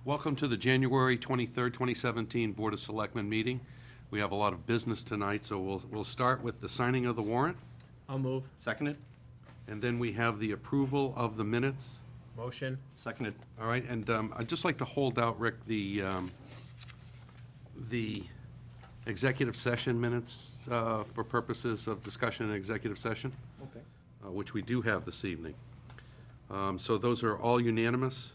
Welcome to the January 23rd, 2017 Board of Selectmen meeting. We have a lot of business tonight, so we'll start with the signing of the warrant, I'll move. Seconded? and then we have the approval of the minutes. Motion. Seconded. All right, and I'd just like to hold out, Rick, the executive session minutes for purposes of discussion in executive session, Okay. which we do have this evening. So those are all unanimous.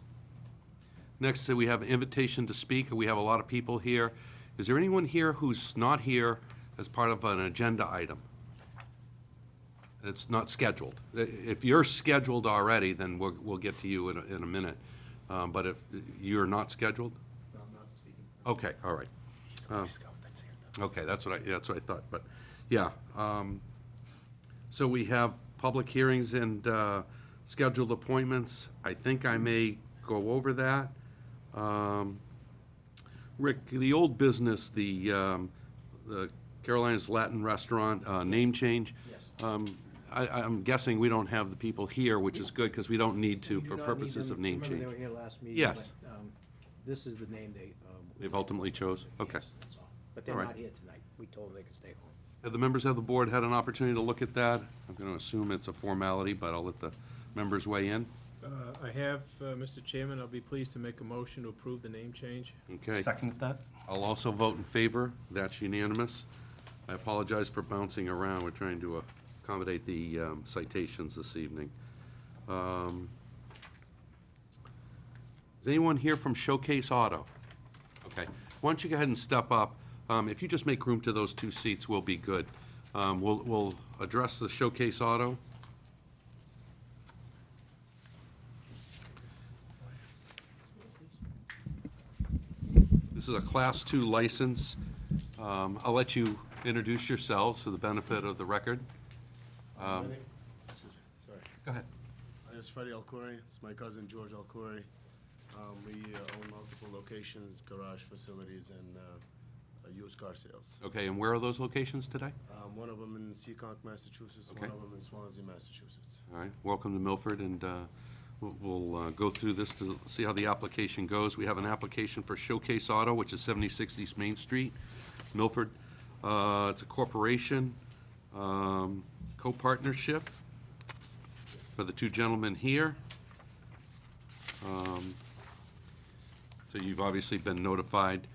Next, we have invitation to speak. We have a lot of people here. Is there anyone here who's not here as part of an agenda item? It's not scheduled. If you're scheduled already, then we'll get to you in a minute. But if you're not scheduled? No, I'm not speaking. Okay, all right. Okay, that's what I thought, but, yeah. So we have public hearings and scheduled appointments. I think I may go over that. Rick, the old business, the Carolina's Latin Restaurant, name change. Yes. I'm guessing we don't have the people here, which is good, because we don't need to You do for not purposes need of them. name Remember, change. they were here last meeting. Yes. but, This is the name they. They've ultimately chose? Okay. Yes, that's all. But they're All right. not here tonight. We told them they could stay home. Have the members of the board had an opportunity to look at that? I'm going to assume it's a formality, but I'll let the members weigh in. I have, Mr. Chairman, I'll be pleased to make a motion to approve the name change. Okay. Seconded that? I'll also vote in favor. That's unanimous. I apologize for bouncing around. We're trying to accommodate the citations this evening. Is anyone here from Showcase Auto? Okay. Why don't you go ahead and step up? If you just make room to those two seats, we'll be good. We'll address the Showcase Auto. This is a Class 2 license. I'll let you introduce yourselves for the benefit of the record. My name- excuse me, sorry. Go ahead. My name is Freddie Alcouri. It's my cousin George Alcouri. We own multiple locations, garage facilities, and used car sales. Okay, and where are those locations today? One of them in Seekonk, Massachusetts, Okay. one of them in Swansea, Massachusetts. All right, welcome to Milford, and we'll go through this to see how the application goes. We have an application for Showcase Auto, which is 76 East Main Street, Milford. It's a corporation, co-partnership for the two gentlemen here. So you've obviously been notified.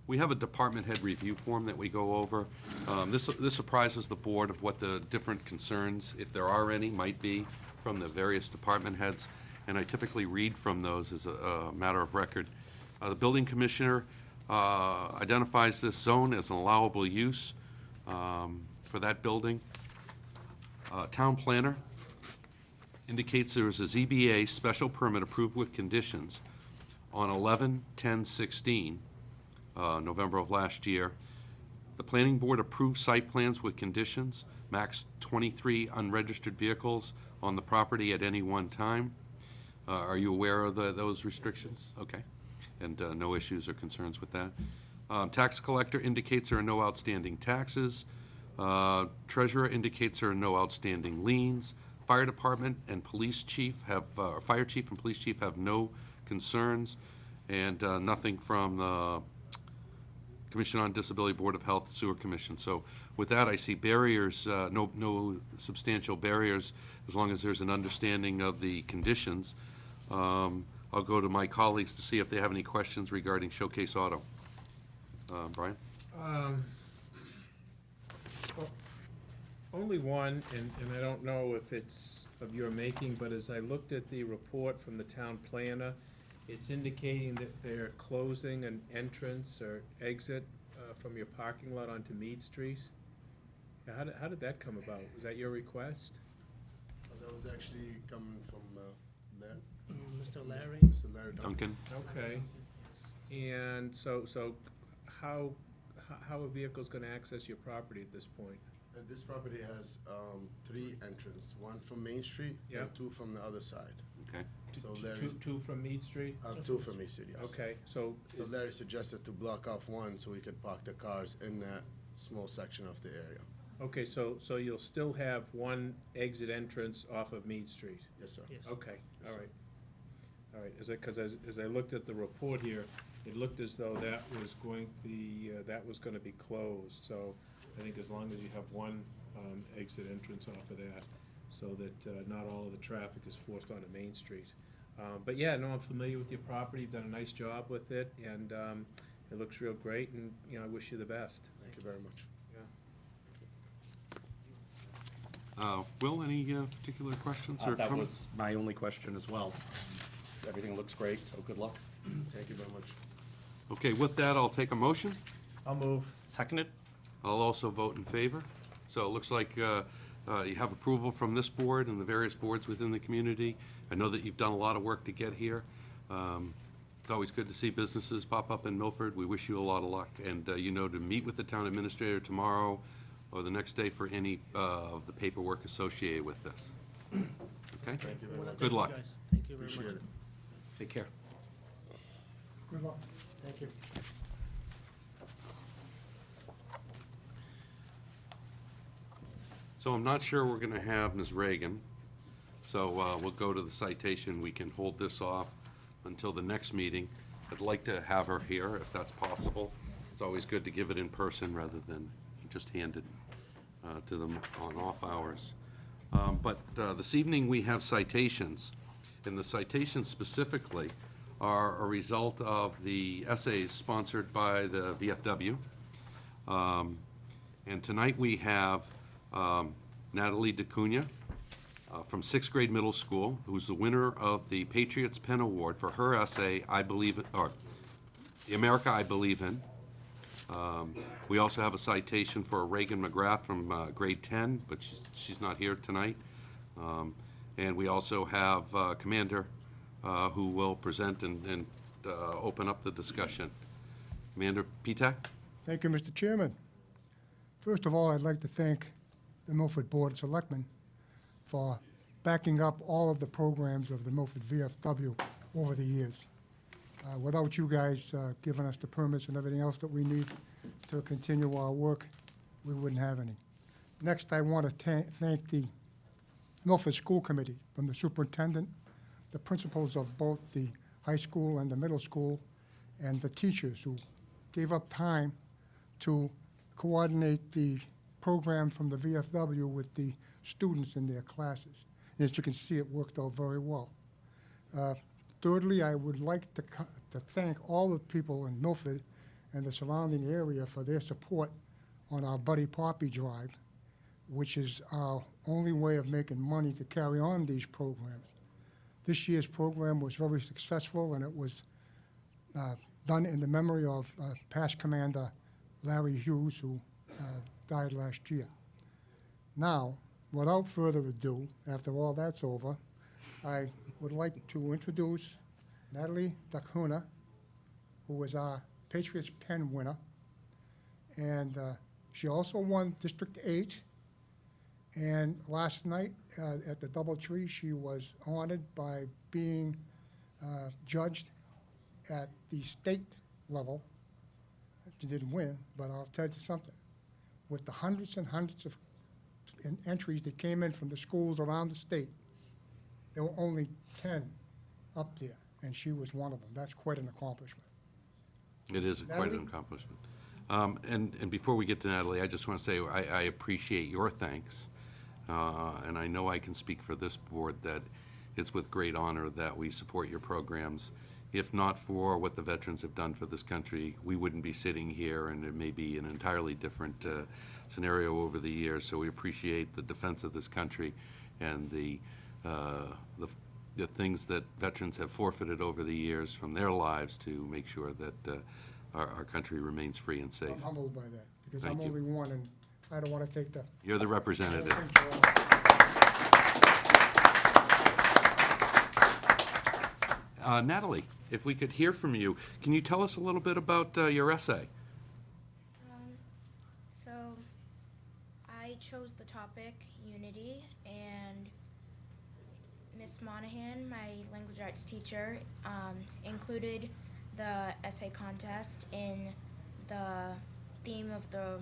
We have a department head review form that we go over. This apprises the board of what the different concerns, if there are any, might be from the various department heads, and I typically read from those as a matter of record. The building commissioner identifies this zone as an allowable use for that building. Town planner indicates there is a ZBA special permit approved with conditions on 11/10/16, November of last year. The planning board approved site plans with conditions, max 23 unregistered vehicles on the property at any one time. Are you aware of those restrictions? Okay. And no issues or concerns with that. Tax collector indicates there are no outstanding taxes. Treasurer indicates there are no outstanding liens. Fire department and police chief have, fire chief and police chief have no concerns, and nothing from the Commission on Disability, Board of Health, Sewer Commission. So with that, I see barriers, no substantial barriers, as long as there's an understanding of the conditions. I'll go to my colleagues to see if they have any questions regarding Showcase Auto. Brian? Well, only one, and I don't know if it's of your making, but as I looked at the report from the town planner, it's indicating that they're closing an entrance or exit from your parking lot onto Mead Street. How did that come about? Was that your request? That was actually coming from Mr. Larry? Mr. Larry Duncan. Duncan? Okay. And so how are vehicles gonna access your property at this point? This property has 3 entrances, one from Main Street Yep. and 2 from the other side. Okay. So Larry, Two from Mead Street? 2 from East City, yes. Okay, so, So Larry suggested to block off one so we could park the cars in that small section of the area. okay, so you'll still have one exit entrance off of Mead Street? Yes, sir. Okay, Yes, all sir. right. All right, because as I looked at the report here, it looked as though that was gonna be closed, so I think as long as you have one exit entrance off of that, so that not all of the traffic is forced onto Main Street. But yeah, no, I'm familiar with your property, you've done a nice job with it, and it looks real great, and, you know, I wish you the best. Thank you very much. Yeah. Will, any particular questions or That comments? was my only question as well. Everything looks great, so good luck. Thank you very much. Okay, with that, I'll take a motion. I'll move. Seconded? I'll also vote in favor. So it looks like you have approval from this board and the various boards within the community. I know that you've done a lot of work to get here. It's always good to see businesses pop up in Milford. We wish you a lot of luck. And, you know, to meet with the town administrator tomorrow or the next day for any of the paperwork associated with this. Okay? Thank you very much. Good luck. Thank you, guys. Thank you very much. Appreciate it. Take care. Good luck. Thank you. So I'm not sure we're gonna have Ms. Reagan, so we'll go to the citation. We can hold this off until the next meeting. I'd like to have her here, if that's possible. It's always good to give it in person rather than just hand it to them on off hours. But this evening, we have citations, and the citations specifically are a result of the essays sponsored by the VFW. And tonight we have Natalie DeCunha from sixth grade middle school, who's the winner of the Patriots Pen Award for her essay, I Believe, or The America I Believe In. We also have a citation for Reagan McGrath from grade 10, but she's not here tonight. And we also have Commander who will present and open up the discussion. Commander Pitak? Thank you, Mr. Chairman. First of all, I'd like to thank the Milford Board of Selectmen for backing up all of the programs of the Milford VFW over the years. Without you guys giving us the permits and everything else that we need to continue our work, we wouldn't have any. Next, I want to thank the Milford School Committee, from the superintendent, the principals of both the high school and the middle school, and the teachers who gave up time to coordinate the program from the VFW with the students in their classes. And as you can see, it worked out very well. Thirdly, I would like to thank all the people in Milford and the surrounding area for their support on our Buddy Poppy Drive, which is our only way of making money to carry on these programs. This year's program was very successful, and it was done in the memory of past Commander Larry Hughes, who died last year. Now, without further ado, after all that's over, I would like to introduce Natalie DeCunha, who was our Patriots Pen winner. And she also won District 8. And last night at the Doubletree, she was honored by being judged at the state level. She didn't win, but I'll tell you something. With the hundreds and hundreds of entries that came in from the schools around the state, there were only 10 up there, and she was one of them. That's quite an accomplishment. It is quite Natalie? an accomplishment. And before we get to Natalie, I just want to say I appreciate your thanks. And I know I can speak for this board that it's with great honor that we support your programs. If not for what the veterans have done for this country, we wouldn't be sitting here, and it may be an entirely different scenario over the years. So we appreciate the defense of this country and the things that veterans have forfeited over the years from their lives to make sure that our country remains free and safe. I'm humbled by that, because Thank I'm you. only one, and I don't want to take the... You're the representative. Natalie, if we could hear from you, can you tell us a little bit about your essay? So I chose the topic unity, and Miss Monahan, my language arts teacher, included the essay contest in the theme of the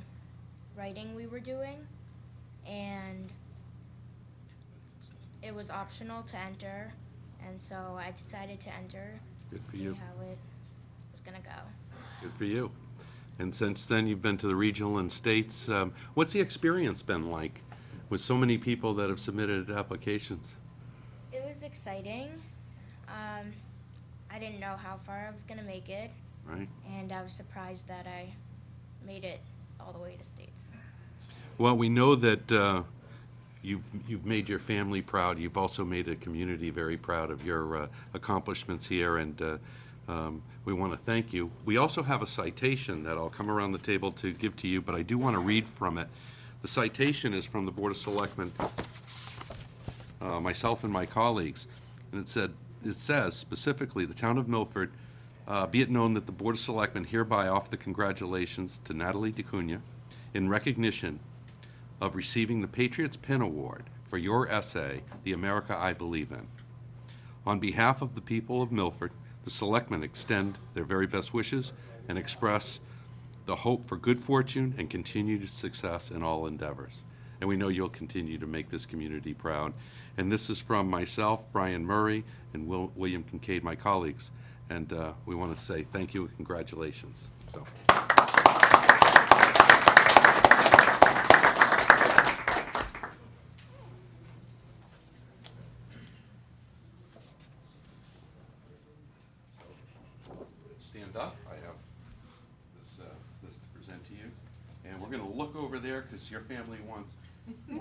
writing we were doing, and it was optional to enter, and so I decided to enter Good to for see you. how it was gonna go. Good for you. And since then, you've been to the regional and states. What's the experience been like with so many people that have submitted applications? It was exciting. I didn't know how far I was gonna make it, Right? and I was surprised that I made it all the way to states. Well, we know that you've made your family proud. You've also made a community very proud of your accomplishments here, and we want to thank you. We also have a citation that I'll come around the table to give to you, but I do want to read from it. The citation is from the Board of Selectmen, myself and my colleagues, and it says specifically, the town of Milford, be it known that the Board of Selectmen hereby offer the congratulations to Natalie DeCunha in recognition of receiving the Patriots' Pen Award for your essay, The America I Believe In. On behalf of the people of Milford, the Selectmen extend their very best wishes and express the hope for good fortune and continued success in all endeavors. And we know you'll continue to make this community proud. And this is from myself, Brian Murray, and William Kincaid, my colleagues. And we want to say thank you and congratulations. So. Stand up. I have this to present to you. And we're going to look over there because your family wants to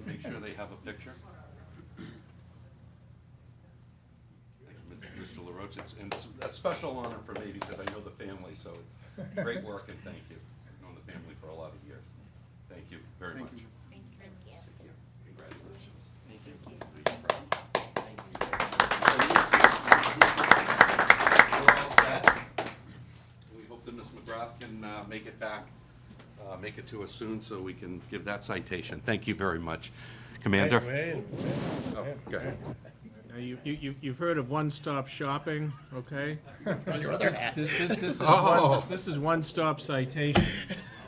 make sure they have a picture. Thank you, Mr. LaRoche. It's a special honor for me because I know the family, so it's great work, and thank you. I've known the family for a lot of years. Thank you very much. Thank you. Congratulations. Thank you. We're all set. We hope that Ms. McGrath can make it to us soon so we can give that citation. Thank you very much. Commander? Wait. Oh, go ahead. Now, you've heard of one-stop shopping, okay? Your other hat. This is one-stop citations.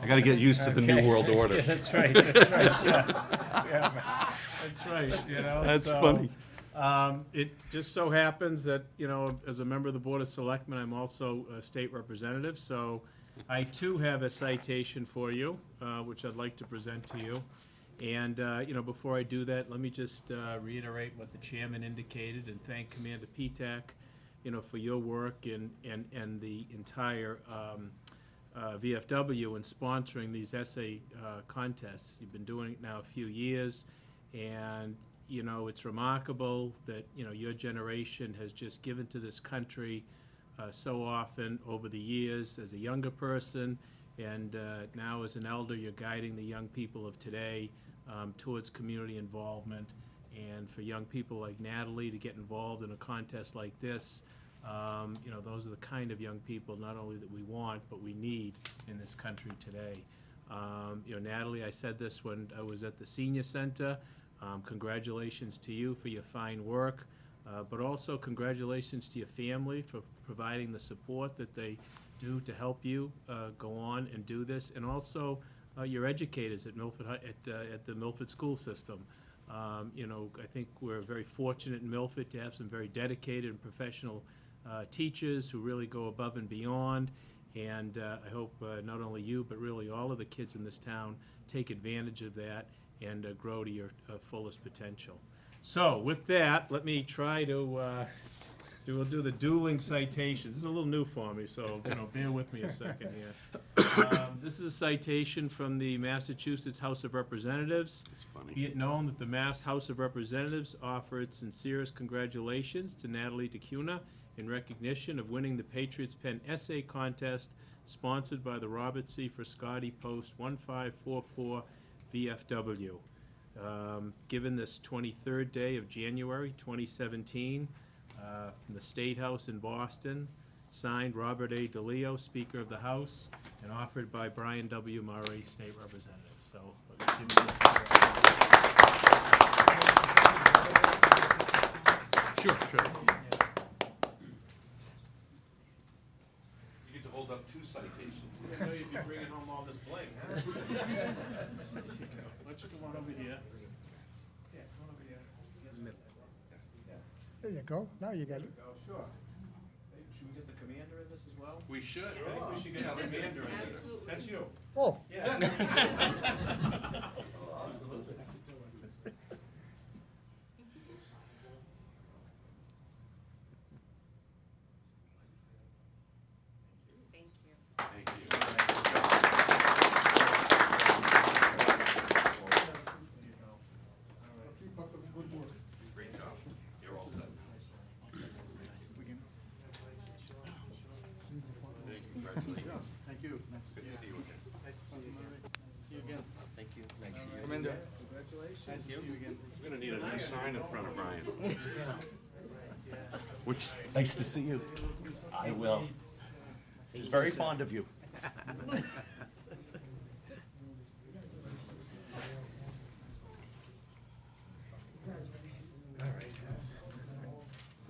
I got to get used to the new world order. That's right, yeah. That's right, you know. That's so, funny. It just so happens that, you know, as a member of the Board of Selectmen, I'm also a state representative, so I too have a citation for you, which I'd like to present to you. And, you know, before I do that, let me just reiterate what the chairman indicated and thank Commander Petak, you know, for your work and the entire VFW in sponsoring these essay contests. You've been doing it now a few years, and, you know, it's remarkable that, you know, your generation has just given to this country so often over the years as a younger person, and now as an elder, you're guiding the young people of today towards community involvement. And for young people like Natalie to get involved in a contest like this, you know, those are the kind of young people not only that we want, but we need in this country today. You know, Natalie, I said this when I was at the senior center. Congratulations to you for your fine work, but also congratulations to your family for providing the support that they do to help you go on and do this, and also your educators at Milford at the Milford school system. You know, I think we're very fortunate in Milford to have some very dedicated and professional teachers who really go above and beyond. And I hope not only you, but really all of the kids in this town take advantage of that and grow to your fullest potential. So with that, let me try to we'll do the dueling citations. This is a little new for me, so you know, bear with me a second here. This is a citation from the Massachusetts House of Representatives. It's funny. Be it known that the Mass House of Representatives offer its sincerest congratulations to Natalie DeCunha in recognition of winning the Patriots Pen Essay Contest sponsored by the Robert C. Frescotti Post 1544 VFW. Given this 23rd day of January 2017, from the State House in Boston, signed Robert A. DeLeo, Speaker of the House, and offered by Brian W. Murray, State Representative. So, give me this. Sure. You get to hold up two citations. I know you'd be bringing home all this bling, huh? Why don't you come on over here? Yeah, come on over here. There you go, now you got it. Oh, sure. Hey, should we get the commander in this as well? We should. I think we should get the commander in this. That's you. Oh, Yeah. Thank you. Thank you. keep up the good work. Great job. You're all set. Congratulations. Thank you. Good to see you again. Nice to see you again. See you again. Thank you. Nice to see you. Commander. Congratulations. Nice to see you again. We're gonna need a new sign in front of Brian. Which, Nice to see you. I will. He's very fond of you.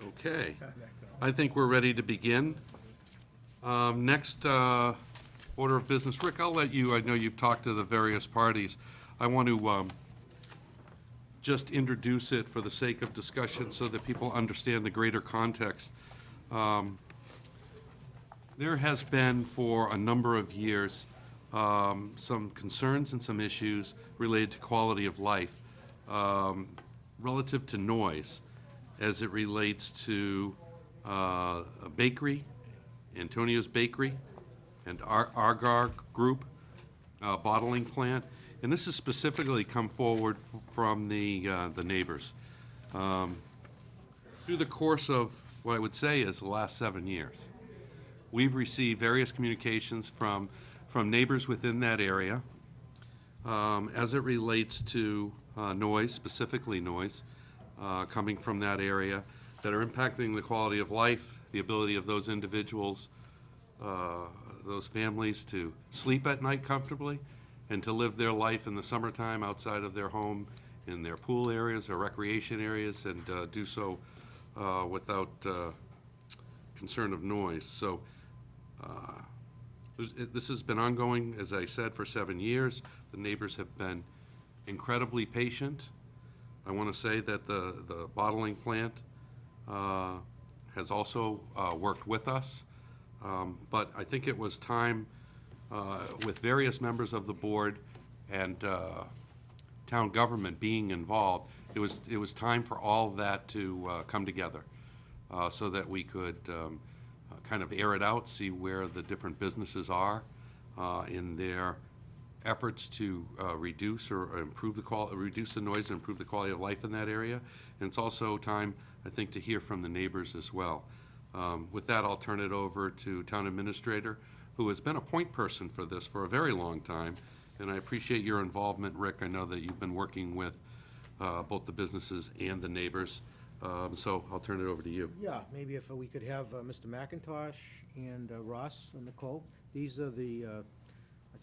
okay. I think we're ready to begin. Next, order of business. Rick, I'll let you, I know you've talked to the various parties. I want to just introduce it for the sake of discussion so that people understand the greater context. There has been for a number of years some concerns and some issues related to quality of life relative to noise as it relates to a bakery, Antonio's Bakery, and Argar Group bottling plant. And this has specifically come forward from the neighbors. Through the course of what I would say is the last 7 years, we've received various communications from neighbors within that area as it relates to noise, specifically noise, coming from that area, that are impacting the quality of life, the ability of those individuals, those families to sleep at night comfortably and to live their life in the summertime outside of their home, in their pool areas or recreation areas, and do so without concern of noise. So this has been ongoing, as I said, for 7 years. The neighbors have been incredibly patient. I want to say that the bottling plant has also worked with us. But I think it was time, with various members of the board and town government being involved, it was time for all of that to come together so that we could kind of air it out, see where the different businesses are in their efforts to reduce or improve reduce the noise and improve the quality of life in that area. And it's also time, I think, to hear from the neighbors as well. With that, I'll turn it over to Town Administrator, who has been a point person for this for a very long time, and I appreciate your involvement, Rick. I know that you've been working with both the businesses and the neighbors, so I'll turn it over to you. Yeah, maybe if we could have Mr. McIntosh and Ross and Nicole. These are the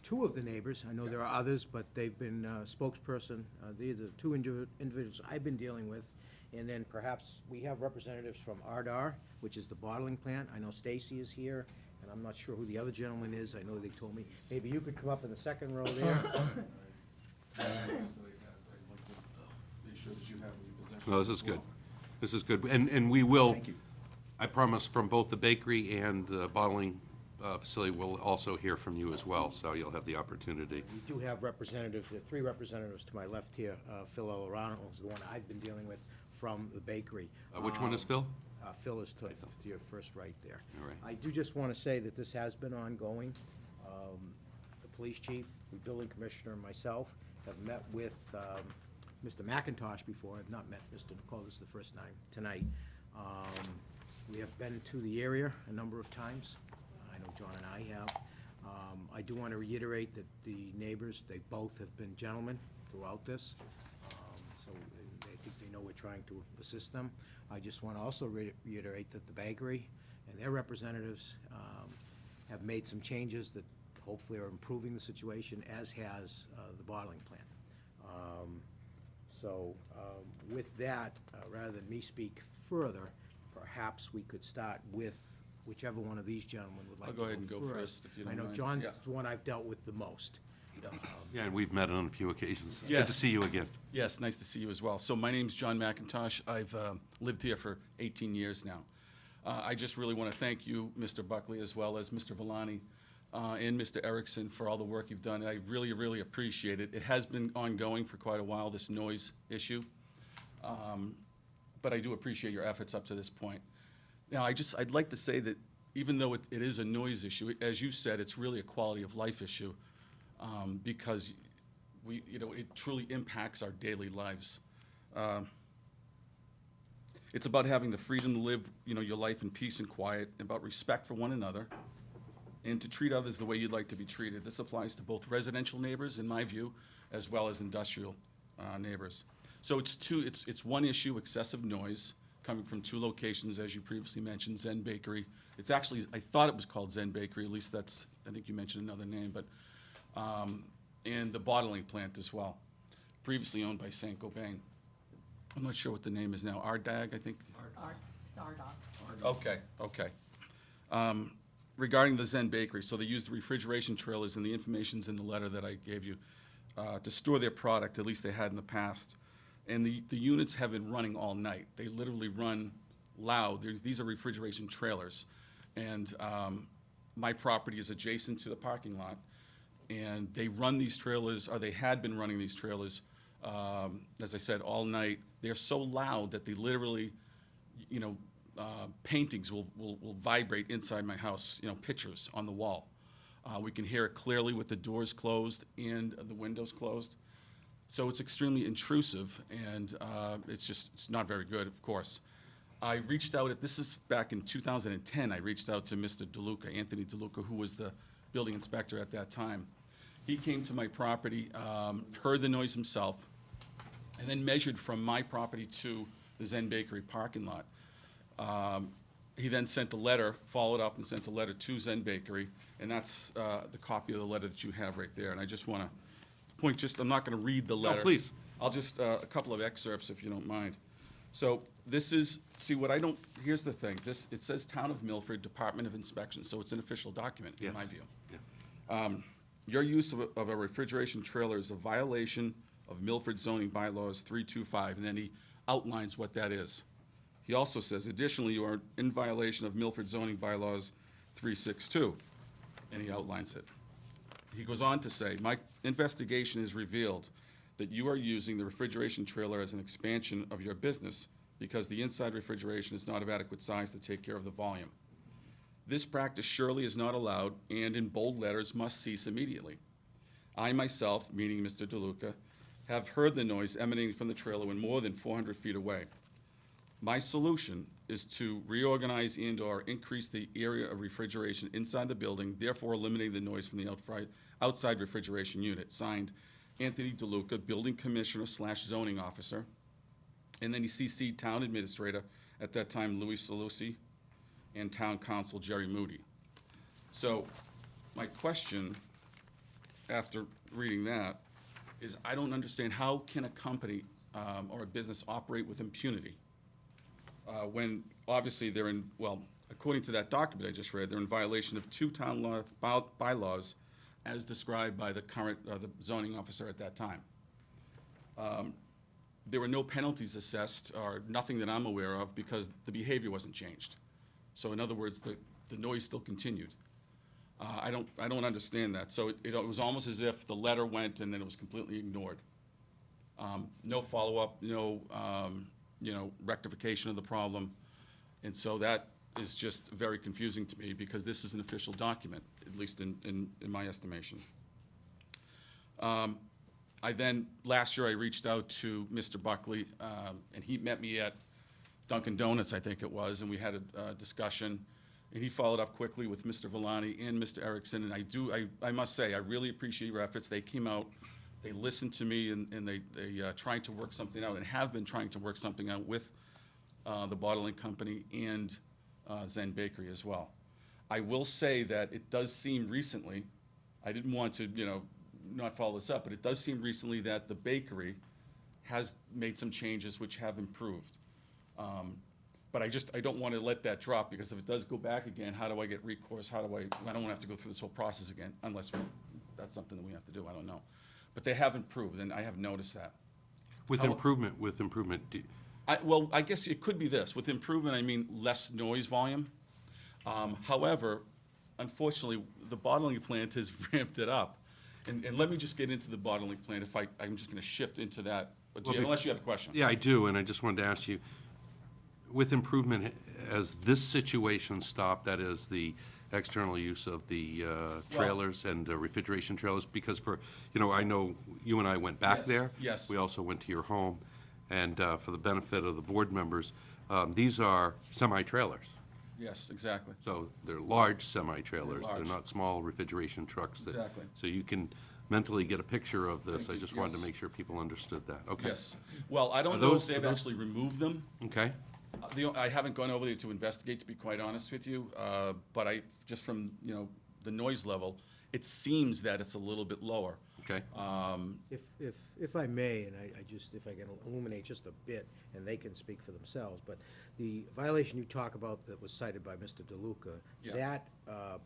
two of the neighbors. I know there are others, but they've been spokesperson. These are the two individuals I've been dealing with. And then perhaps we have representatives from Ardar, which is the bottling plant. I know Stacy is here, and I'm not sure who the other gentleman is. I know they told me. Maybe you could come up in the second row there. No, this is good. This is good. And we will, I promise, from both the bakery and the bottling facility, we'll also hear from you as well, so you'll have the opportunity. We do have representatives, there are three representatives to my left here. Phil Olorano is the one I've been dealing with from the bakery. Which one is Phil? Phil is to your first right there. All right. I do just want to say that this has been ongoing. The police chief, the building commissioner, and myself have met with Mr. McIntosh before. I've not met Mr. Nicole, this is the first time tonight. We have been to the area a number of times. I know John and I have. I do want to reiterate that the neighbors, they both have been gentlemen throughout this. So I think they know we're trying to assist them. I just want to also reiterate that the bakery and their representatives have made some changes that hopefully are improving the situation, as has the bottling plant. With that, rather than me speak further, perhaps we could start with whichever one of these gentlemen would like I'll to go go ahead and go first. first, if you don't I know mind. John's Yeah. the one I've dealt with the most. Yeah, and we've met on a few occasions. Good to Yes. see you again. Yes, nice to see you as well. So my name's John McIntosh. I've lived here for 18 years now. I just really want to thank you, Mr. Buckley, as well as Mr. Villani and Mr. Erickson for all the work you've done. I really, really appreciate it. It has been ongoing for quite a while, this noise issue. But I do appreciate your efforts up to this point. Now, I'd like to say that even though it is a noise issue, as you said, it's really a quality of life issue, because it truly impacts our daily lives. It's about having the freedom to live, your life in peace and quiet, about respect for one another, and to treat others the way you'd like to be treated. This applies to both residential neighbors, in my view, as well as industrial neighbors. So it's one issue, excessive noise, coming from two locations, as you previously mentioned, Zen Bakery. It's actually, I thought it was called Zen Bakery, at least I think you mentioned another name, but, and the bottling plant as well, previously owned by Saint Gobain. I'm not sure what the name is now, Ardag, I think? It's our dog. Okay. Regarding the Zen Bakery, so they use the refrigeration trailers, and the information's in the letter that I gave you, to store their product, at least they had in the past. And the units have been running all night. They literally run loud. These are refrigeration trailers. And my property is adjacent to the parking lot. And they run these trailers, or they had been running these trailers, as I said, all night. They're so loud that they literally, paintings will vibrate inside my house, pictures on the wall. We can hear it clearly with the doors closed and the windows closed. So it's extremely intrusive, and it's not very good, of course. I reached out, this is back in 2010, I reached out to Mr. DeLuca, Anthony DeLuca, who was the building inspector at that time. He came to my property, heard the noise himself, and then measured from my property to the Zen Bakery parking lot. He then sent a letter, followed up and sent a letter to Zen Bakery, and that's the copy of the letter that you have right there. And I just want to point, I'm not going to read the letter. please. I'll just, a couple of excerpts if you don't mind. So this is, here's the thing. It says Town of Milford, Department of Inspection, so it's an official document, in Yes. my view. Yeah. Your use of a refrigeration trailer is a violation of Milford zoning bylaws 325, and then he outlines what that is. He also says, additionally, you are in violation of Milford zoning bylaws 362, and he outlines it. He goes on to say, my investigation has revealed that you are using the refrigeration trailer as an expansion of your business because the inside refrigeration is not of adequate size to take care of the volume. This practice surely is not allowed and in bold letters must cease immediately. I myself, meaning Mr. DeLuca, have heard the noise emanating from the trailer when more than 400 feet away. My solution is to reorganize and/or increase the area of refrigeration inside the building, therefore eliminating the noise from the outside refrigeration unit. Signed, Anthony DeLuca, Building Commissioner / Zoning Officer. And then he CC'd Town Administrator, at that time Louis Salusi, and Town Council Jerry Moody. So my question, after reading that, is I don't understand how can a company or a business operate with impunity when obviously they're according to that document I just read, they're in violation of two town bylaws as described by the current the zoning officer at that time. There were no penalties assessed or nothing that I'm aware of because the behavior wasn't changed. So in other words, the noise still continued. I don't understand that. So it was almost as if the letter went and then it was completely ignored. No follow-up, no rectification of the problem. And so that is just very confusing to me because this is an official document, at least in my estimation. Last year I reached out to Mr. Buckley, and he met me at Dunkin' Donuts, I think it was, and we had a discussion. And he followed up quickly with Mr. Villani and Mr. Erickson, and I must say, I really appreciate your efforts. They came out, they listened to me, and they tried to work something out, and have been trying to work something out with the bottling company and Zen Bakery as well. I will say that it does seem recently, I didn't want to, not follow this up, but it does seem recently that the bakery has made some changes which have improved. But I don't want to let that drop, because if it does go back again, how do I get recourse? I don't want to have to go through this whole process again, unless that's something that we have to do, I don't know. But they have improved, and I have noticed that. With improvement, Well, I guess it could be this. With improvement, I mean less noise volume. However, unfortunately, the bottling plant has ramped it up. And let me just get into the bottling plant, I'm just gonna shift into that. But unless you have a question. yeah, I do, and I just wanted to ask you, with improvement, has this situation stopped, that is, the external use of the trailers and refrigeration trailers? Because I know you and I went back Yes, there. yes. We also went to your home, and for the benefit of the board members, these are semi-trailers. Yes, exactly. So they're large semi-trailers. They're They're large. not small refrigeration trucks. Exactly. So you can mentally get a picture of this. I just wanted to Yes. make sure people understood that. Okay. Yes. Well, I Are don't know if those- they've are those- actually removed them. Okay. I haven't gone over there to investigate, to be quite honest with you, but just from, the noise level, it seems that it's a little bit lower. Okay. If I may, and if I can illuminate just a bit, and they can speak for themselves, but the violation you talk about that was cited by Mr. DeLuca, Yeah. that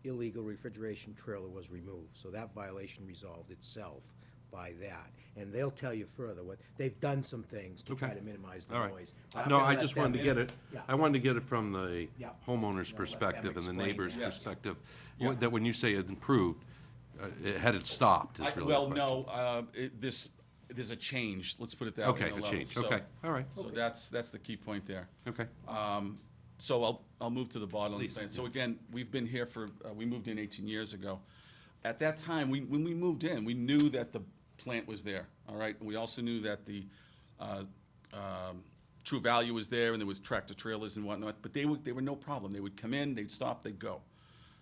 illegal refrigeration trailer was removed, so that violation resolved itself by that. And they'll tell you further they've done some things to try Okay. to minimize the All right. noise. But I'm No, gonna I let just them- wanted to get it, Yeah. I wanted to get it from the Yeah. homeowner's them perspective and the explain neighbor's that. Yes. perspective. Yeah. That when you say it improved, had it stopped is really the Well, question. no, there's a change, let's put it that way. Okay, in the a level. change. So- Okay, all right. So that's the key point there. Okay. So I'll move to the bottling Please. plant. So again, we've been here we moved in 18 years ago. At that time, when we moved in, we knew that the plant was there, all right? And we also knew that the True Value was there, and there was tractor trailers and whatnot, but they were no problem. They would come in, they'd stop, they'd go.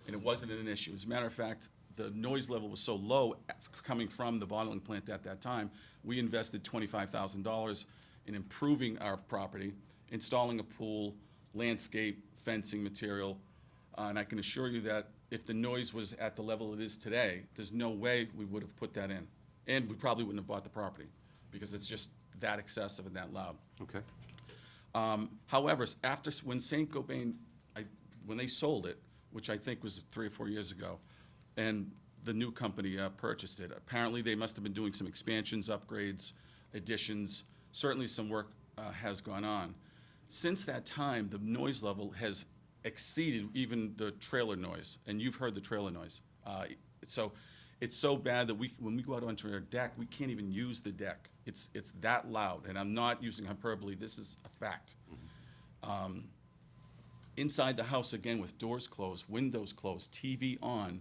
And it wasn't an issue. As a matter of fact, the noise level was so low coming from the bottling plant at that time, we invested $25,000 in improving our property, installing a pool, landscape, fencing material. And I can assure you that if the noise was at the level it is today, there's no way we would have put that in. And we probably wouldn't have bought the property, because it's just that excessive and that loud. Okay. However, when St. Gobain, when they sold it, which I think was 3 or 4 years ago, and the new company purchased it, apparently they must have been doing some expansions, upgrades, additions. Certainly some work has gone on. Since that time, the noise level has exceeded even the trailer noise, and you've heard the trailer noise. So it's so bad that when we go out onto our deck, we can't even use the deck. It's that loud, and I'm not using hyperbole. This is a fact. Inside the house, again, with doors closed, windows closed, TV on,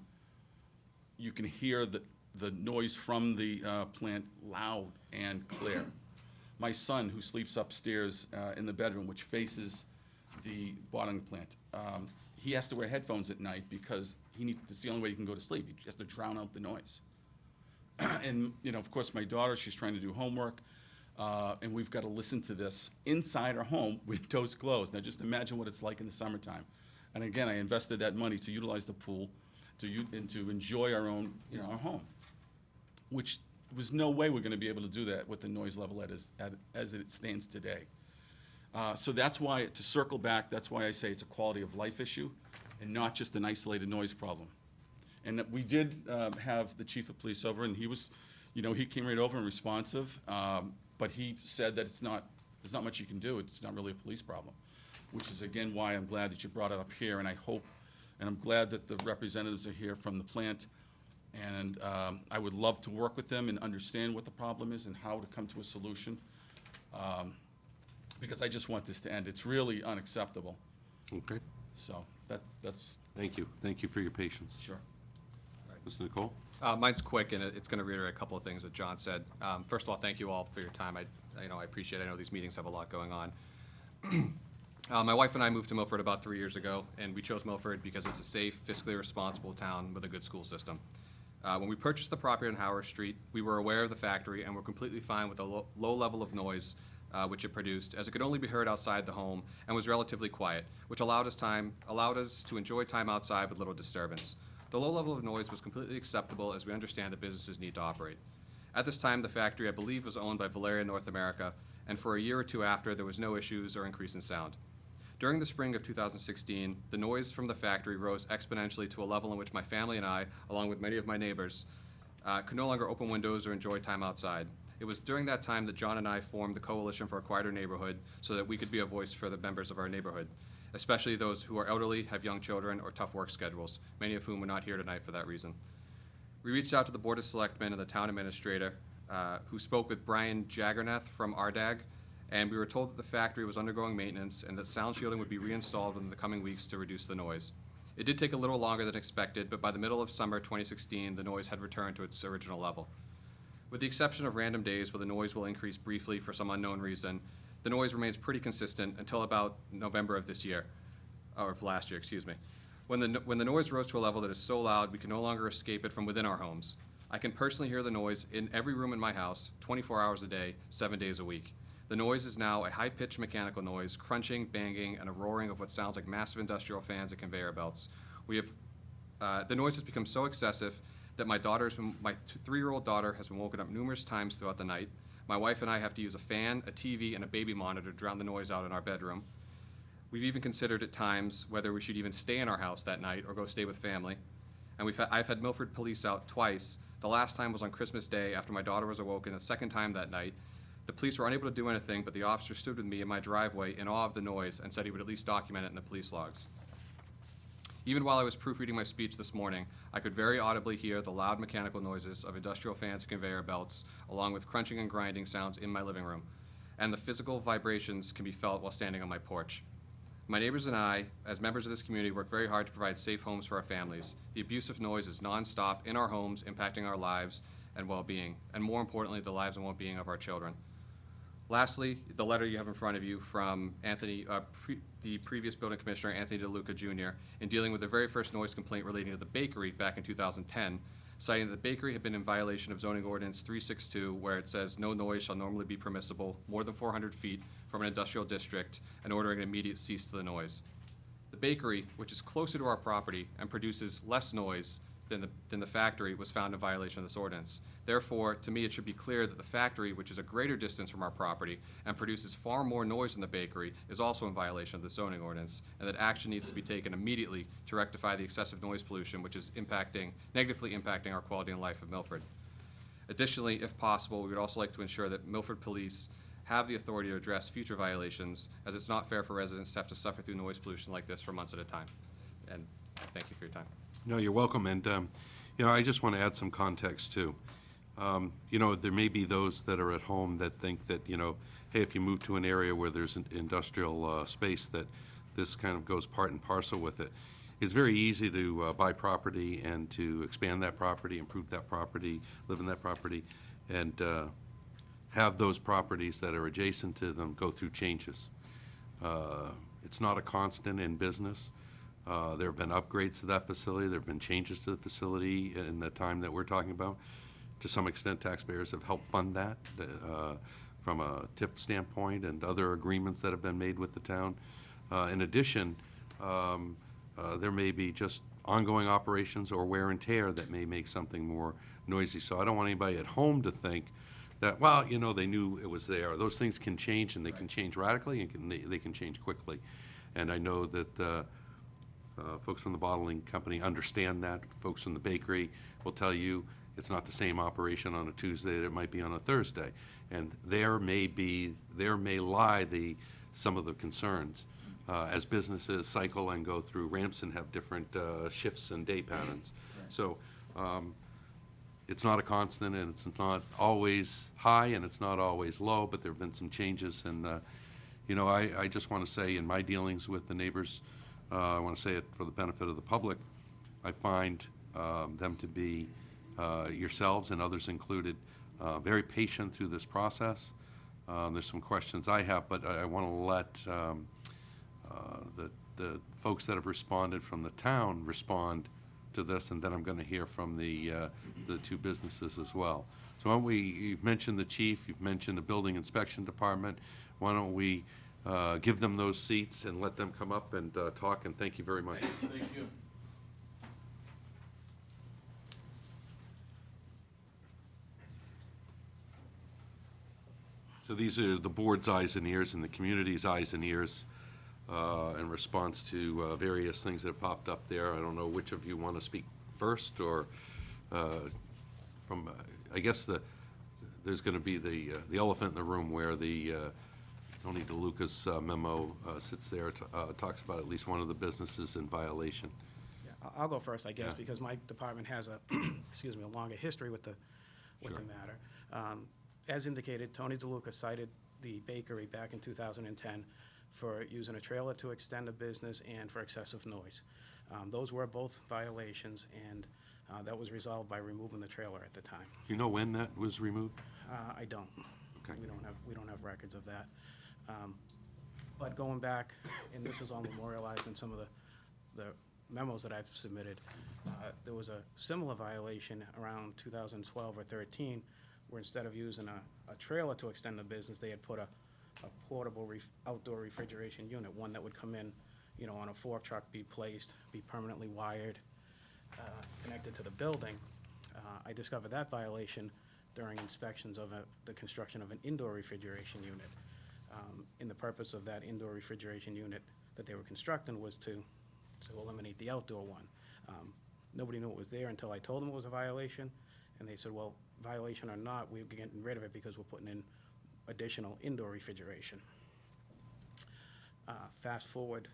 you can hear the noise from the plant loud and clear. My son, who sleeps upstairs in the bedroom, which faces the bottling plant, he has to wear headphones at night because it's the only way he can go to sleep. He has to drown out the noise. And, of course, my daughter, she's trying to do homework, and we've got to listen to this inside our home, windows closed. Now, just imagine what it's like in the summertime. And again, I invested that money to utilize the pool, and to enjoy our own, our home, which was no way we're going to be able to do that with the noise level as it stands today. So that's why, to circle back, that's why I say it's a quality of life issue and not just an isolated noise problem. And that we did have the chief of police over, and he was, he came right over and responsive, but he said that there's not much you can do. It's not really a police problem, which is, again, why I'm glad that you brought it up here, and I'm glad that the representatives are here from the plant. And I would love to work with them and understand what the problem is and how to come to a solution, because I just want this to end. It's really unacceptable. Okay. So that's, Thank you. Thank you for your patience. sure. Mr. Nicole? Mine's quick, and it's going to reiterate a couple of things that John said. First of all, thank you all for your time. I appreciate it. I know these meetings have a lot going on. My wife and I moved to Milford about 3 years ago, and we chose Milford because it's a safe, fiscally responsible town with a good school system. When we purchased the property on Howard Street, we were aware of the factory and were completely fine with the low level of noise which it produced, as it could only be heard outside the home and was relatively quiet, which allowed us to enjoy time outside with little disturbance. The low level of noise was completely acceptable, as we understand that businesses need to operate. At this time, the factory, I believe, was owned by Valeria North America, and for a year or two after, there was no issues or increase in sound. During the spring of 2016, the noise from the factory rose exponentially to a level in which my family and I, along with many of my neighbors, could no longer open windows or enjoy time outside. It was during that time that John and I formed the Coalition for a Quieter Neighborhood so that we could be a voice for the members of our neighborhood, especially those who are elderly, have young children, or tough work schedules, many of whom are not here tonight for that reason. We reached out to the Board of Selectmen and the town administrator, who spoke with Brian Jagernath from RDAG, and we were told that the factory was undergoing maintenance and that sound shielding would be reinstalled within the coming weeks to reduce the noise. It did take a little longer than expected, but by the middle of summer 2016, the noise had returned to its original level. With the exception of random days where the noise will increase briefly for some unknown reason, the noise remains pretty consistent until about November of this year, or of last year, excuse me. When the noise rose to a level that is so loud we can no longer escape it from within our homes. I can personally hear the noise in every room in my house, 24 hours a day, 7 days a week. The noise is now a high-pitched mechanical noise, crunching, banging, and a roaring of what sounds like massive industrial fans and conveyor belts. The noise has become so excessive that my 3-year-old daughter has been woken up numerous times throughout the night. My wife and I have to use a fan, a TV, and a baby monitor to drown the noise out in our bedroom. We've even considered at times whether we should even stay in our house that night or go stay with family. And I've had Milford police out twice. The last time was on Christmas Day after my daughter was awoken the second time that night. The police were unable to do anything, but the officer stood with me in my driveway in awe of the noise and said he would at least document it in the police logs. Even while I was proofreading my speech this morning, I could very audibly hear the loud mechanical noises of industrial fans and conveyor belts, along with crunching and grinding sounds in my living room. And the physical vibrations can be felt while standing on my porch. My neighbors and I, as members of this community, work very hard to provide safe homes for our families. The abusive noise is nonstop in our homes, impacting our lives and well-being, and more importantly, the lives and well-being of our children. Lastly, the letter you have in front of you from the previous building commissioner, Anthony DeLuca Jr., in dealing with the very first noise complaint relating to the bakery back in 2010, citing that the bakery had been in violation of zoning ordinance 362, where it says no noise shall normally be permissible more than 400 feet from an industrial district, and ordering an immediate cease to the noise. The bakery, which is closer to our property and produces less noise than the factory, was found in violation of this ordinance. Therefore, to me, it should be clear that the factory, which is a greater distance from our property and produces far more noise than the bakery, is also in violation of the zoning ordinance, and that action needs to be taken immediately to rectify the excessive noise pollution, which is negatively impacting our quality of life of Milford. Additionally, if possible, we would also like to ensure that Milford Police have the authority to address future violations, as it's not fair for residents to have to suffer through noise pollution like this for months at a time. And thank you for your time. No, you're welcome, and, I just want to add some context, too. There may be those that are at home that think that, hey, if you move to an area where there's an industrial space, that this kind of goes part and parcel with it. It's very easy to buy property and to expand that property, improve that property, live in that property, and have those properties that are adjacent to them go through changes. It's not a constant in business. There have been upgrades to that facility. There have been changes to the facility in the time that we're talking about. To some extent, taxpayers have helped fund that from a TIF standpoint and other agreements that have been made with the town. In addition, there may be just ongoing operations or wear and tear that may make something more noisy. So I don't want anybody at home to think that, they knew it was there. Those things can change, and they can change radically, and they can change quickly. And I know that folks from the bottling company understand that. Folks from the bakery will tell you it's not the same operation on a Tuesday that it might be on a Thursday. And there may lie some of the concerns as businesses cycle and go through ramps and have different shifts and day patterns. So it's not a constant, and it's not always high, and it's not always low, but there have been some changes. And, I just want to say in my dealings with the neighbors, I want to say it for the benefit of the public, I find them to be, yourselves and others included, very patient through this process. There's some questions I have, but I want to let the folks that have responded from the town respond to this, and then I'm going to hear from the two businesses as well. So why don't you've mentioned the chief, you've mentioned the building inspection department. Why don't we give them those seats and let them come up and talk, and thank you very much. Thank you. So these are the board's eyes and ears and the community's eyes and ears in response to various things that have popped up there. I don't know which of you want to speak first, or from, I guess there's going to be the elephant in the room where the Tony DeLuca's memo sits there, talks about at least one of the businesses in violation. Yeah, I'll go first, I guess, Yeah. because my department has a, excuse me, a longer history with the Sure. matter. As indicated, Tony DeLuca cited the bakery back in 2010 for using a trailer to extend a business and for excessive noise. Those were both violations, and that was resolved by removing the trailer at the time. Do you know when that was removed? I don't. Okay. We don't have records of that. But going back, and this is all memorialized in some of the memos that I've submitted, there was a similar violation around 2012 or 13, where instead of using a trailer to extend the business, they had put a portable outdoor refrigeration unit, one that would come in, on a fork truck, be placed, be permanently wired, connected to the building. I discovered that violation during inspections of the construction of an indoor refrigeration unit. And the purpose of that indoor refrigeration unit that they were constructing was to eliminate the outdoor one. Nobody knew it was there until I told them it was a violation, and they said, well, violation or not, we're getting rid of it because we're putting in additional indoor refrigeration. Fast forward,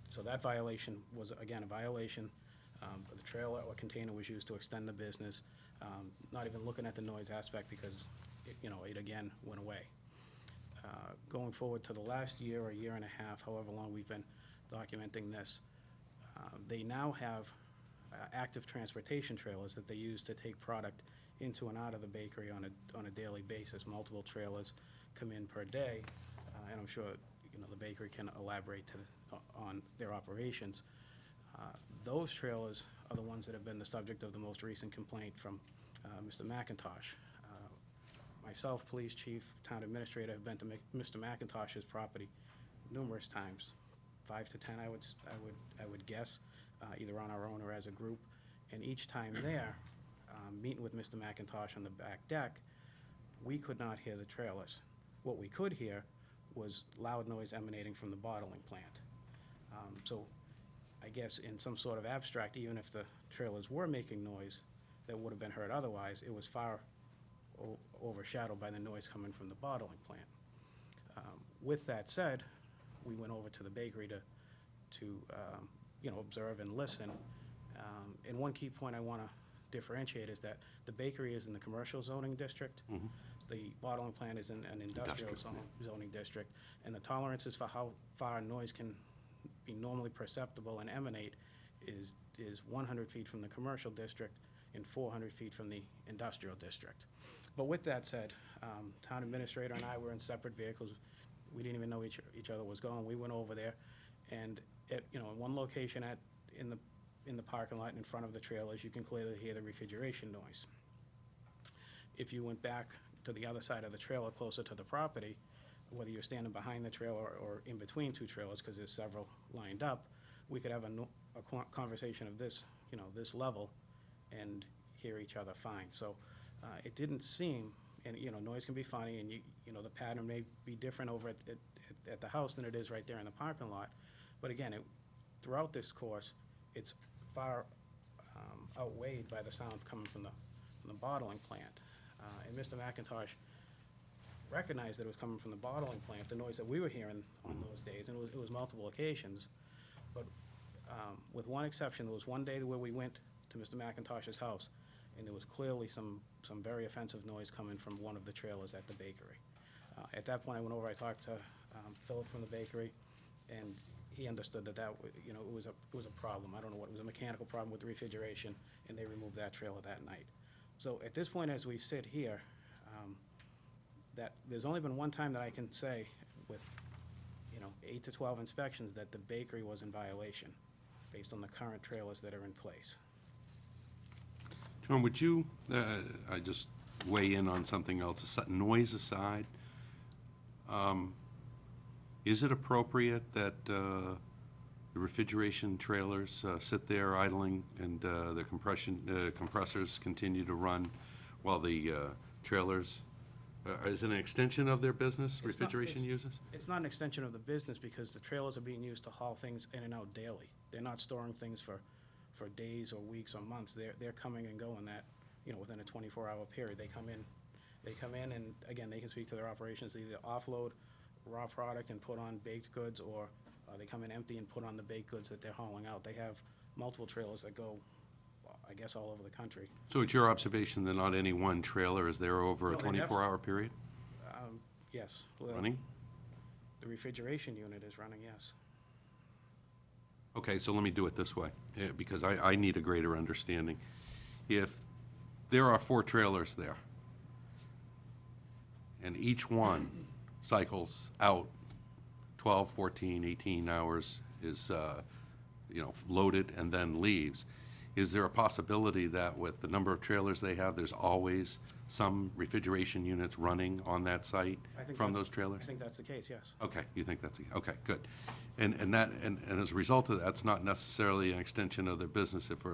so that violation was, again, a violation. The trailer or container was used to extend the business, not even looking at the noise aspect because, it again went away. Going forward to the last year or year and a half, however long we've been documenting this, they now have active transportation trailers that they use to take product into and out of the bakery on a daily basis. Multiple trailers come in per day, and I'm sure the bakery can elaborate on their operations. Those trailers are the ones that have been the subject of the most recent complaint from Mr. McIntosh. Myself, police chief, town administrator, have been to Mr. McIntosh's property numerous times, 5 to 10, I would guess, either on our own or as a group. And each time there, meeting with Mr. McIntosh on the back deck, we could not hear the trailers. What we could hear was loud noise emanating from the bottling plant. So I guess in some sort of abstract, even if the trailers were making noise that would have been heard otherwise, it was far overshadowed by the noise coming from the bottling plant. With that said, we went over to the bakery to observe and listen. And one key point I want to differentiate is that the bakery is in the commercial zoning district. Mm-hmm. The bottling plant is in an industrial zoning district. And the tolerances for how far noise can be normally perceptible and emanate is 100 feet from the commercial district and 400 feet from the industrial district. But with that said, town administrator and I were in separate vehicles. We didn't even know each other was going. We went over there, and at in one location in the parking lot in front of the trailers, you can clearly hear the refrigeration noise. If you went back to the other side of the trailer, closer to the property, whether you're standing behind the trailer or in between two trailers, because there's several lined up, we could have a conversation of this level and hear each other fine. So it didn't seem, and noise can be funny, and the pattern may be different over at the house than it is right there in the parking lot. But again, throughout this course, it's far outweighed by the sound coming from the bottling plant. And Mr. McIntosh recognized that it was coming from the bottling plant, the noise that we were hearing on those days, and it was multiple occasions. But with one exception, there was one day where we went to Mr. McIntosh's house, and there was clearly some very offensive noise coming from one of the trailers at the bakery. At that point, I went over, I talked to Philip from the bakery, and he understood that it was a problem. I don't know what, it was a mechanical problem with the refrigeration, and they removed that trailer that night. So at this point, as we sit here, that there's only been one time that I can say with 8 to 12 inspections that the bakery was in violation based on the current trailers that are in place. John, would you, I just weigh in on something else, noise aside, is it appropriate that the refrigeration trailers sit there idling and the compressors continue to run while the trailers Is it an extension of their business, It's not- refrigeration it's- uses? It's not an extension of the business because the trailers are being used to haul things in and out daily. They're not storing things for days or weeks or months. They're coming and going that, within a 24-hour period. They come in and, again, they can speak to their operations, they either offload raw product and put on baked goods, or they come in empty and put on the baked goods that they're hauling out. They have multiple trailers that go, I guess, all over the country. So it's your observation that not any one trailer is there over a No, they never- 24-hour period Yes. running? The refrigeration unit is running, yes. Okay, so let me do it this way, because I need a greater understanding. If there are 4 trailers there, and each one cycles out 12, 14, 18 hours, is, loaded and then leaves, is there a possibility that with the number of trailers they have, there's always some refrigeration units running on that site I think from that's- those trailers? I think that's the case, yes. Okay, you think that's, okay, good. And as a result of that, it's not necessarily an extension of their business if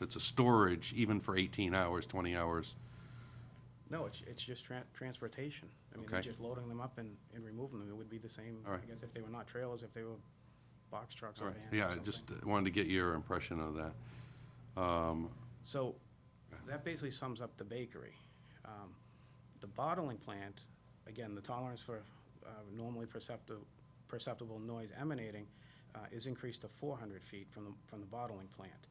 it's a storage, even for 18 hours, 20 hours. No, it's just transportation. I mean, they're Okay. just loading them up and removing them. It would be the same, All I right. guess, if they were not trailers, if they were box trucks All or right, vans or yeah, I something. just wanted to get your impression of that. So that basically sums up the bakery. The bottling plant, again, the tolerance for normally perceptible noise emanating is increased to 400 feet from the bottling plant.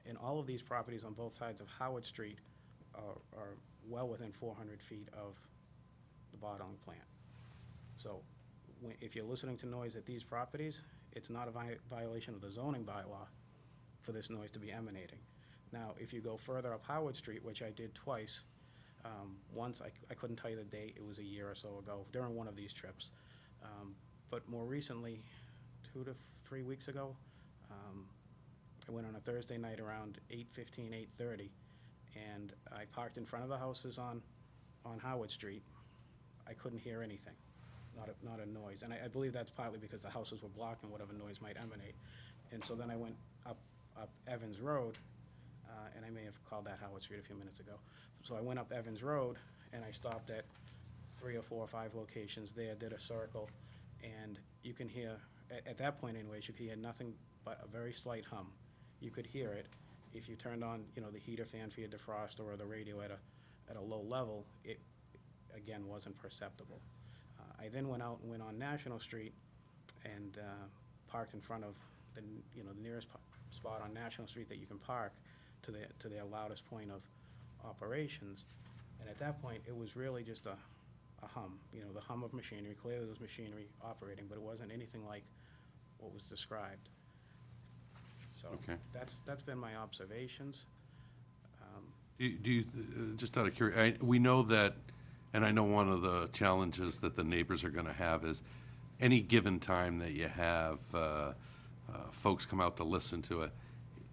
And all of these properties on both sides of Howard Street are well within 400 feet of the bottling plant. So if you're listening to noise at these properties, it's not a violation of the zoning bylaw for this noise to be emanating. Now, if you go further up Howard Street, which I did twice, once, I couldn't tell you the date, it was a year or so ago, during one of these trips. But more recently, 2 to 3 weeks ago, I went on a Thursday night around 8:15, 8:30, and I parked in front of the houses on Howard Street. I couldn't hear anything, not a noise. And I believe that's partly because the houses were blocking whatever noise might emanate. And so then I went up Evans Road, and I may have called that Howard Street a few minutes ago. So I went up Evans Road, and I stopped at 3 or 4 or 5 locations there, did a circle, and you can hear, at that point anyways, you could hear nothing but a very slight hum. You could hear it. If you turned on, the heater fan for your defroster or the radio at a low level, it, again, wasn't perceptible. I then went out and went on National Street and parked in front of the nearest spot on National Street that you can park to their loudest point of operations. And at that point, it was really just a hum, the hum of machinery. Clearly, there was machinery operating, but it wasn't anything like what was described. So Okay. that's been my observations. Just out of curiosity, we know that, and I know one of the challenges that the neighbors are gonna have is any given time that you have folks come out to listen to it,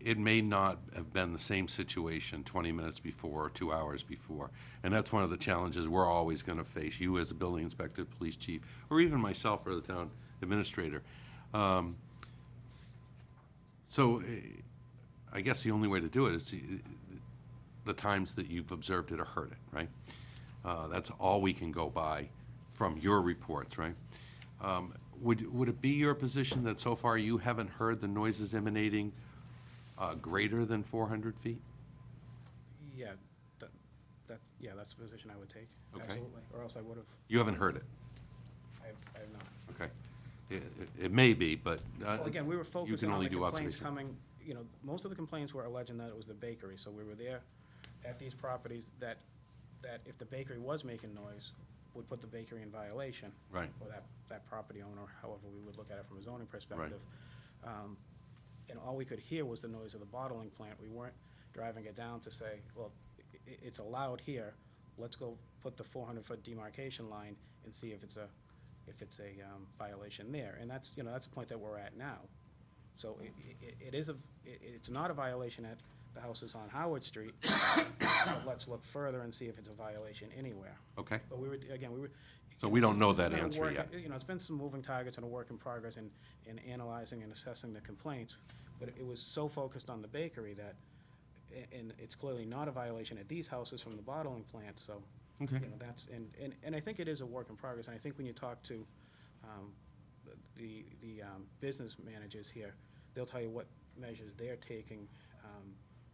it may not have been the same situation 20 minutes before or 2 hours before. And that's one of the challenges we're always gonna face, you as a building inspector, police chief, or even myself or the town administrator. So I guess the only way to do it is the times that you've observed it or heard it, right? That's all we can go by from your reports, right? Would it be your position that so far you haven't heard the noises emanating greater than 400 feet? Yeah, that's the position I would take. Okay. Absolutely, or else I would have, You haven't heard it? I have not. Okay. It may be, but Well, again, we were you focusing can on only the do complaints observation. coming, most of the complaints were alleging that it was the bakery, so we were there at these properties that if the bakery was making noise, would put the bakery in violation. Right. Or that property owner, however we would look at it from a zoning perspective. And all we could hear was the noise of the bottling plant. We weren't driving it down to say, well, it's allowed here, let's go put the 400-foot demarcation line and see if it's a violation there. And that's the point that we're at now. So it's not a violation at the houses on Howard Street, but let's look further and see if it's a violation anywhere. Okay. But we were. So we don't know it's that been a answer work- yet. It's been some moving targets and a work in progress in analyzing and assessing the complaints, but it was so focused on the bakery that, and it's clearly not a violation at these houses from the bottling plant, so Okay. You know, that's, and I think it is a work in progress, and I think when you talk to the business managers here, they'll tell you what measures they're taking,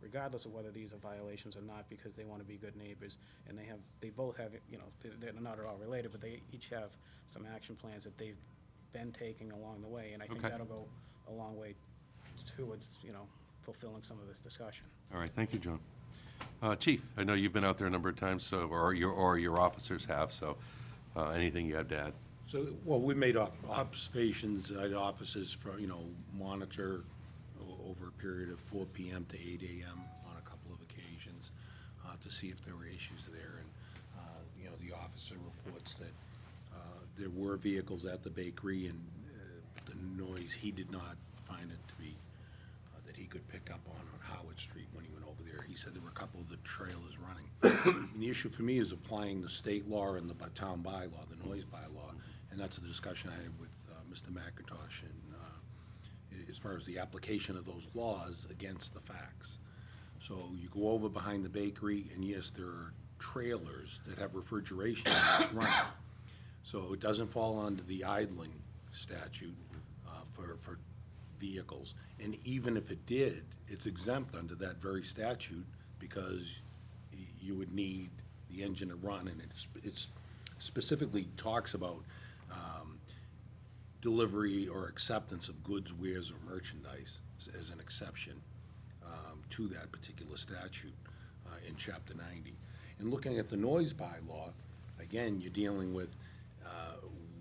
regardless of whether these are violations or not, because they want to be good neighbors, and they both have, you know, they're not at all related, but they each have some action plans that they've been taking along the way, and I think Okay. that'll go a long way towards, you know, fulfilling some of this discussion. All right, thank you, John. Chief, I know you've been out there a number of times, so, or your officers have, so anything you have to add? So, well, we made observations at offices for, you know, monitor over a period of 4 PM to 8 AM on a couple of occasions to see if there were issues there. And, you know, the officer reports that there were vehicles at the bakery, and the noise, he did not find it to be, that he could pick up on Howard Street when he went over there. He said there were a couple of the trailers running. And the issue for me is applying the state law and the town bylaw, the noise bylaw, and that's a discussion I had with Mr. McIntosh, and as far as the application of those laws against the facts. So you go over behind the bakery, and yes, there are trailers that have refrigeration that's running. So it doesn't fall under the idling statute for vehicles. And even if it did, it's exempt under that very statute, because you would need the engine to run, and it's specifically talks about delivery or acceptance of goods, wares, or merchandise as an exception to that particular statute in Chapter 90. And looking at the noise bylaw, again, you're dealing with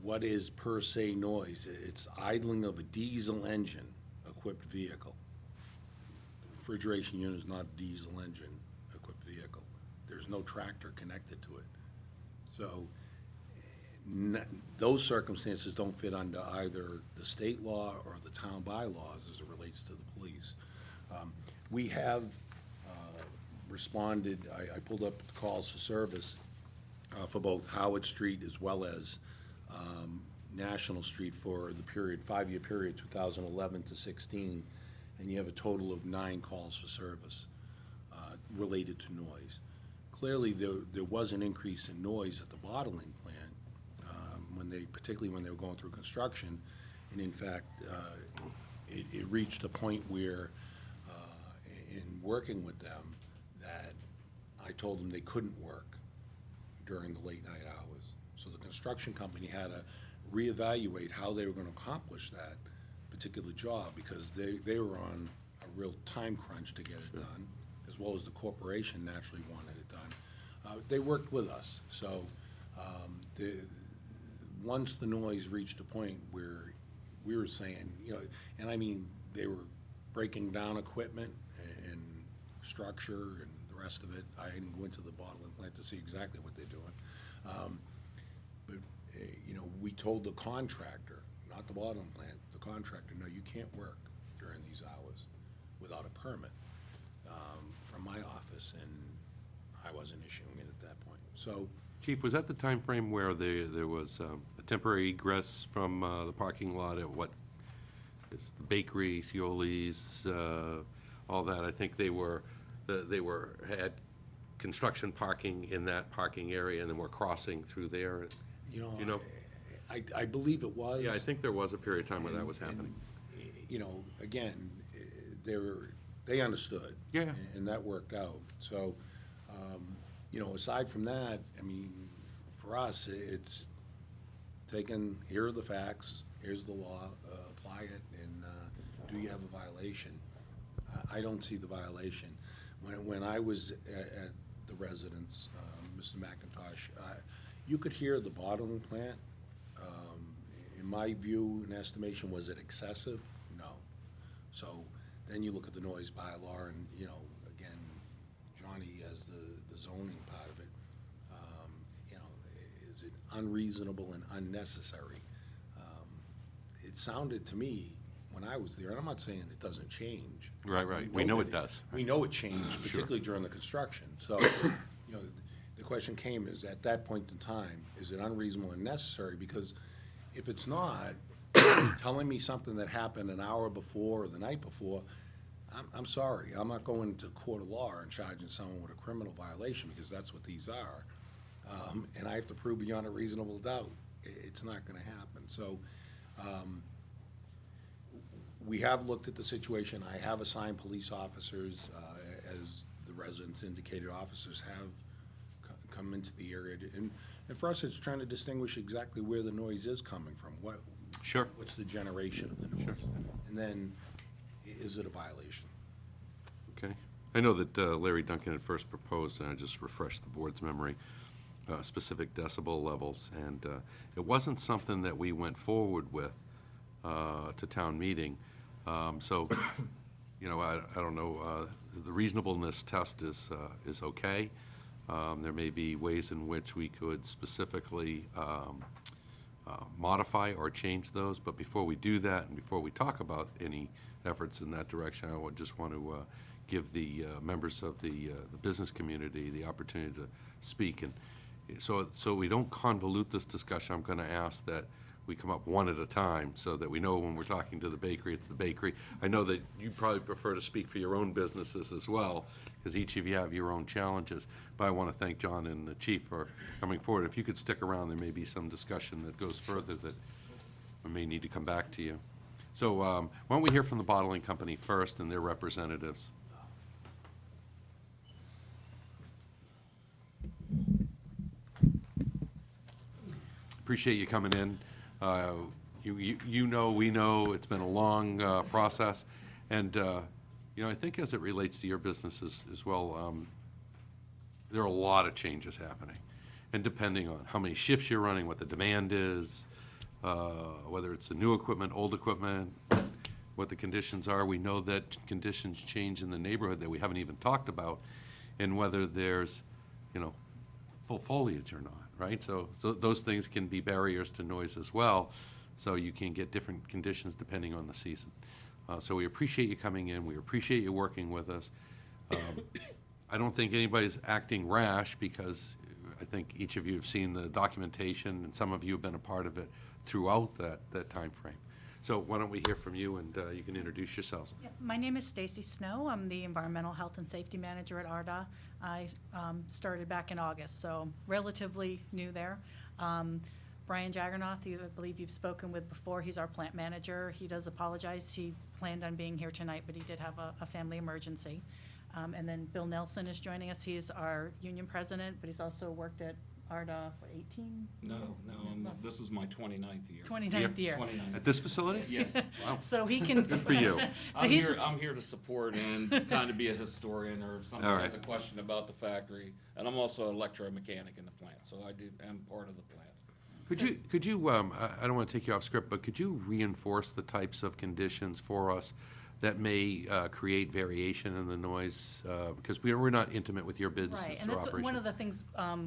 what is per se noise. It's idling of a diesel engine equipped vehicle. The refrigeration unit is not a diesel engine equipped vehicle. There's no tractor connected to it. So those circumstances don't fit under either the state law or the town bylaws as it relates to the police. We have responded, I pulled up the calls for service for both Howard Street as well as National Street for the period, 5-year period, 2011 to 16, and you have a total of 9 calls for service related to noise. Clearly, there was an increase in noise at the bottling plant, particularly when they were going through construction, and in fact, it reached a point where, in working with them, that I told them they couldn't work during the late night hours. So the construction company had to reevaluate how they were going to accomplish that particular job, because they were on a real time crunch to get it done, as well as the corporation naturally wanted it done. They worked with us, so once the noise reached a point where we were saying, you know, and I mean, they were breaking down equipment and structure and the rest of it. I didn't go into the bottling plant to see exactly what they're doing. But, you know, we told the contractor, not the bottling plant, the contractor, no, you can't work during these hours without a permit from my office, and I wasn't issuing it at that point. So, Chief, was that the time frame where there was a temporary egress from the parking lot at what is the bakery, Scioli's, all that? I think they had construction parking in that parking area, and then were crossing through there. you know, I believe it was. Yeah, I think there was a period of time where that was happening. You know, again, they understood. Yeah. And that worked out. So, you know, aside from that, I mean, for us, it's taken, here are the facts, here's the law, apply it, and do you have a violation? I don't see the violation. When I was at the residence, Mr. McIntosh, you could hear the bottling plant. In my view and estimation, was it excessive? No. So then you look at the noise bylaw, and, you know, again, Johnny has the zoning part of it. You know, is it unreasonable and unnecessary? It sounded to me, when I was there, and I'm not saying it doesn't change. Right. We know it does. We know it changed, particularly during the construction. So, you know, the question came is, at that point in time, is it unreasonable and necessary? Because if it's not, telling me something that happened an hour before or the night before, I'm sorry, I'm not going to court of law and charging someone with a criminal violation, because that's what these are. and I have to prove beyond a reasonable doubt, it's not gonna happen. So, we have looked at the situation. I have assigned police officers, as the residents indicated, officers have come into the area. And for us, it's trying to distinguish exactly where the noise is coming from. Sure. What's the generation of the noise? Sure. And then, is it a violation? Okay. I know that Larry Duncan had first proposed, and I just refreshed the board's memory, specific decibel levels, and it wasn't something that we went forward with to town meeting. So, I don't know, the reasonableness test is okay. There may be ways in which we could specifically modify or change those, but before we do that, and before we talk about any efforts in that direction, I would just want to give the members of the business community the opportunity to speak. And so we don't convolute this discussion, I'm going to ask that we come up one at a time so that we know when we're talking to the bakery, it's the bakery. I know that you probably prefer to speak for your own businesses as well, because each of you have your own challenges. But I want to thank John and the chief for coming forward. If you could stick around, there may be some discussion that goes further that we may need to come back to you. So why don't we hear from the bottling company first and their representatives? Appreciate you coming in. We know, it's been a long process. And, I think as it relates to your businesses as well, there are a lot of changes happening. And depending on how many shifts you're running, what the demand is, whether it's the new equipment, old equipment, what the conditions are. We know that conditions change in the neighborhood that we haven't even talked about, and whether there's, full foliage or not. Right, so those things can be barriers to noise as well, so you can get different conditions depending on the season. So we appreciate you coming in, we appreciate you working with us. I don't think anybody's acting rash, because I think each of you have seen the documentation, and some of you have been a part of it throughout that time frame. So why don't we hear from you, and you can introduce yourselves. Yep. My name is Stacy Snow. I'm the Environmental Health and Safety Manager at ARDA. I started back in August, so relatively new there. Brian Jaggernoth, I believe you've spoken with before. He's our plant manager. He does apologize. He planned on being here tonight, but he did have a family emergency. And then Bill Nelson is joining us. He's our union president, but he's also worked at ARDA for 18? No, this is my 29th year. 29th year. 29th. At this facility? Yes. Wow. So he can. Good for you. So I'm here to support and kind of be a historian, or if somebody All right. has a question about the factory. And I'm also an electromechanic in the plant, so I'm part of the plant. Could you, I don't want to take you off script, but could you reinforce the types of conditions for us that may create variation in the noise? Because we're not intimate with your business Right, or and that's operation. one of the things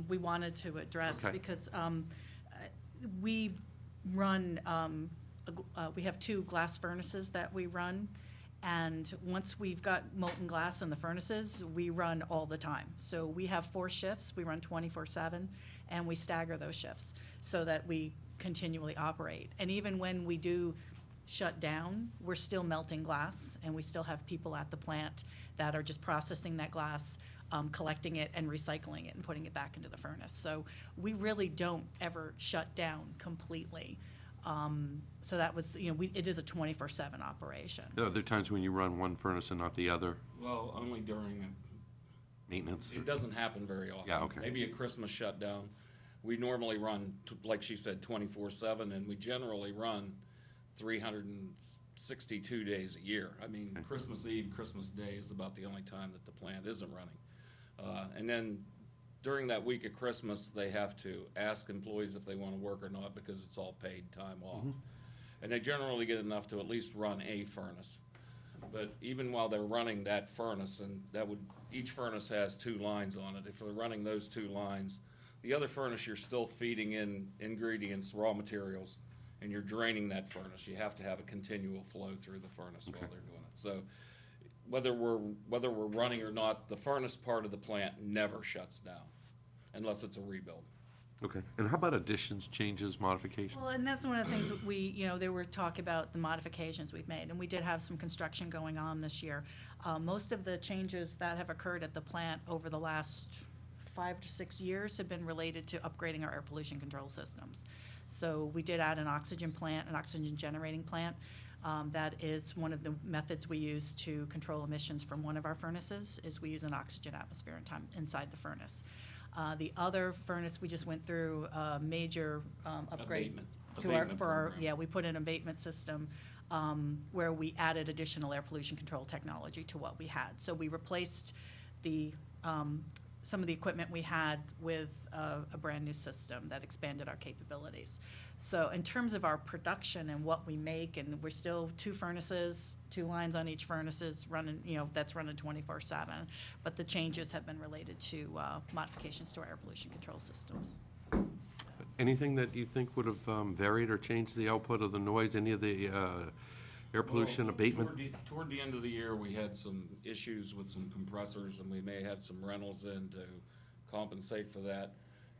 we wanted to address, Okay. because we run, we have 2 glass furnaces that we run, and once we've got molten glass in the furnaces, we run all the time. So we have 4 shifts, we run 24/7, and we stagger those shifts so that we continually operate. And even when we do shut down, we're still melting glass, and we still have people at the plant that are just processing that glass, collecting it and recycling it and putting it back into the furnace. So we really don't ever shut down completely. So that was, it is a 24/7 operation. Are there times when you run one furnace and not the other? Well, only during Maintenance? It doesn't happen very often. Yeah, okay. Maybe a Christmas shutdown. We normally run, like she said, 24/7, and we generally run 362 days a year. I mean, Christmas Eve, Christmas Day is about the only time that the plant isn't running. And then during that week of Christmas, they have to ask employees if they want to work or not, because it's all paid time off. And they generally get enough to at least run a furnace. But even while they're running that furnace, and each furnace has 2 lines on it, if they're running those 2 lines, the other furnace, you're still feeding in ingredients, raw materials, and you're draining that furnace. You have to have a continual flow through the furnace while they're doing it. So whether we're running or not, the furnace part of the plant never shuts down unless it's a rebuild. Okay. And how about additions, changes, modifications? Well, and that's one of the things that there were talk about the modifications we've made, and we did have some construction going on this year. Most of the changes that have occurred at the plant over the last 5 to 6 years have been related to upgrading our air pollution control systems. So we did add an oxygen plant, an oxygen generating plant. That is one of the methods we use to control emissions from one of our furnaces, is we use an oxygen atmosphere inside the furnace. The other furnace, we just went through a major upgrade Abatement program. yeah, we put in an abatement system where we added additional air pollution control technology to what we had. So we replaced the some of the equipment we had with a brand-new system that expanded our capabilities. So in terms of our production and what we make, and we're still 2 furnaces, 2 lines on each furnaces running, that's running 24/7. But the changes have been related to modifications to our air pollution control systems. Anything that you think would have varied or changed the output of the noise, any of the air pollution Well, abatement? Toward the end of the year, we had some issues with some compressors, and we may have had some rentals in to compensate for that.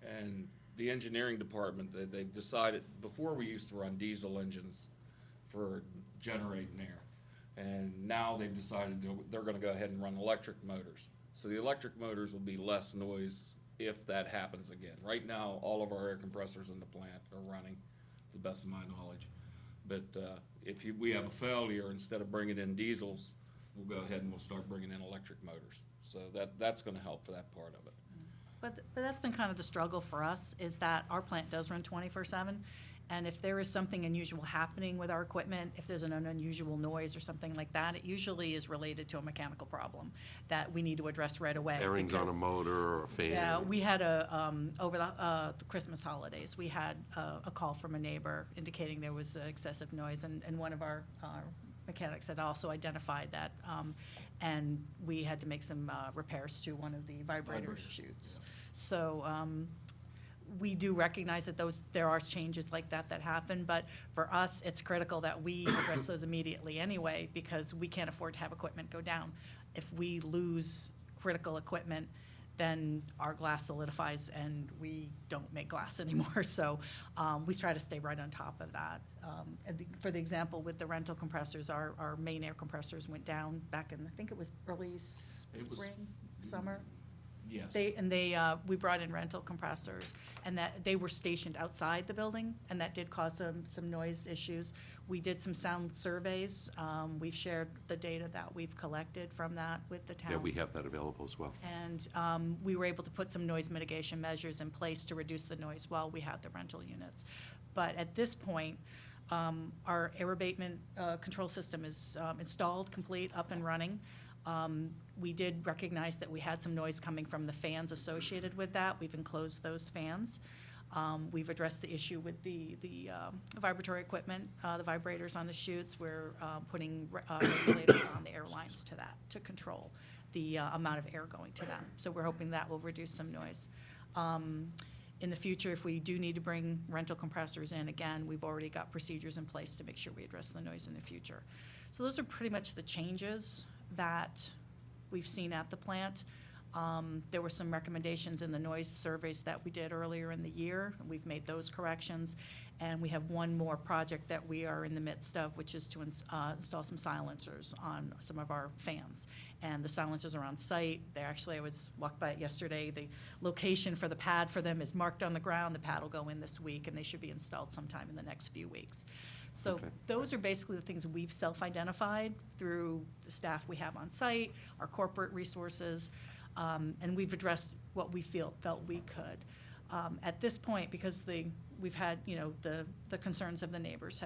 And the engineering department, they decided, before we used to run diesel engines for generating air. And now they've decided they're gonna go ahead and run electric motors. So the electric motors will be less noise if that happens again. Right now, all of our air compressors in the plant are running, to the best of my knowledge. But if we have a failure, instead of bringing in diesels, we'll go ahead and we'll start bringing in electric motors. So that's gonna help for that part of it. But that's been kind of the struggle for us, is that our plant does run 24/7. And if there is something unusual happening with our equipment, if there's an unusual noise or something like that, it usually is related to a mechanical problem that we need to address right away. Bearings on a because- motor or a fan? Yeah, we had over the Christmas holidays, we had a call from a neighbor indicating there was excessive noise, and one of our mechanics had also identified that, and we had to make some repairs to one of the vibrator chutes. So we do recognize that there are changes like that happen, but for us, it's critical that we address those immediately anyway, because we can't afford to have equipment go down. If we lose critical equipment, then our glass solidifies and we don't make glass anymore. So we try to stay right on top of that. For the example, with the rental compressors, our main air compressors went down back in, I think it was early spring, summer. Yes. We brought in rental compressors, and that they were stationed outside the building, and that did cause some noise issues. We did some sound surveys. We've shared the data that we've collected from that with the town. Yeah, we have that available as well. And we were able to put some noise mitigation measures in place to reduce the noise while we had the rental units. But at this point, our air abatement control system is installed, complete, up and running. We did recognize that we had some noise coming from the fans associated with that. We've enclosed those fans. We've addressed the issue with the vibratory equipment, the vibrators on the chutes. We're putting regulators on the air lines to that, to control the amount of air going to them. So we're hoping that will reduce some noise. In the future, if we do need to bring rental compressors in, again, we've already got procedures in place to make sure we address the noise in the future. So those are pretty much the changes that we've seen at the plant. There were some recommendations in the noise surveys that we did earlier in the year. We've made those corrections. And we have one more project that we are in the midst of, which is to install some silencers on some of our fans. And the silencers are on site. I walked by it yesterday. The location for the pad for them is marked on the ground. The pad will go in this week, and they should be installed sometime in the next few weeks. So those are basically the things we've self-identified through the staff we have on site, our corporate resources, and we've addressed what we felt we could. At this point, because we've had, the concerns of the neighbors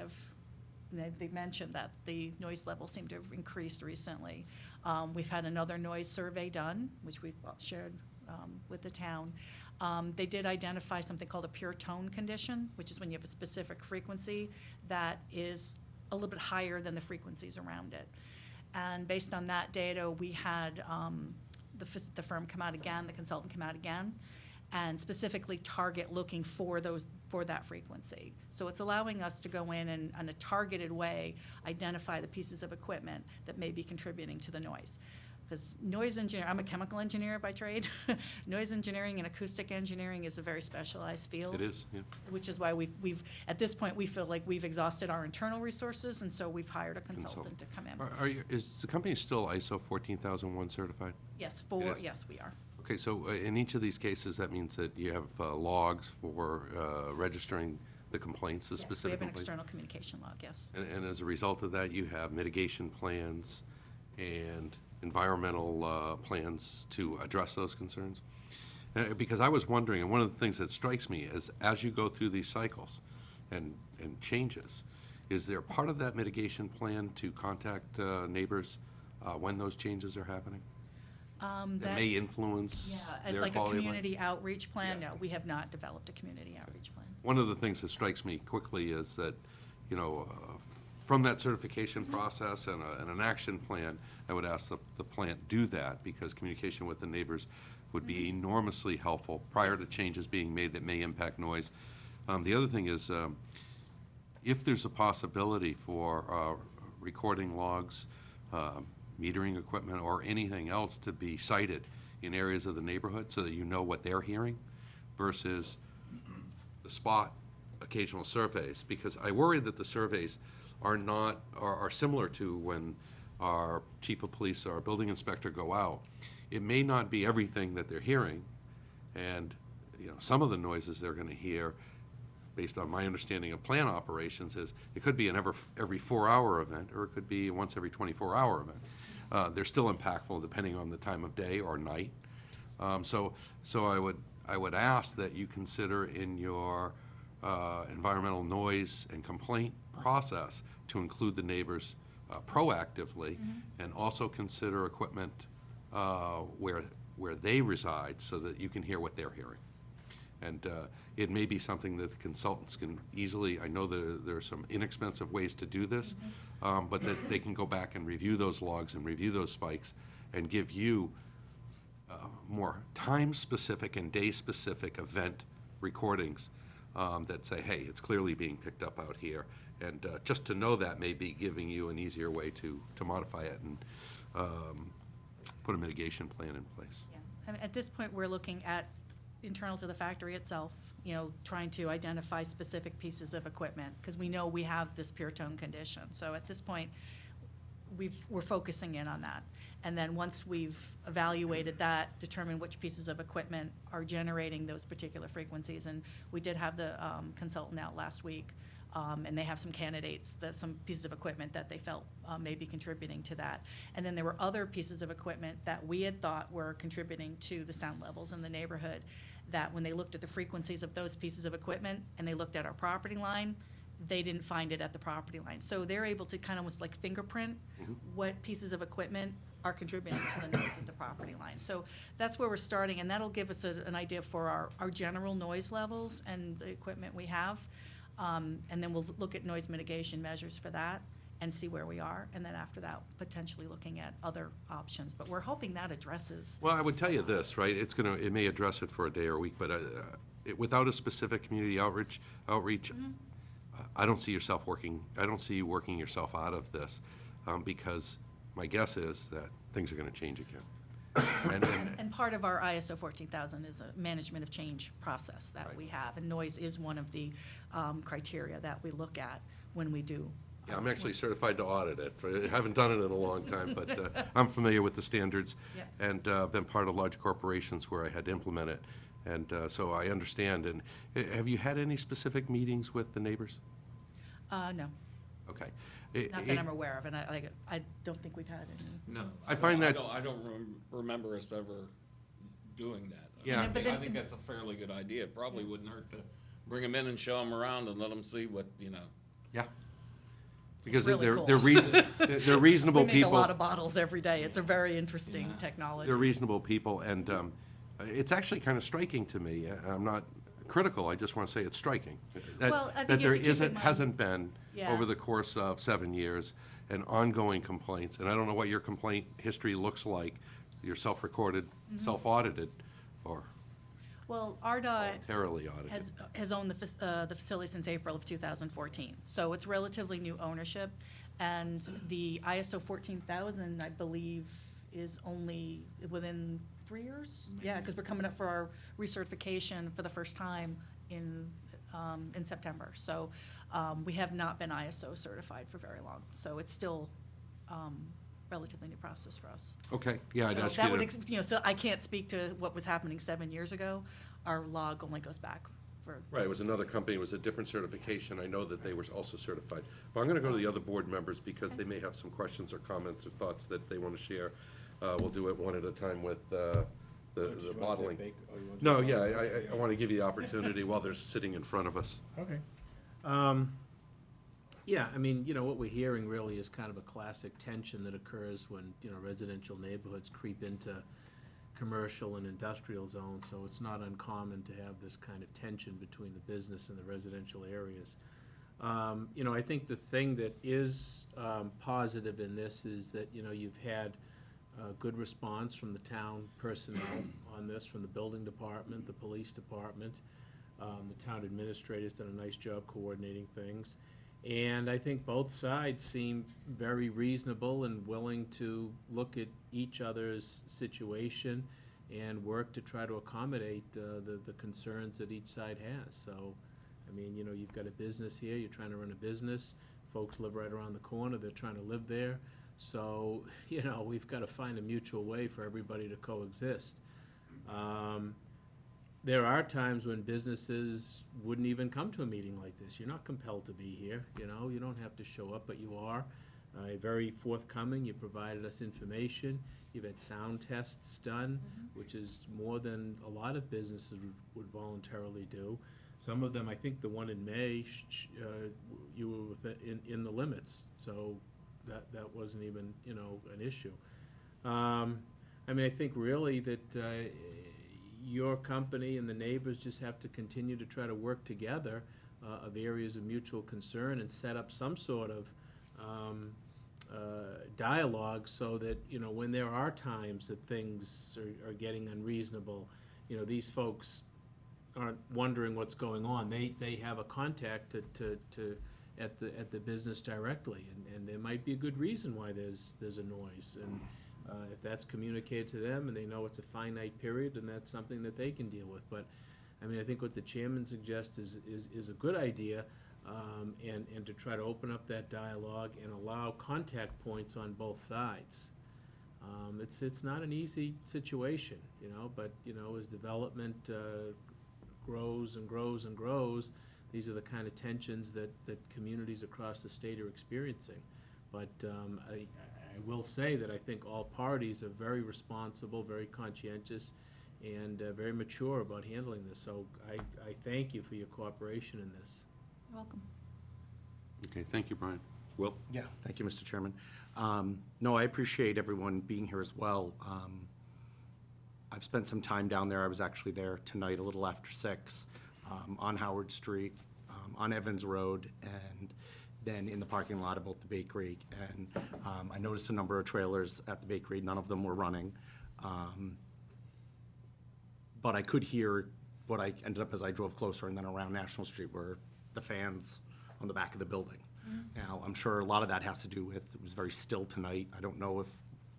they mentioned that the noise level seemed to have increased recently. We've had another noise survey done, which we've shared with the town. They did identify something called a pure tone condition, which is when you have a specific frequency that is a little bit higher than the frequencies around it. And based on that data, we had the firm come out again, the consultant come out again, and specifically target looking for that frequency. So it's allowing us to go in and, in a targeted way, identify the pieces of equipment that may be contributing to the noise. Because noise engineer, I'm a chemical engineer by trade. Noise engineering and acoustic engineering is a very specialized field. It is, yeah. Which is why we've at this point, we feel like we've exhausted our internal resources, and so we've hired a consultant to come in. Is the company still ISO 14001 certified? Yes, It is? yes, we are. Okay, so in each of these cases, that means that you have logs for registering the complaints, the Yes, we specific have an complaints? external communication log, yes. And as a result of that, you have mitigation plans and environmental plans to address those concerns? Because I was wondering, and one of the things that strikes me is as you go through these cycles and changes, is there part of that mitigation plan to contact neighbors when those changes are happening? That may influence Yeah, their like a quality of life? community outreach plan, Yes. no, we have not developed a community outreach plan. One of the things that strikes me quickly is that, you know, from that certification process and an action plan, I would ask the plant do that, because communication with the neighbors would be enormously helpful prior to changes being made that may impact noise. The other thing is, if there's a possibility for recording logs, metering equipment, or anything else to be cited in areas of the neighborhood so that you know what they're hearing versus the spot occasional surveys, because I worry that the surveys are similar to when our chief of police or our building inspector go out. It may not be everything that they're hearing, and, you know, some of the noises they're gonna hear, based on my understanding of plant operations, is it could be an every 4-hour event, or it could be once every 24-hour event. They're still impactful depending on the time of day or night. So I would ask that you consider in your environmental noise and complaint process to include the neighbors proactively, and also consider equipment where they reside so that you can hear what they're hearing. And it may be something that the consultants can easily, I know there are some inexpensive ways to do this, but that they can go back and review those logs and review those spikes and give you more time-specific and day-specific event recordings that say, hey, it's clearly being picked up out here. And just to know that may be giving you an easier way to modify it and put a mitigation plan in place. Yeah. I mean, at this point, we're looking at internal to the factory itself, you know, trying to identify specific pieces of equipment, because we know we have this pure tone condition. So at this point, we're focusing in on that. And then once we've evaluated that, determine which pieces of equipment are generating those particular frequencies. And we did have the consultant out last week, and they have some candidates, some pieces of equipment that they felt may be contributing to that. And then there were other pieces of equipment that we had thought were contributing to the sound levels in the neighborhood, that when they looked at the frequencies of those pieces of equipment and they looked at our property line, they didn't find it at the property line. So they're able to kind of almost like fingerprint what pieces of equipment are contributing to the noise at the property line. So that's where we're starting, and that'll give us an idea for our general noise levels and the equipment we have. And then we'll look at noise mitigation measures for that and see where we are. And then after that, potentially looking at other options. But we're hoping that addresses. Well, I would tell you this, right, it may address it for a day or a week, but without a specific community outreach, I don't see you working yourself out of this, because my guess is that things are gonna change again. And part of our ISO 14000 is a management of change process that Right. we have. And noise is one of the criteria that we look at when we do. Yeah, I'm actually certified to audit it. I haven't done it in a long time, but I'm familiar with the standards Yeah. and been part of large corporations where I had to implement it. And so I understand. And have you had any specific meetings with the neighbors? No, Okay. not that I'm aware of, and I don't think we've had any. No. I find that- I don't remember us ever doing that. Yeah. And then- but I then- think that's a fairly good idea. It probably wouldn't hurt to bring them in and show them around and let them see what, you know. Yeah. Because really cool. they're reasonable We make people. a lot of bottles every day. It's a very interesting technology. They're reasonable people, and it's actually kind of striking to me. I'm not critical, I just want to say it's striking. Well, I think That you there have to keep in mind- hasn't been, Yeah. over the course of 7 years, an ongoing complaints, and I don't know what your complaint history looks like. You're self-recorded, self-audited, or Well, RDOT voluntarily audited. has owned the facility since April of 2014. So it's relatively new ownership. And the ISO 14000, I believe, is only within 3 years? Yeah, because we're coming up for our recertification for the first time in September. So we have not been ISO certified for very long. So it's still relatively new process for us. Okay, yeah, I'd So ask that you would, to, you know, so I can't speak to what was happening 7 years ago. Our log only goes back for. right, it was another company, it was a different certification, I know that they were also certified. But I'm gonna go to the other board members, because they may have some questions or comments or thoughts that they wanna share. We'll do it one at a time with, the modeling. No, yeah, I wanna give you the opportunity while they're sitting in front of us. Okay. Yeah, I mean, you know, what we're hearing really is kind of a classic tension that occurs when, you know, residential neighborhoods creep into commercial and industrial zones, so it's not uncommon to have this kind of tension between the business and the residential areas. You know, I think the thing that is positive in this is that, you know, you've had a good response from the town personnel on this, from the building department, the police department. The town administrator's done a nice job coordinating things. And I think both sides seem very reasonable and willing to look at each other's situation and work to try to accommodate the concerns that each side has. So, I mean, you know, you've got a business here, you're trying to run a business, folks live right around the corner, they're trying to live there. So, you know, we've got to find a mutual way for everybody to coexist. There are times when businesses wouldn't even come to a meeting like this. You're not compelled to be here, you know, you don't have to show up, but you are. Very forthcoming, you provided us information, you've had sound tests done, which is more than a lot of businesses would voluntarily do. Some of them, I think the one in May, you were in the limits, so that wasn't even, you know, an issue. I mean, I think really that your company and the neighbors just have to continue to try to work together of areas of mutual concern and set up some sort of dialogue so that, you know, when there are times that things are getting unreasonable, you know, these folks aren't wondering what's going on. They have a contact at the business directly, and there might be a good reason why there's a noise. And if that's communicated to them and they know it's a finite period, then that's something that they can deal with. But, I mean, I think what the chairman suggests is a good idea, and to try to open up that dialogue and allow contact points on both sides. It's not an easy situation, you know, but, you know, as development grows and grows and grows, these are the kind of tensions that communities across the state are experiencing. But I will say that I think all parties are very responsible, very conscientious, and very mature about handling this. So I thank you for your cooperation in this. You're welcome. Okay, thank you, Brian. Will? Yeah, thank you, Mr. Chairman. No, I appreciate everyone being here as well. I've spent some time down there. I was actually there tonight a little after 6, on Howard Street, on Evans Road, and then in the parking lot of both the bakery. And I noticed a number of trailers at the bakery. None of them were running. But I could hear what I ended up as I drove closer and then around National Street were the fans on the back of the building. Now, I'm sure a lot of that has to do with, it was very still tonight. I don't know if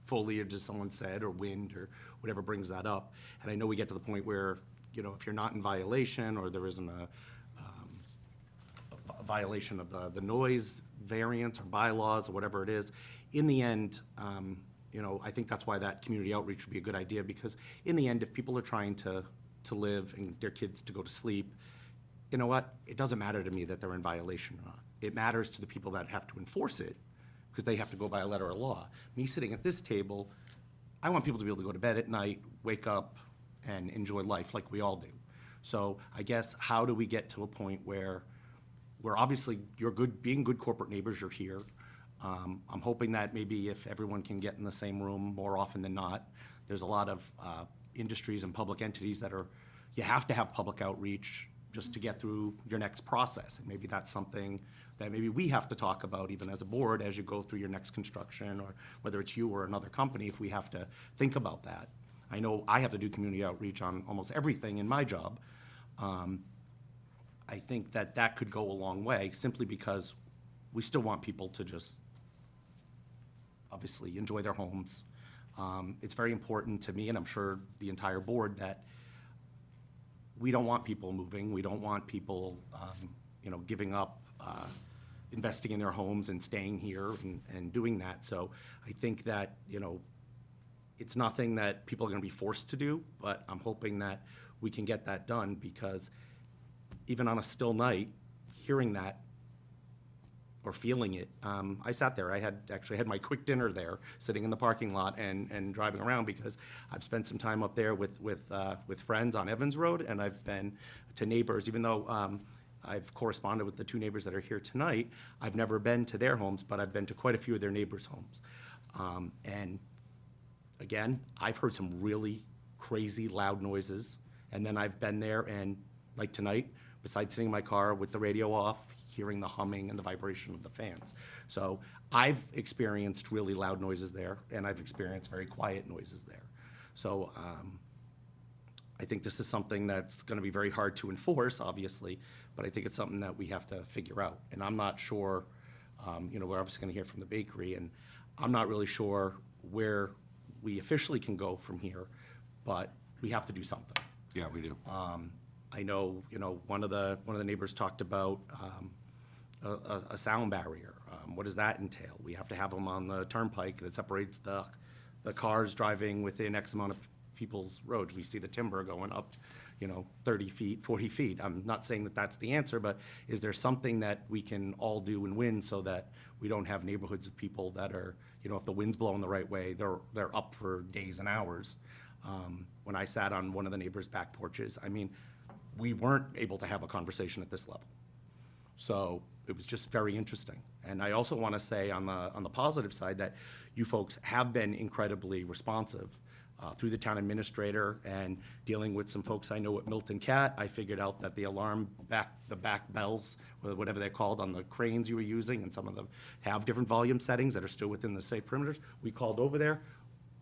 foliage, as someone said, or wind, or whatever brings that up. And I know we get to the point where, you know, if you're not in violation or there isn't a violation of the noise variance or bylaws or whatever it is, in the end, you know, I think that's why that community outreach would be a good idea, because in the end, if people are trying to live and their kids to go to sleep, you know what? It doesn't matter to me that they're in violation or not. It matters to the people that have to enforce it, because they have to go by a letter of law. Me sitting at this table, I want people to be able to go to bed at night, wake up, and enjoy life like we all do. So I guess, how do we get to a point where obviously you're being good corporate neighbors, you're here. I'm hoping that maybe if everyone can get in the same room more often than not, there's a lot of industries and public entities that you have to have public outreach just to get through your next process. And maybe that's something that maybe we have to talk about even as a board as you go through your next construction, or whether it's you or another company, if we have to think about that. I know I have to do community outreach on almost everything in my job. I think that could go a long way, simply because we still want people to just obviously enjoy their homes. It's very important to me, and I'm sure the entire board, that we don't want people moving. We don't want people, you know, giving up investing in their homes and staying here and doing that. So I think that, you know, it's nothing that people are gonna be forced to do, but I'm hoping that we can get that done, because even on a still night, hearing that or feeling it, I sat there, I actually had my quick dinner there, sitting in the parking lot and driving around, because I've spent some time up there with friends on Evans Road, and I've been to neighbors, even though I've corresponded with the two neighbors that are here tonight. I've never been to their homes, but I've been to quite a few of their neighbors' homes. And again, I've heard some really crazy loud noises, and then I've been there and, like tonight, besides sitting in my car with the radio off, hearing the humming and the vibration of the fans. So I've experienced really loud noises there, and I've experienced very quiet noises there. So I think this is something that's gonna be very hard to enforce, obviously, but I think it's something that we have to figure out. And I'm not sure, you know, we're obviously gonna hear from the bakery, and I'm not really sure where we officially can go from here, but we have to do something. Yeah, we do. I know, you know, one of the neighbors talked about a sound barrier. What does that entail? We have to have them on the turnpike that separates the cars driving within X amount of people's roads. We see the timber going up, you know, 30 feet, 40 feet. I'm not saying that that's the answer, but is there something that we can all do and win so that we don't have neighborhoods of people that are, you know, if the wind's blowing the right way, they're up for days and hours. When I sat on one of the neighbors' back porches, I mean, we weren't able to have a conversation at this level. So it was just very interesting. And I also want to say on the positive side that you folks have been incredibly responsive through the town administrator and dealing with some folks I know at Milton Cat. I figured out that the back bells, or whatever they're called, on the cranes you were using, and some of them have different volume settings that are still within the safe perimeters. We called over there.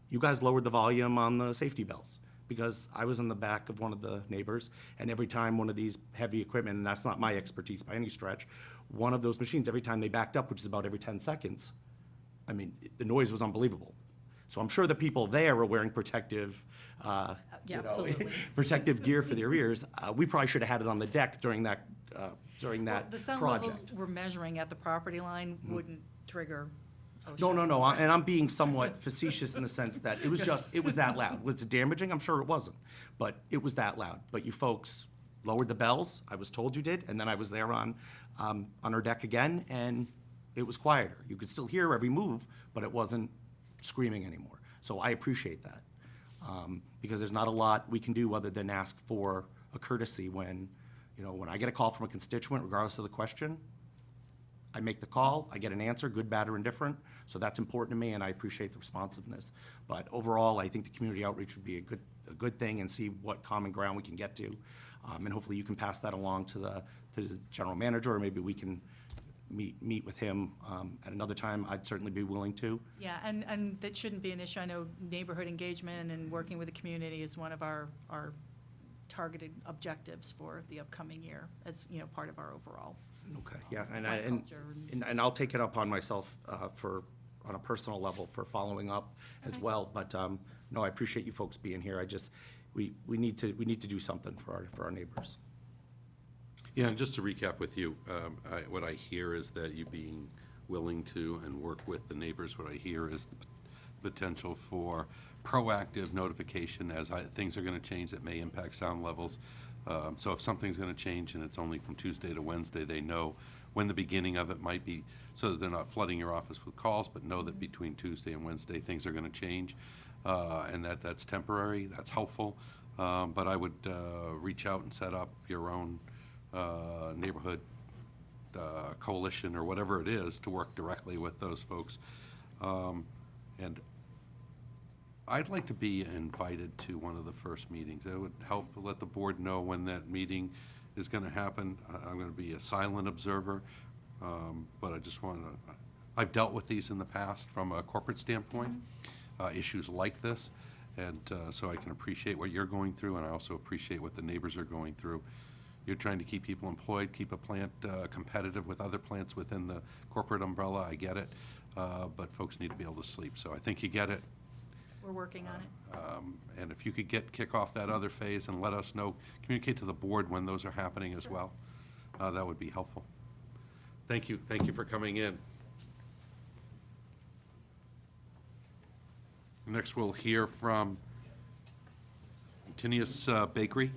You guys lowered the volume on the safety bells, because I was in the back of one of the neighbors, and every time one of these heavy equipment, and that's not my expertise by any stretch, one of those machines, every time they backed up, which is about every 10 seconds, I mean, the noise was unbelievable. So I'm sure the people there were wearing protective, Yeah, you know, absolutely. protective gear for their ears. We probably should have had it on the deck during that Well, project. the sound levels we're measuring at the property line wouldn't trigger OSHA. No, and I'm being somewhat facetious in the sense that it was that loud. Was it damaging? I'm sure it wasn't, but it was that loud. But you folks lowered the bells, I was told you did, and then I was there on our deck again, and it was quieter. You could still hear every move, but it wasn't screaming anymore. So I appreciate that, because there's not a lot we can do other than ask for a courtesy when, you know, when I get a call from a constituent, regardless of the question, I make the call, I get an answer, good, bad, or indifferent. So that's important to me, and I appreciate the responsiveness. But overall, I think the community outreach would be a good thing, and see what common ground we can get to. And hopefully you can pass that along to the general manager, or maybe we can meet with him at another time. I'd certainly be willing to. Yeah, and that shouldn't be an issue. I know neighborhood engagement and working with the community is one of our targeted objectives for the upcoming year, as, you know, part of our overall. Okay, yeah, culture and I'll take it upon myself on a personal level for following up as well. But no, I appreciate you folks being here. We need to do something for our neighbors. Yeah, and just to recap with you, what I hear is that you being willing to and work with the neighbors. What I hear is the potential for proactive notification as things are going to change that may impact sound levels. So if something's going to change and it's only from Tuesday to Wednesday, they know when the beginning of it might be, so that they're not flooding your office with calls, but know that between Tuesday and Wednesday, things are going to change, and that's temporary. That's helpful. But I would reach out and set up your own neighborhood coalition or whatever it is to work directly with those folks. And I'd like to be invited to one of the first meetings. It would help let the board know when that meeting is going to happen. I'm going to be a silent observer, but I just want to, I've dealt with these in the past from a corporate standpoint, issues like this, and so I can appreciate what you're going through, and I also appreciate what the neighbors are going through. You're trying to keep people employed, keep a plant competitive with other plants within the corporate umbrella. I get it, but folks need to be able to sleep, so I think you get it. We're working on it. And if you could kick off that other phase and let us know, communicate to the board when those are happening as well, that would be helpful. Thank you for coming in. Next, we'll hear from Tinius Bakery.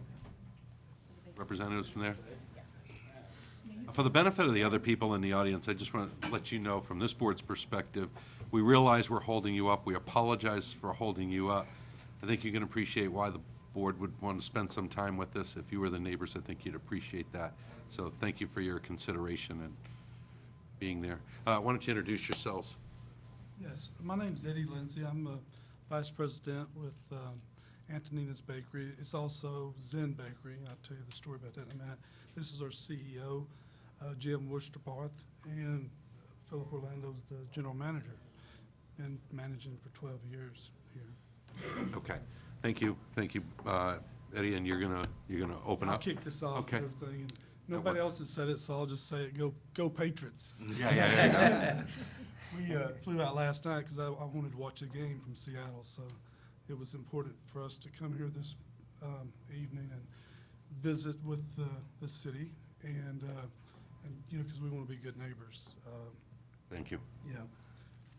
Representatives from there. For the benefit of the other people in the audience, I just want to let you know from this board's perspective, we realize we're holding you up. We apologize for holding you up. I think you can appreciate why the board would want to spend some time with this. If you were the neighbors, I think you'd appreciate that. So thank you for your consideration and being there. Why don't you introduce yourselves? Yes, my name's Eddie Lindsay. I'm a vice president with Antonina's Bakery. It's also Zen Bakery. I'll tell you the story about that in a minute. This is our CEO, Jim Worcesterbarth, and Philip Orlando's the general manager. Been managing for 12 years here. Okay, thank you, Eddie, and you're gonna open up? I'll kick this off Okay. and everything. And nobody else has said it, so I'll just say it. Go Patriots. Yeah. We flew out last night because I wanted to watch a game from Seattle, so it was important for us to come here this evening and visit with the city, and you know, because we want to be good neighbors. Thank you. Yeah,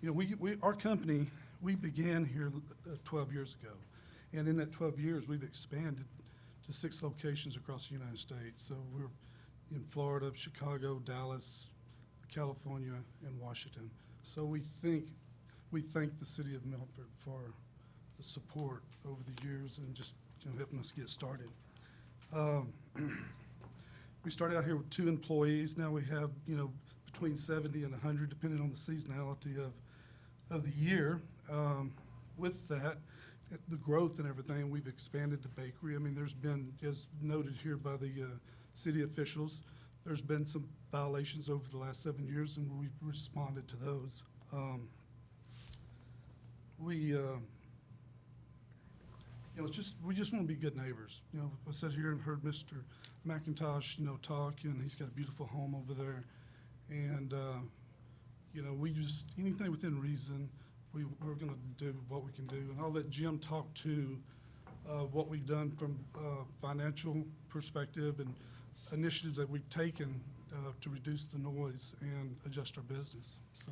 you know, our company, we began here 12 years ago, and in that 12 years, we've expanded to 6 locations across the United States. So we're in Florida, Chicago, Dallas, California, and Washington. So we thank the city of Milford for the support over the years and just, you know, helping us get started. We started out here with 2 employees. Now we have, you know, between 70 and 100, depending on the seasonality of the year. With that, the growth and everything, we've expanded the bakery. I mean, there's been, as noted here by the city officials, there's been some violations over the last 7 years, and we've responded to those. You know, we just want to be good neighbors. You know, I sat here and heard Mr. McIntosh, you know, talk, and he's got a beautiful home over there. And, you know, we just, anything within reason, we're going to do what we can do. And I'll let Jim talk to what we've done from a financial perspective and initiatives that we've taken to reduce the noise and adjust our business. So,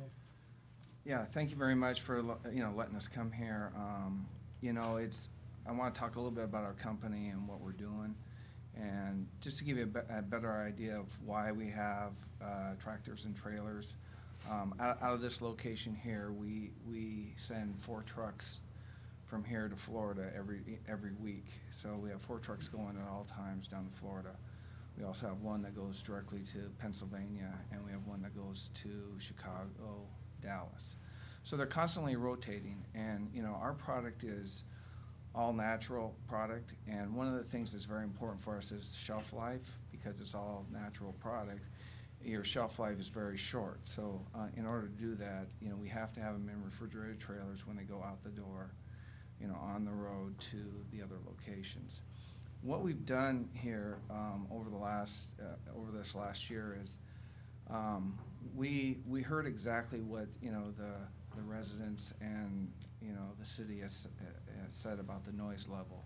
yeah, thank you very much for letting us come here. You know, I want to talk a little bit about our company and what we're doing, and just to give you a better idea of why we have tractors and trailers. Out of this location here, we send 4 trucks from here to Florida every week. So we have 4 trucks going at all times down to Florida. We also have one that goes directly to Pennsylvania, and we have one that goes to Chicago, Dallas. So they're constantly rotating, and you know, our product is all natural product, and one of the things that's very important for us is shelf life. Because it's all natural product, your shelf life is very short. So in order to do that, you know, we have to have them in refrigerated trailers when they go out the door, you know, on the road to the other locations. What we've done here over this last year is we heard exactly what, you know, the residents and, you know, the city has said about the noise level.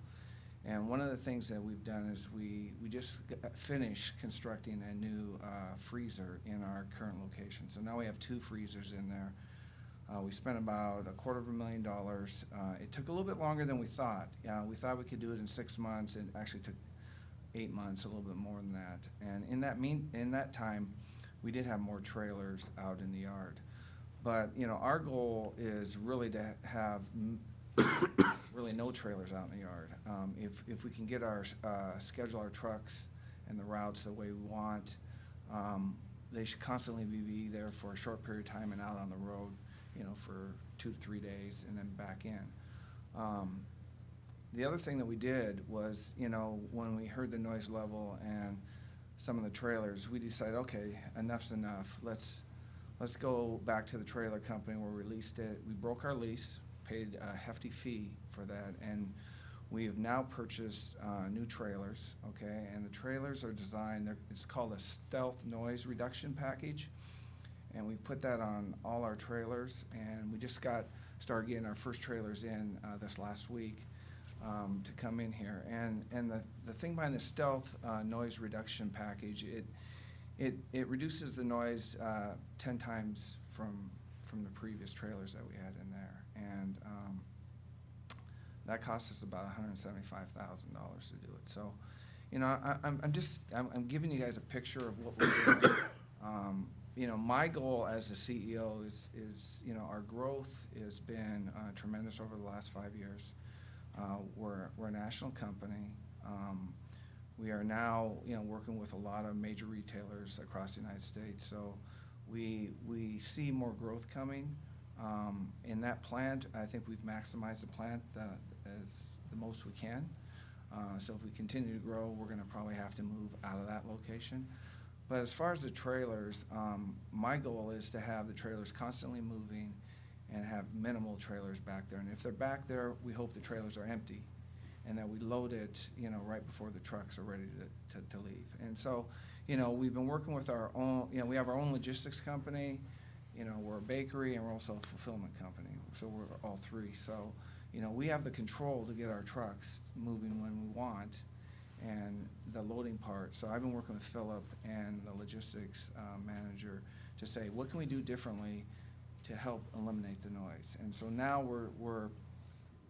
And one of the things that we've done is we just finished constructing a new freezer in our current location. So now we have 2 freezers in there. We spent about $250,000. It took a little bit longer than we thought. We thought we could do it in 6 months. It actually took 8 months, a little bit more than that. And in that time, we did have more trailers out in the yard. But you know, our goal is really to have really no trailers out in the yard. If we can get schedule our trucks and the routes the way we want, they should constantly be there for a short period of time and out on the road, you know, for 2 to 3 days and then back in. The other thing that we did was, you know, when we heard the noise level and some of the trailers, we decided, okay, enough's enough. Let's go back to the trailer company where we leased it. We broke our lease, paid a hefty fee for that, and we have now purchased new trailers, okay? And the trailers are designed, it's called a stealth noise reduction package, and we put that on all our trailers, and we just started getting our first trailers in this last week to come in here. And the thing behind the stealth noise reduction package, it reduces the noise 10 times from the previous trailers that we had in there. And that cost us about $175,000 to do it. So, you know, I'm giving you guys a picture of what we're doing. You know, my goal as the CEO is, you know, our growth has been tremendous over the last 5 years. We're a national company. We are now, you know, working with a lot of major retailers across the United States. So we see more growth coming. In that plant, I think we've maximized the plant as the most we can. So if we continue to grow, we're gonna probably have to move out of that location. But as far as the trailers, my goal is to have the trailers constantly moving and have minimal trailers back there. And if they're back there, we hope the trailers are empty and that we load it, you know, right before the trucks are ready to leave. And so, you know, we've been working with our own, you know, we have our own logistics company, you know, we're a bakery and we're also a fulfillment company. So we're all three. So, you know, we have the control to get our trucks moving when we want and the loading part. So I've been working with Philip and the logistics manager to say, what can we do differently to help eliminate the noise? And so now we're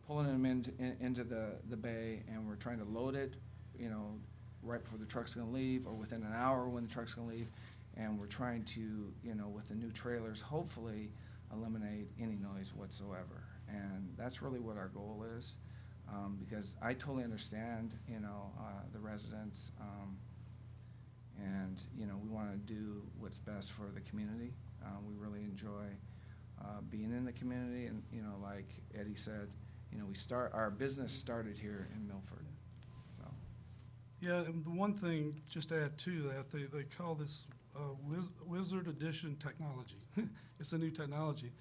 pulling them into the bay and we're trying to load it, you know, right before the truck's gonna leave or within an hour when the truck's gonna leave. And we're trying to, you know, with the new trailers, hopefully eliminate any noise whatsoever. And that's really what our goal is. Because I totally understand, you know, the residents, and, you know, we want to do what's best for the community. We really enjoy being in the community, and, you know, like Eddie said, you know, our business started here in Milford, so. Yeah, and the one thing, just to add to that, they call this Wizard Edition technology. It's a new technology,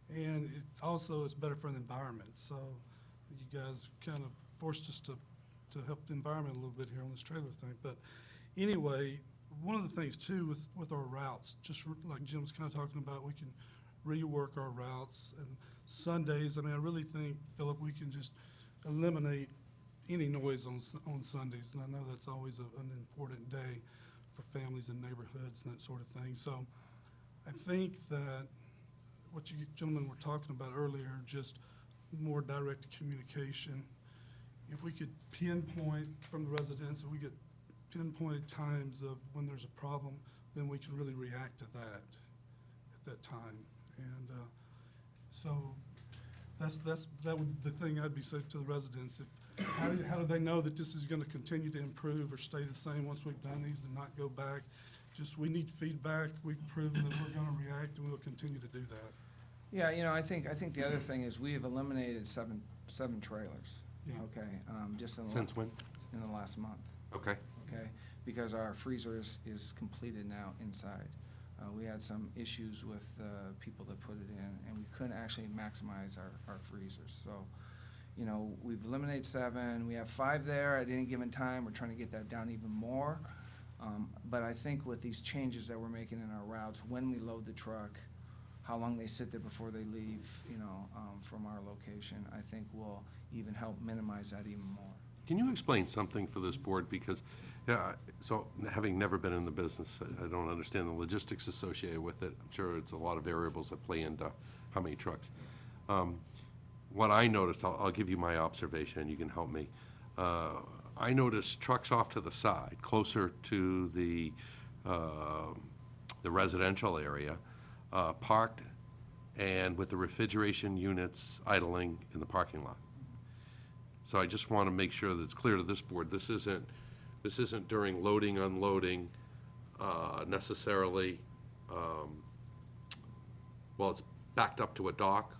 and it's better for the environment. So you guys kind of forced us to help the environment a little bit here on this trailer thing. But anyway, one of the things too with our routes, just like Jim was kind of talking about, we can rework our routes. And Sundays, I mean, I really think, Philip, we can just eliminate any noise on Sundays. And I know that's always an important day for families and neighborhoods and that sort of thing. So I think that what you gentlemen were talking about earlier, just more direct communication. If we could pinpoint from the residents, if we get pinpointed times of when there's a problem, then we can really react to that at that time. And so that would the thing I'd be saying to the residents. How do they know that this is going to continue to improve or stay the same once we've done these and not go back? Just we need feedback. We've proven that we're going to react, and we'll continue to do that. Yeah, you know, I think the other thing is we have eliminated seven trailers. Yeah. Okay, just Since when? In the last month. Okay. Okay, because our freezer is completed now inside. We had some issues with people that put it in, and we couldn't actually maximize our freezers. So, you know, we've eliminated 7. We have 5 there at any given time. We're trying to get that down even more. But I think with these changes that we're making in our routes, when we load the truck, how long they sit there before they leave, you know, from our location, I think will even help minimize that even more. Can you explain something for this board? Because, yeah, so having never been in the business, I don't understand the logistics associated with it. I'm sure it's a lot of variables that play into how many trucks. What I noticed, I'll give you my observation, you can help me. I noticed trucks off to the side, closer to the residential area, parked and with the refrigeration units idling in the parking lot. So I just want to make sure that it's clear to this board, this isn't during loading, unloading, necessarily. Well, it's backed up to a dock,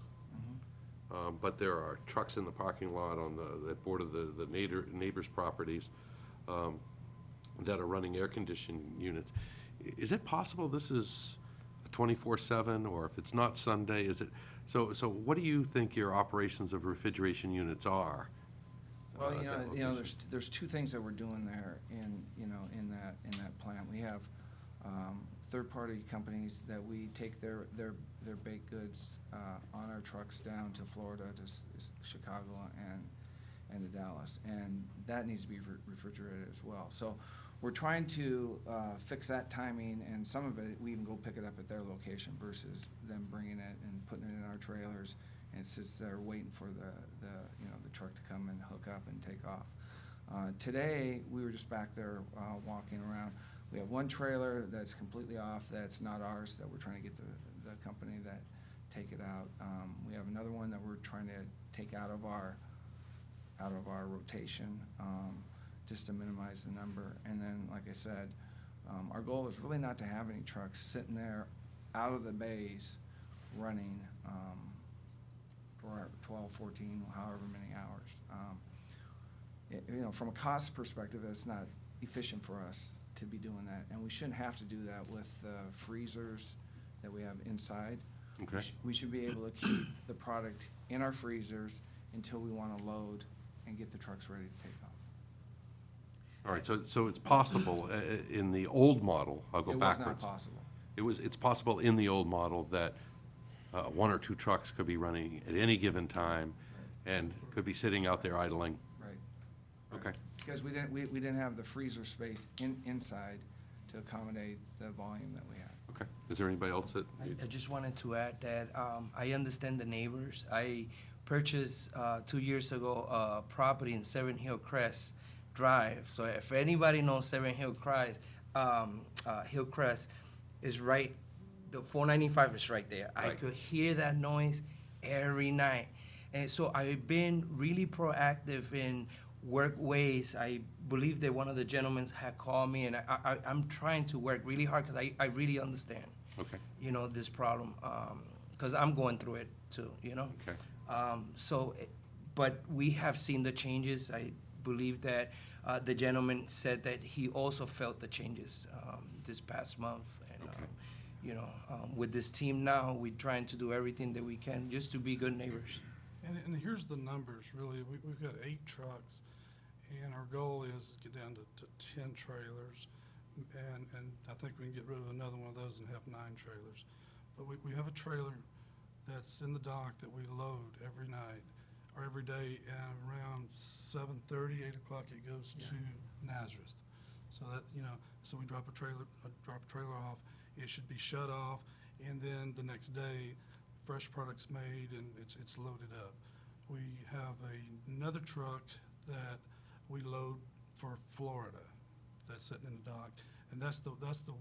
but there are trucks in the parking lot on that border the neighbors' properties that are running air conditioning units. Is it possible this is 24/7, or if it's not Sunday, is it? So what do you think your operations of refrigeration units are? Well, you know, there's 2 things that we're doing there in that plant. We have third-party companies that we take their baked goods on our trucks down to Florida, to Chicago, and to Dallas, and that needs to be refrigerated as well. So we're trying to fix that timing, and some of it, we even go pick it up at their location versus them bringing it and putting it in our trailers, and it sits there waiting for the truck to come and hook up and take off. Today, we were just back there walking around. We have one trailer that's completely off, that's not ours, that we're trying to get the company that take it out. We have another one that we're trying to take out of our rotation, just to minimize the number. And then, like I said, our goal is really not to have any trucks sitting there out of the bays running for our 12, 14, however many hours. From a cost perspective, it's not efficient for us to be doing that, and we shouldn't have to do that with the freezers that we have inside. Okay. We should be able to keep the product in our freezers until we want to load and get the trucks ready to take off. All right, so it's possible in the old model, I'll go It was backwards. not possible. It's possible in the old model that one or two trucks could be running at any given time and could be sitting out there idling. Right. Okay. Because we didn't have the freezer space inside to accommodate the volume that we had. Okay. Is there anybody else that? I just wanted to add that I understand the neighbors. I purchased 2 years ago a property in Seven Hill Crest Drive. So if anybody knows Seven Hill Crest, Hillcrest is right. The 495 is right there. I Right. could hear that noise every night, and so I've been really proactive in work ways. I believe that one of the gentlemen had called me, and I'm trying to work really hard because I really understand. Okay. This problem, because I'm going through it too. Okay. But we have seen the changes. I believe that the gentleman said that he also felt the changes this past month. And, Okay. with this team now, we're trying to do everything that we can just to be good neighbors. And here's the numbers, really. We've got 8 trucks, and our goal is to get down to 10 trailers. And I think we can get rid of another one of those and have 9 trailers. But we have a trailer that's in the dock that we load every night or every day, and around 7:30, 8 o'clock, it goes to Nazareth. So that, so we drop a trailer off, it should be shut off, and then the next day, fresh product's made and it's loaded up. We have another truck that we load for Florida that's sitting in the dock, and that's the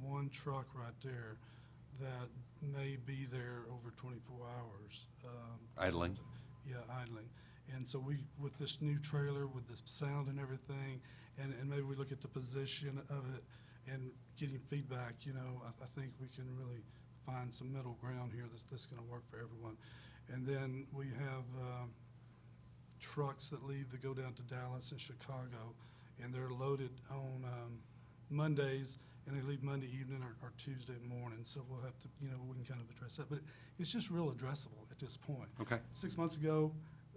one truck right there that may be there over 24 hours. Idling. Yeah, idling. And so with this new trailer, with the sound and everything, and maybe we look at the position of it and getting feedback, I think we can really find some middle ground here that's gonna work for everyone. And then we have trucks that go down to Dallas and Chicago, and they're loaded on Mondays, and they leave Monday evening or Tuesday morning. So we'll have to, we can kind of address that. But it's just real addressable at this point. Okay. 6 months ago,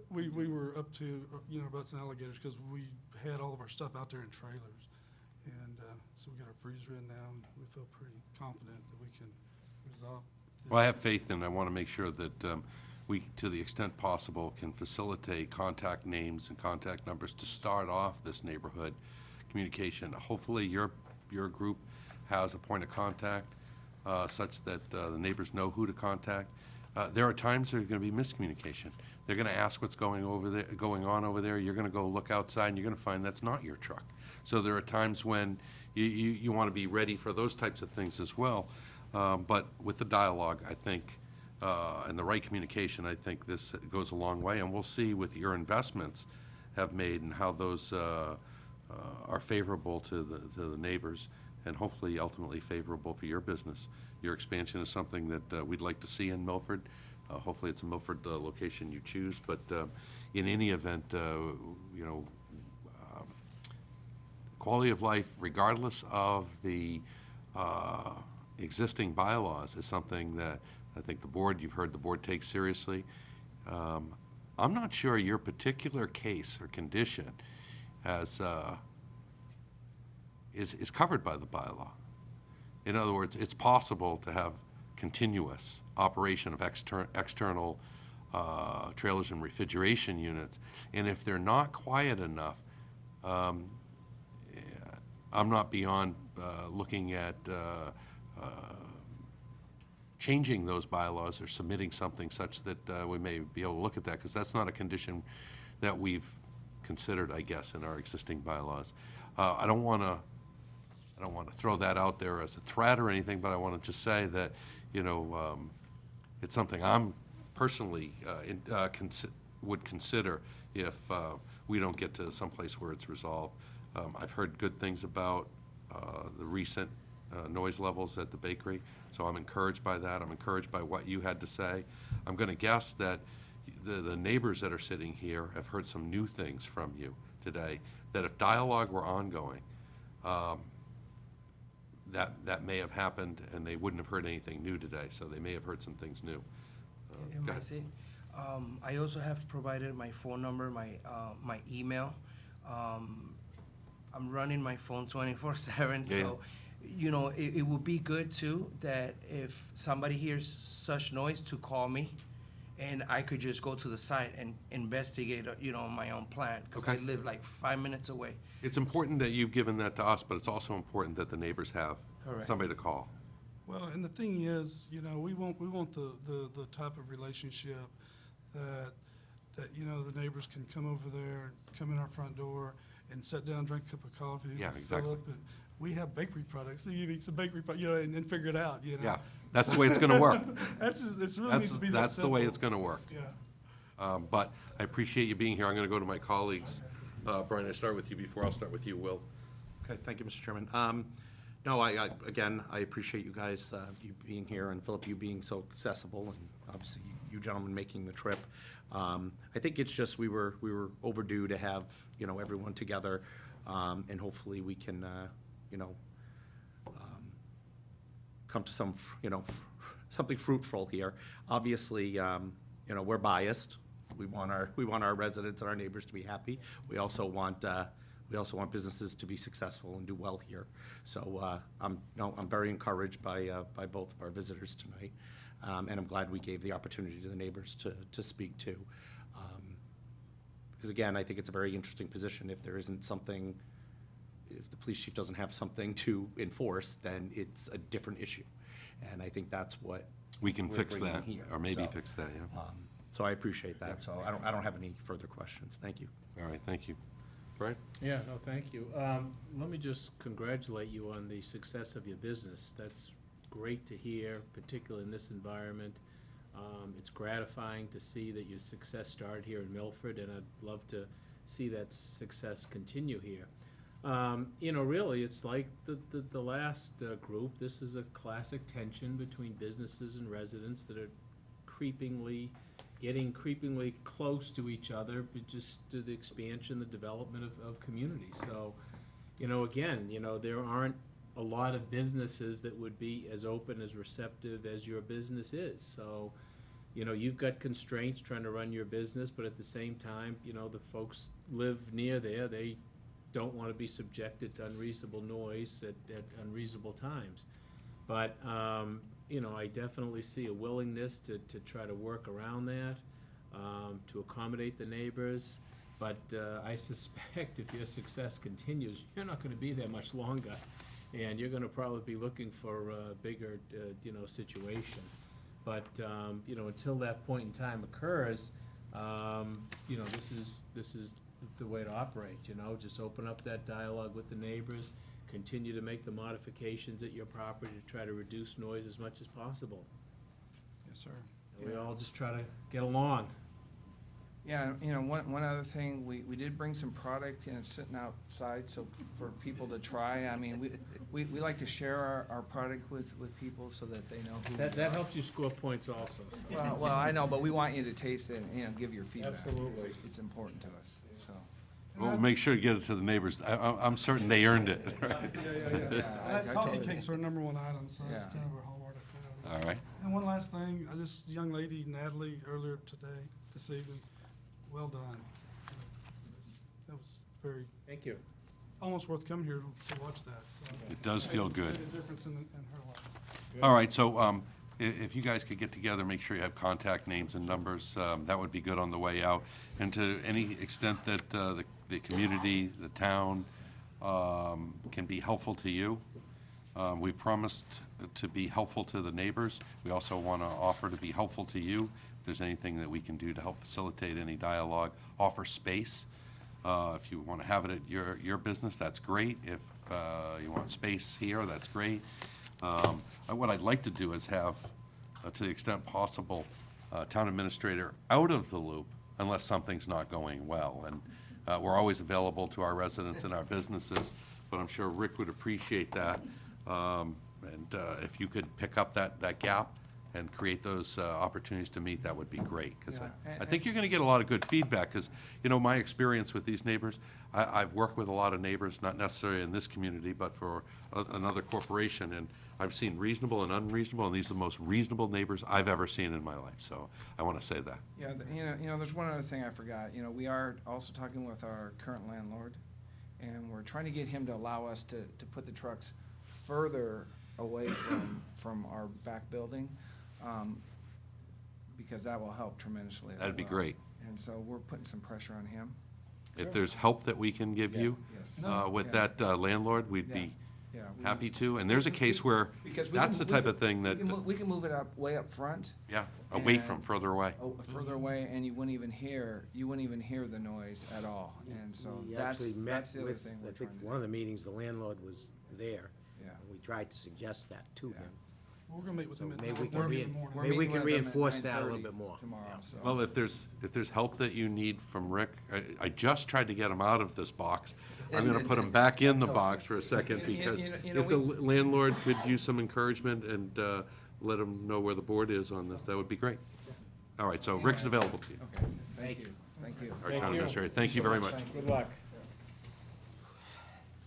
we were up to, butts and alligators because we had all of our stuff out there in trailers. And so we got our freezer in now, and we feel pretty confident that we can resolve this. Well, I have faith, and I want to make sure that we, to the extent possible, can facilitate contact names and contact numbers to start off this neighborhood communication. Hopefully, your group has a point of contact such that the neighbors know who to contact. There are times there's going to be miscommunication. They're going to ask what's going on over there. You're going to go look outside, and you're going to find that's not your truck. So there are times when you want to be ready for those types of things as well. But with the dialogue, I think, and the right communication, I think this goes a long way. And we'll see with your investments have made and how those are favorable to the neighbors, and hopefully ultimately favorable for your business. Your expansion is something that we'd like to see in Milford. Hopefully it's a Milford location you choose, but in any event, quality of life, regardless of the existing bylaws, is something that I think you've heard the board takes seriously. I'm not sure your particular case or condition is covered by the bylaw. In other words, it's possible to have continuous operation of external trailers and refrigeration units, and if they're not quiet enough, I'm not beyond looking at changing those bylaws or submitting something such that we may be able to look at that, because that's not a condition that we've considered, I guess, in our existing bylaws. I don't want to throw that out there as a threat or anything, but I want to just say that, it's something I'm personally would consider if we don't get to someplace where it's resolved. I've heard good things about the recent noise levels at the bakery, so I'm encouraged by that. I'm encouraged by what you had to say. I'm going to guess that the neighbors that are sitting here have heard some new things from you today, that if dialogue were ongoing, that may have happened, and they wouldn't have heard anything new today, so they may have heard some things new. And go that's ahead. it. I also have provided my phone number, my email. I'm running my phone 24/7, Yeah. so it would be good too that if somebody hears such noise to call me, and I could just go to the site and investigate, on my own plan, because I Okay. live like 5 minutes away. It's important that you've given that to us, but it's also important that the neighbors have Correct. somebody to call. Well, and the thing is, we want the type of relationship that the neighbors can come over there, come in our front door, and sit down, drink a cup of coffee. Yeah, fill exactly. up, and we have bakery products. So you need some bakery, and figure it out. Yeah, that's the way it's going to work. That's just, it's really needs to be that That's the way simple. it's going to work. Yeah. But I appreciate you being here. I'm going to go to my colleagues. Brian, I start with you before I'll start with you, Will. Okay, thank you, Mr. Chairman. No, again, I appreciate you guys, you being here, and Philip, you being so accessible, and obviously you gentlemen making the trip. I think it's just we were overdue to have, everyone together, and hopefully we can, come to some, something fruitful here. Obviously, we're biased. We want our residents and our neighbors to be happy. We also want businesses to be successful and do well here. So I'm very encouraged by both of our visitors tonight, and I'm glad we gave the opportunity to the neighbors to speak too. Because again, I think it's a very interesting position. If there isn't something, if the police chief doesn't have something to enforce, then it's a different issue. And I think that's what We can we're fix bringing that, here. or maybe So, fix that, yeah. So I appreciate that. So I don't have any further questions. Thank you. All right, thank you. Brian? Yeah, no, thank you. Let me just congratulate you on the success of your business. That's great to hear, particularly in this environment. It's gratifying to see that your success started here in Milford, and I'd love to see that success continue here. Really, it's like the last group. This is a classic tension between businesses and residents that are getting creepingly close to each other, but just to the expansion, the development of communities. So, again, there aren't a lot of businesses that would be as open, as receptive as your business is. So, you've got constraints trying to run your business, but at the same time, the folks live near there. They don't want to be subjected to unreasonable noise at unreasonable times. But, I definitely see a willingness to try to work around that, to accommodate the neighbors. But I suspect if your success continues, you're not going to be there much longer, and you're going to probably be looking for a bigger, situation. But, until that point in time occurs, this is the way to operate, just open up that dialogue with the neighbors, continue to make the modifications at your property to try to reduce noise as much as possible. Yes, sir. And we all just try to get along. Yeah, one other thing, we did bring some product, sitting outside, so for people to try. I mean, we like to share our product with people so that they know who. That helps you score points also. So. Well, I know, but we want you to taste it and, give your feedback. Absolutely. It's important to us, so. We'll make sure to get it to the neighbors. I'm certain they earned it. Coffee cakes are our number one item, so it's Yeah. kind of our hallmark. All right. And one last thing, this young lady, Natalie, earlier today, this evening, well done. That was very, Thank you. almost worth coming here to watch that, so. It does feel good. Made a difference in her life. All right, so if you guys could get together, make sure you have contact names and numbers, that would be good on the way out. And to any extent that the community, the town, can be helpful to you. We've promised to be helpful to the neighbors. We also want to offer to be helpful to you. If there's anything that we can do to help facilitate any dialogue, offer space. If you want to have it at your business, that's great. If you want space here, that's great. What I'd like to do is have, to the extent possible, town administrator out of the loop unless something's not going well. And we're always available to our residents and our businesses, but I'm sure Rick would appreciate that. And if you could pick up that gap and create those opportunities to meet, that would be great. Because Yeah, I think you're going to get a lot of good feedback, because, you know, my experience with these neighbors, I've worked with a lot of neighbors, not necessarily in this community, but for another corporation, and I've seen reasonable and unreasonable, and these are the most reasonable neighbors I've ever seen in my life. So I want to say that. Yeah, you know, there's one other thing I forgot. You know, we are also talking with our current landlord, and we're trying to get him to allow us to put the trucks further away from our back building, because that will help tremendously as That'd be well. great. And so we're putting some pressure on him. If there's help that we can give you Yes. with Yeah. that landlord, we'd Yeah. be Yeah, we- happy to. And there's a case where Because we that's can- the type of thing that, we can move it up, way up front. yeah, away and- from, further away. Further away, and you wouldn't even hear the noise at all. And so We that's actually met the other with, thing I we're think, trying to one of the meetings, the landlord was there. Yeah. And we tried to suggest that to him. We're gonna meet with So him at maybe we 9:30 can in re- the morning. We're maybe we meeting can with them at reinforce that a little 9:30 bit more. tomorrow, Yeah. so. Well, if there's help that you need from Rick, I just tried to get him out of this box. I'm gonna put him back in the box for a second, because you know, if the landlord could use some encouragement and let him know where the board is on this, that would be great. All right, so Rick's available to you, Okay, thank you, thank you. our town administrator. Thank you very much. Good luck.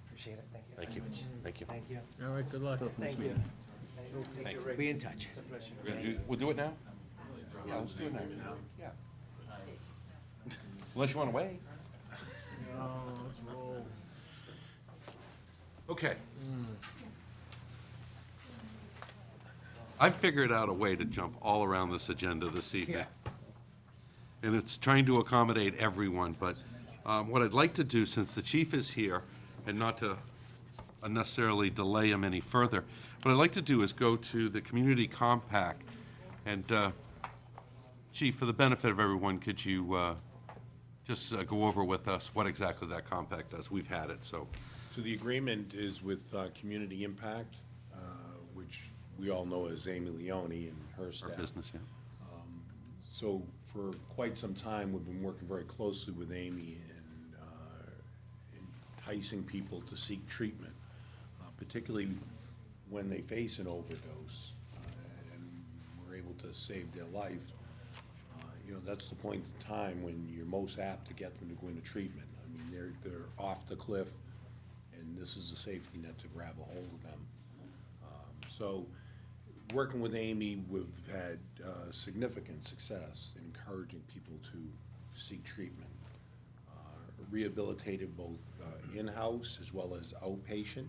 Appreciate it, thank you. Thank you, thank you. Thank you. All right, good luck. Thank you. Thank you. Be in touch. We'll do it now? Yeah, let's do it now. Yeah. Unless you want to wait. Okay. I've figured out a way to jump all around this agenda this evening. And it's trying to accommodate everyone, but what I'd like to do, since the chief is here, and not to unnecessarily delay him any further, what I'd like to do is go to the community compact. And, Chief, for the benefit of everyone, could you just go over with us what exactly that compact does? We've had it, so. So the agreement is with Community Impact, which we all know as Amy Leone and her Our staff. business, yeah. So for quite some time, we've been working very closely with Amy in enticing people to seek treatment, particularly when they face an overdose, and we're able to save their life. You know, that's the point in time when you're most apt to get them to go into treatment. I mean, they're off the cliff, and this is a safety net to grab a hold of them. So, working with Amy, we've had significant success in encouraging people to seek treatment. Rehabilitated both in-house as well as outpatient,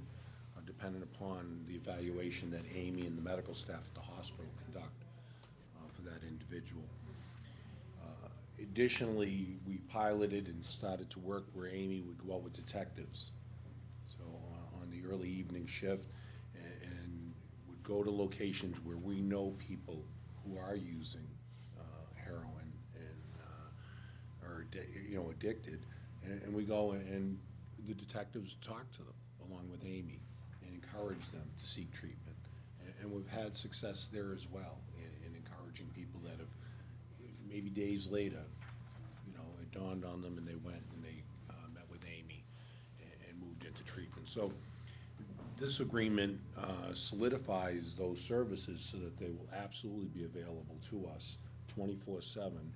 depending upon the evaluation that Amy and the medical staff at the hospital conduct for that individual. Additionally, we piloted and started to work where Amy would go out with detectives. So on the early evening shift, and would go to locations where we know people who are using heroin and are addicted, and we go and the detectives talk to them along with Amy and encourage them to seek treatment. And we've had success there as well in encouraging people that have maybe days later, it dawned on them and they went and they met with Amy and moved into treatment. So this agreement solidifies those services so that they will absolutely be available to us 24/7,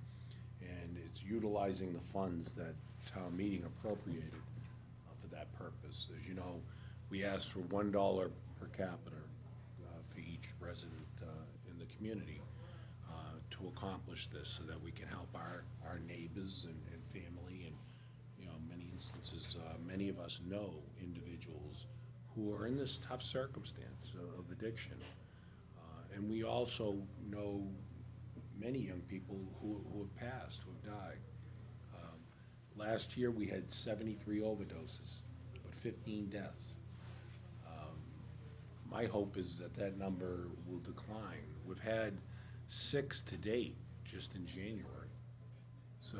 and it's utilizing the funds that town meeting appropriated for that purpose. As you know, we asked for $1 per capita for each resident in the community to accomplish this, so that we can help our neighbors and family, and many instances, many of us know individuals who are in this tough circumstance of addiction, and we also know many young people who have passed, who have died. Last year we had 73 overdoses, but 15 deaths. My hope is that that number will decline. We've had 6 to date, just in January. So,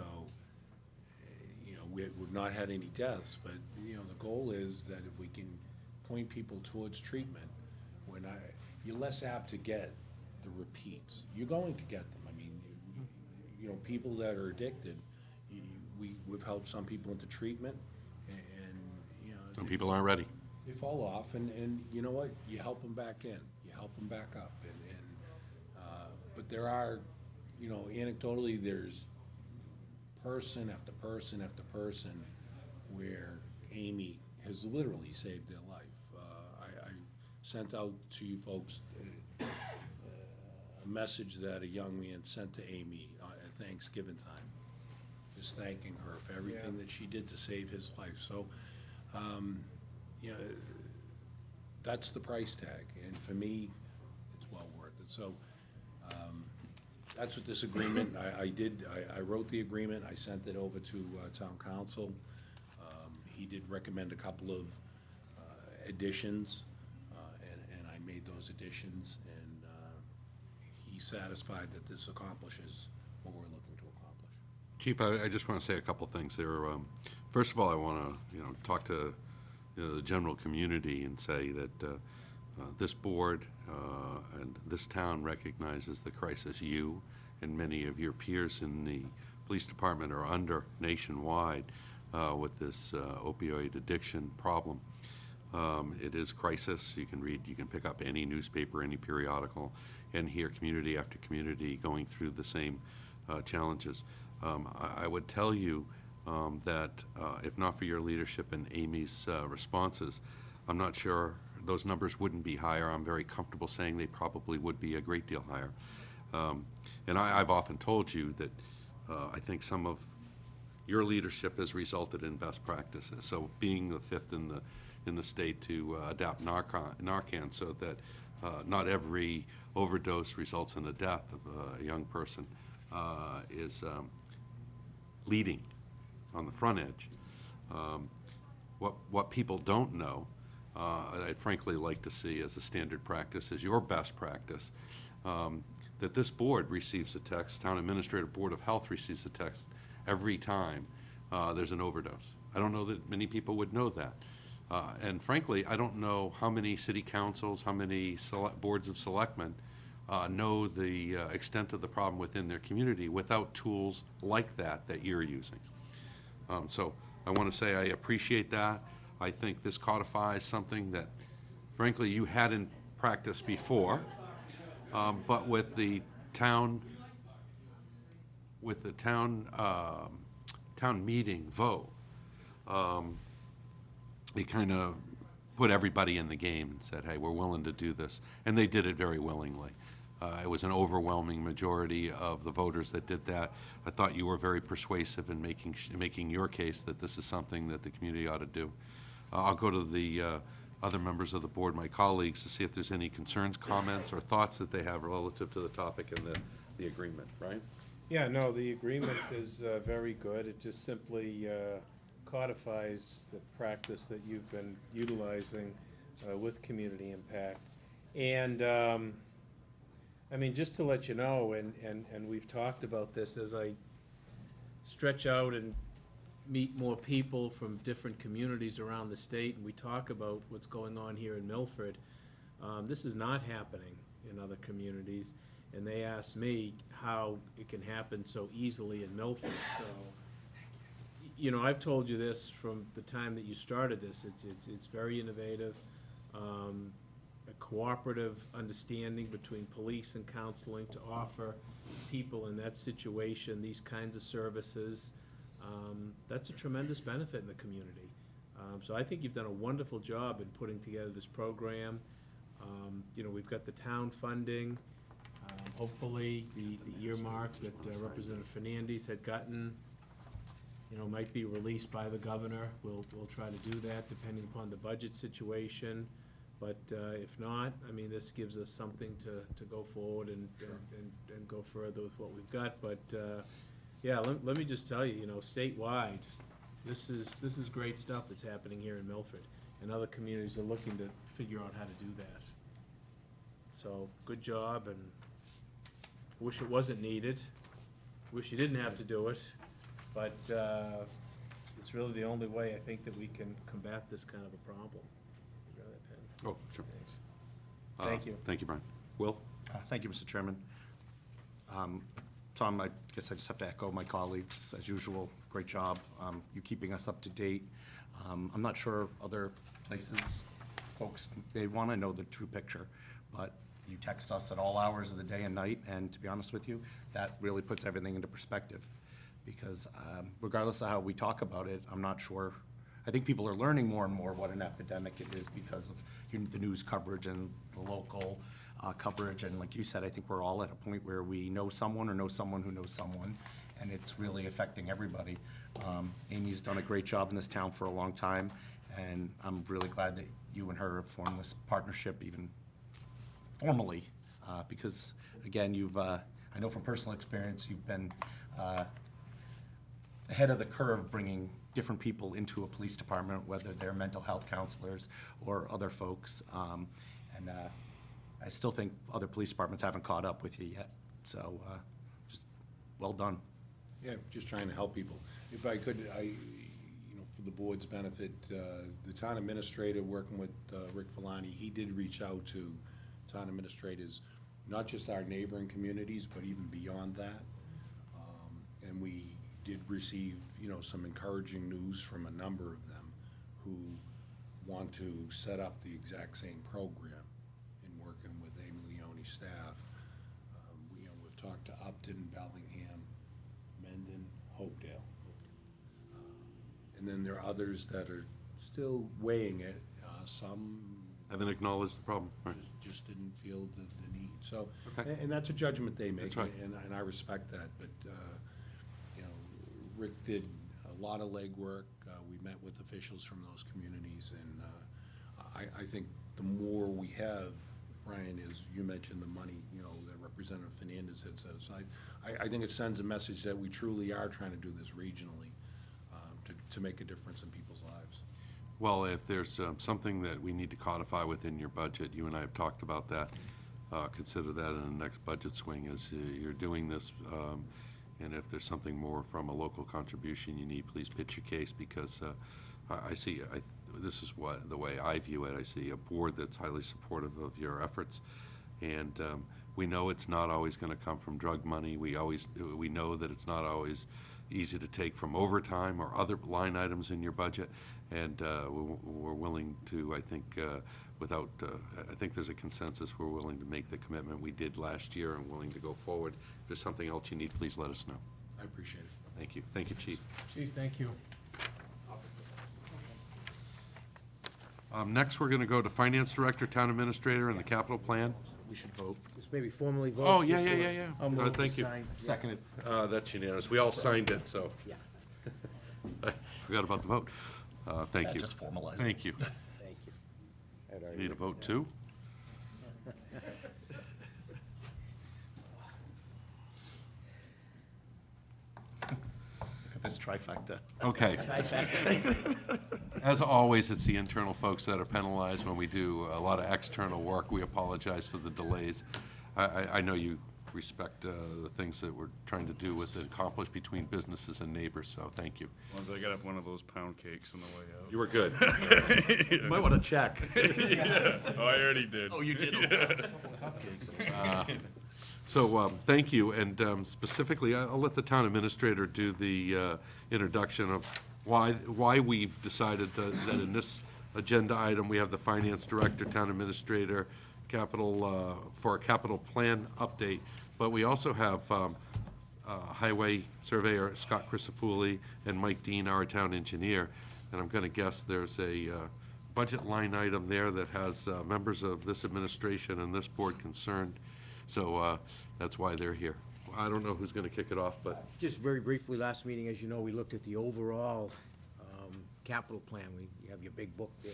we've not had any deaths, but, the goal is that if we can point people towards treatment, you're less apt to get the repeats. You're going to get them. I mean, people that are addicted, we've helped some people into treatment, and, Some people aren't ready. they fall off, and you know what? You help them back in. You help them back up, but there are, anecdotally, there's person after person after person where Amy has literally saved their life. I sent out to you folks a message that a young man sent to Amy at Thanksgiving time, just thanking her for everything that she did to save his life. So, that's the price tag, and for me, it's well worth it. So, that's what this agreement, I wrote the agreement, I sent it over to town council. He did recommend a couple of additions, and I made those additions, and he's satisfied that this accomplishes what we're looking to accomplish. Chief, I just want to say a couple things there. First of all, I want to, talk to the general community and say that this board and this town recognizes the crisis you and many of your peers in the police department are under nationwide with this opioid addiction problem. It is crisis. You can pick up any newspaper, any periodical, and hear community after community going through the same challenges. I would tell you that if not for your leadership and Amy's responses, I'm not sure those numbers wouldn't be higher. I'm very comfortable saying they probably would be a great deal higher. And I've often told you that I think some of your leadership has resulted in best practices. So being the 5th in the state to adapt Narcan so that not every overdose results in the death of a young person is leading on the front edge. What people don't know, I'd frankly like to see as a standard practice, as your best practice, that this board receives a text, Town Administrative Board of Health receives a text every time there's an overdose. I don't know that many people would know that. And frankly, I don't know how many city councils, how many boards of selectmen know the extent of the problem within their community without tools like that you're using. So I want to say I appreciate that. I think this codifies something that, frankly, you hadn't practiced before, but with the town meeting vote, they kind of put everybody in the game and said, hey, we're willing to do this. And they did it very willingly. It was an overwhelming majority of the voters that did that. I thought you were very persuasive in making your case that this is something that the community ought to do. I'll go to the other members of the board, my colleagues, to see if there's any concerns, comments, or thoughts that they have relative to the topic and the agreement. Right? Yeah, no, the agreement is very good. It just simply codifies the practice that you've been utilizing with community impact. And, I mean, just to let you know, and we've talked about this, as I stretch out and meet more people from different communities around the state, and we talk about what's going on here in Milford, this is not happening in other communities, and they ask me how it can happen so easily in Milford. So, I've told you this from the time that you started this. It's very innovative, a cooperative understanding between police and counseling to offer people in that situation these kinds of services. That's a tremendous benefit in the community. So I think you've done a wonderful job in putting together this program. We've got the town funding. Hopefully, the earmark that Representative Fernandez had gotten, might be released by the governor. We'll try to do that depending upon the budget situation. But if not, I mean, this gives us something to go forward and go further with what we've got. But yeah, let me just tell you, statewide, This is great stuff that's happening here in Milford, and other communities are looking to figure out how to do that. So, good job, and wish it wasn't needed. Wish you didn't have to do it, but it's really the only way, I think, that we can combat this kind of a problem. You got that, Pen? Oh, sure. Thanks. Thank you. Thank you, Brian. Will? Thank you, Mr. Chairman. Tom, I guess I just have to echo my colleagues, as usual. Great job. You keeping us up to date. I'm not sure other places, folks, they want to know the true picture, but you text us at all hours of the day and night, and to be honest with you, that really puts everything into perspective. Because regardless of how we talk about it, I'm not sure. I think people are learning more and more what an epidemic it is because of the news coverage and the local coverage. And like you said, I think we're all at a point where we know someone or know someone who knows someone, and it's really affecting everybody. Amy's done a great job in this town for a long time, and I'm really glad that you and her have formed this partnership even formally, because again, I know from personal experience, you've been ahead of the curve bringing different people into a police department, whether they're mental health counselors or other folks. And I still think other police departments haven't caught up with you yet. So just well done. Yeah, just trying to help people. If I could, for the board's benefit, the town administrator, working with Rick Villani, he did reach out to town administrators, not just our neighboring communities, but even beyond that. And we did receive, some encouraging news from a number of them who want to set up the exact same program in working with Amy Leone's staff. We've talked to Upton, Bellingham, Mendon, Hopedale. And then there are others that are still weighing it. Some Haven't acknowledged the problem, right? just didn't feel the need. So, Okay. and that's a judgment they make, That's right. and I respect that. But Rick did a lot of legwork. We met with officials from those communities, and I think the more we have, Brian, is you mentioned the money, that Representative Fernandez had set aside. I think it sends a message that we truly are trying to do this regionally to make a difference in people's lives. Well, if there's something that we need to codify within your budget, you and I have talked about that. Consider that in the next budget swing as you're doing this. And if there's something more from a local contribution you need, please pitch your case, because I see, this is the way I view it. I see a board that's highly supportive of your efforts. And we know it's not always going to come from drug money. We know that it's not always easy to take from overtime or other line items in your budget. And we're willing to, I think, I think there's a consensus, we're willing to make the commitment we did last year and willing to go forward. If there's something else you need, please let us know. I appreciate it. Thank you. Thank you, Chief. Chief, thank you. Next, we're going to go to Finance Director, Town Administrator, and the Capital Plan. We should vote. Just maybe formally vote. Oh, yeah, just yeah, so- yeah, I'll yeah. move to Thank you. sign. Seconded. That's unanimous. We all signed it, so. Yeah. I forgot about the vote. Thank That you. just formalized it. Thank you. Thank you. I'd already Need a written vote it too? Look at this trifecta. Okay. Trifecta. As always, it's the internal folks that are penalized when we do a lot of external work. We apologize for the delays. I know you respect the things that we're trying to do with and accomplish between businesses and neighbors, so thank you. Once I got one of those pound cakes on the way out. You were good. You might want to check. Oh, I already did. Oh, you did? So, thank you, and specifically, I'll let the town administrator do the introduction of why we've decided that in this agenda item, we have the finance director, town administrator, for a capital plan update, but we also have highway surveyor Scott Crisafulli and Mike Dean, our town engineer, and I'm gonna guess there's a budget line item there that has members of this administration and this board concerned. So that's why they're here. I don't know who's going to kick it off, but Just very briefly, last meeting, as you know, we looked at the overall capital plan. You have your big book there.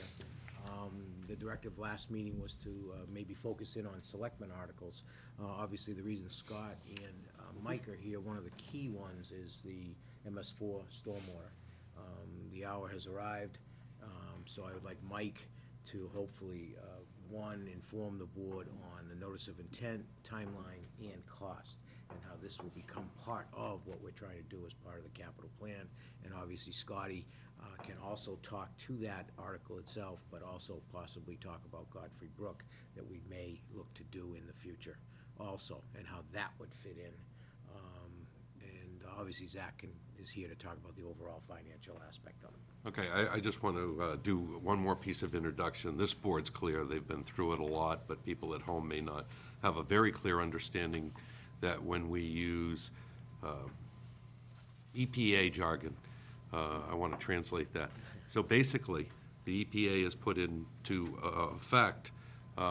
The directive last meeting was to maybe focus in on selectmen articles. Obviously, the reason Scott and Mike are here, one of the key ones is the MS4 stormwater. The hour has arrived, so I would like Mike to hopefully, one, inform the board on the notice of intent, timeline, and cost, and how this will become part of what we're trying to do as part of the capital plan. And obviously, Scotty can also talk to that article itself, but also possibly talk about Godfrey Brook that we may look to do in the future also, and how that would fit in. And obviously, Zach is here to talk about the overall financial aspect of it. Okay, I just want to do one more piece of introduction. This board's clear, they've been through it a lot, but people at home may not have a very clear understanding that when we use EPA jargon, I want to translate that. So basically, the EPA has put into effect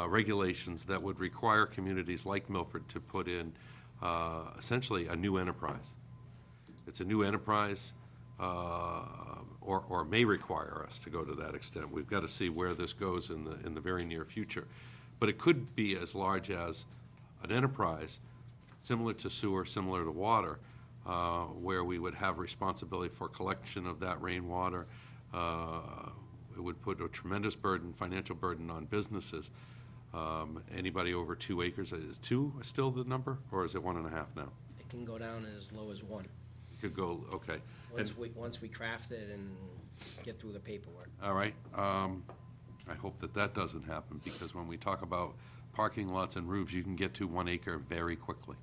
regulations that would require communities like Milford to put in essentially a new enterprise. It's a new enterprise, or may require us to go to that extent. We've got to see where this goes in the very near future. But it could be as large as an enterprise, similar to sewer, similar to water, where we would have responsibility for collection of that rainwater. It would put a tremendous burden, financial burden on businesses. Anybody over 2 acres, is 2 still the number, or is it 1.5 now? It can go down as low as 1. Could go, okay. And- Once we craft it and get through the paperwork. All right. I hope that doesn't happen, because when we talk about parking lots and roofs, you can get to 1 acre very quickly.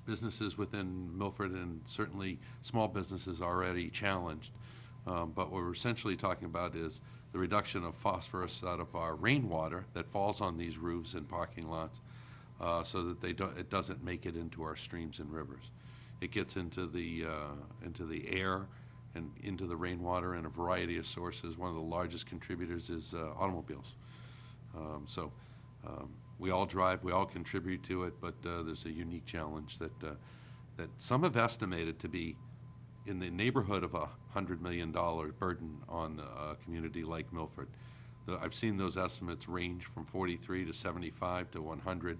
Businesses within Milford, and certainly small businesses, are already challenged. But what we're essentially talking about is the reduction of phosphorus out of our rainwater that falls on these roofs and parking lots, so that it doesn't make it into our streams and rivers. It gets into the air and into the rainwater in a variety of sources. One of the largest contributors is automobiles. We all drive, we all contribute to it, but there's a unique challenge that some have estimated to be in the neighborhood of $100 million burden on a community like Milford. I've seen those estimates range from 43 to 75 to 100.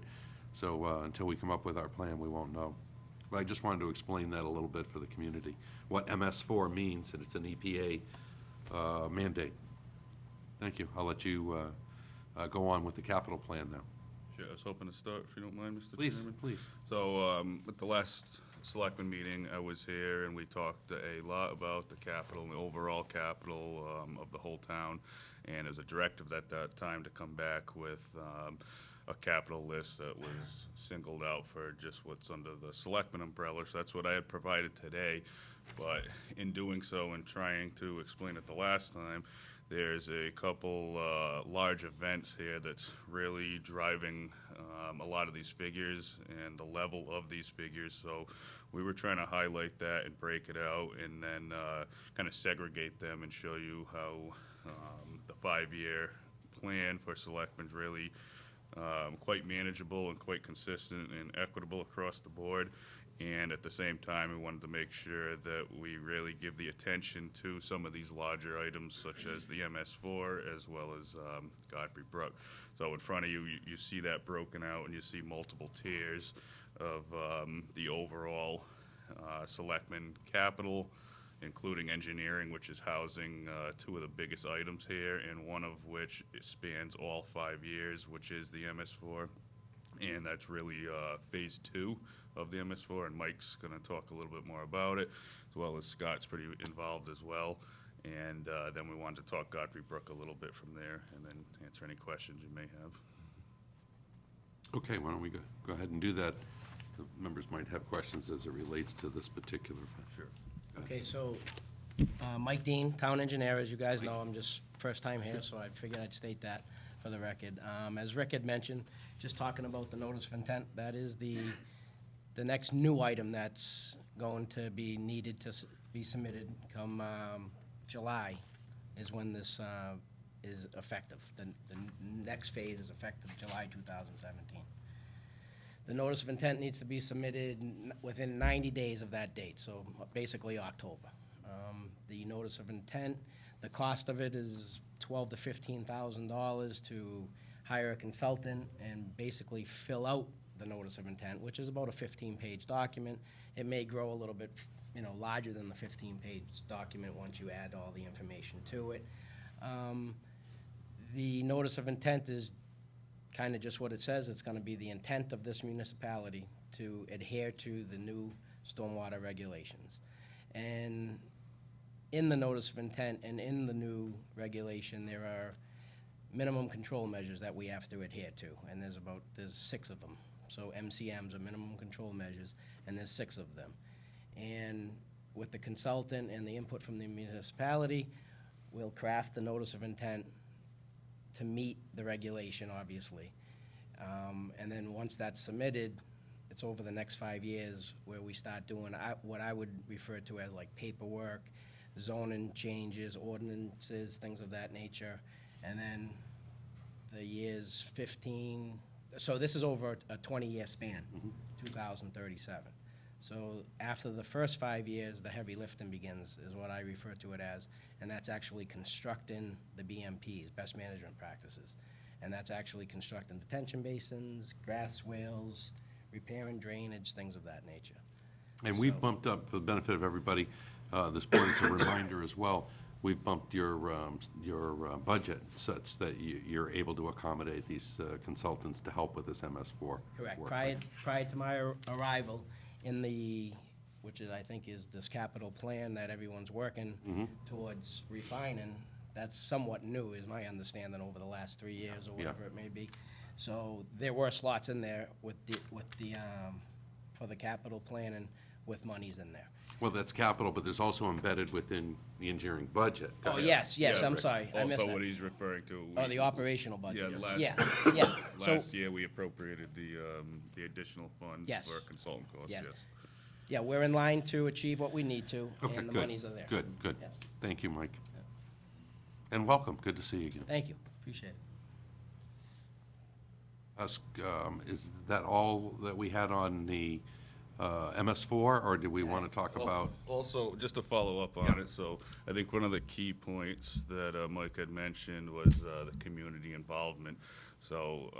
So until we come up with our plan, we won't know. But I just wanted to explain that a little bit for the community, what MS4 means, and it's an EPA mandate. Thank you. I'll let you go on with the capital plan now. Sure, I was hoping to start, if you don't mind, Mr. Please, Chairman. please. So, at the last Selectmen meeting, I was here, and we talked a lot about the capital, and the overall capital of the whole town, and as a directive at that time to come back with a capital list that was singled out for just what's under the Selectmen umbrella. So that's what I had provided today. But in doing so and trying to explain it the last time, there's a couple large events here that's really driving a lot of these figures and the level of these figures. So we were trying to highlight that and break it out, and then kind of segregate them and show you how the 5-year plan for Selectmen's really quite manageable and quite consistent and equitable across the board. And at the same time, we wanted to make sure that we really give the attention to some of these larger items, such as the MS4, as well as Godfrey Brook. So in front of you, you see that broken out, and you see multiple tiers of the overall Selectmen capital, including engineering, which is housing 2 of the biggest items here, and one of which spans all 5 years, which is the MS4. And that's really phase 2 of the MS4, and Mike's going to talk a little bit more about it, as well as Scott's pretty involved as well. And then we wanted to talk Godfrey Brook a little bit from there, and then answer any questions you may have. Okay, why don't we go ahead and do that? The members might have questions as it relates to this particular. Sure. Okay, so Mike Dean, town engineer, as you guys know, I'm just first time here, so I figured I'd state that for the record. As Rick had mentioned, just talking about the notice of intent, that is the next new item that's going to be needed to be submitted come July is when this is effective. The next phase is effective July 2017. The notice of intent needs to be submitted within 90 days of that date, so basically October. The notice of intent, the cost of it is $12,000 to $15,000 to hire a consultant and basically fill out the notice of intent, which is about a 15-page document. It may grow a little bit larger than the 15-page document once you add all the information to it. The notice of intent is kind of just what it says. It's going to be the intent of this municipality to adhere to the new stormwater regulations. And in the notice of intent and in the new regulation, there are minimum control measures that we have to adhere to, and there's 6 of them. So MCMs are minimum control measures, and there's 6 of them. And with the consultant and the input from the municipality, we'll craft the notice of intent to meet the regulation, obviously. And then once that's submitted, it's over the next 5 years where we start doing what I would refer to as like paperwork, zoning changes, ordinances, things of that nature. And then the years 15, so this is over a 20-year span, 2037. So after the first 5 years, the heavy lifting begins, is what I refer to it as, and that's actually constructing the BMPs, best management practices. And that's actually constructing detention basins, grass swales, repairing drainage, things of that nature. And we've bumped up, for the benefit of everybody, this board is a reminder as well, we've bumped your budget such that you're able to accommodate these consultants to help with this MS4. Correct. work. Prior to my arrival in which is, I think, is this capital plan that everyone's working towards refining, that's somewhat new, is my understanding, over the last 3 years or whatever it may be. So there were slots in there for the capital plan and with monies in there. Well, that's capital, but there's also embedded within the engineering budget. Oh, yes, I'm sorry, I missed Also, that. what he's referring to. Oh, the operational budget. Yeah, Yeah. So- last year, we appropriated the additional funds Yes. for consultant costs, Yes. yes. Yeah, we're in line to achieve what we need to, Okay, and the good, monies are there. good. Yes. Thank you, Mike. And welcome, good to see you again. Thank you, appreciate it. Is that all that we had on the MS4, or do we want to talk about? Also, just to follow up on it, so I think one of the key points that Mike had mentioned was the community involvement. So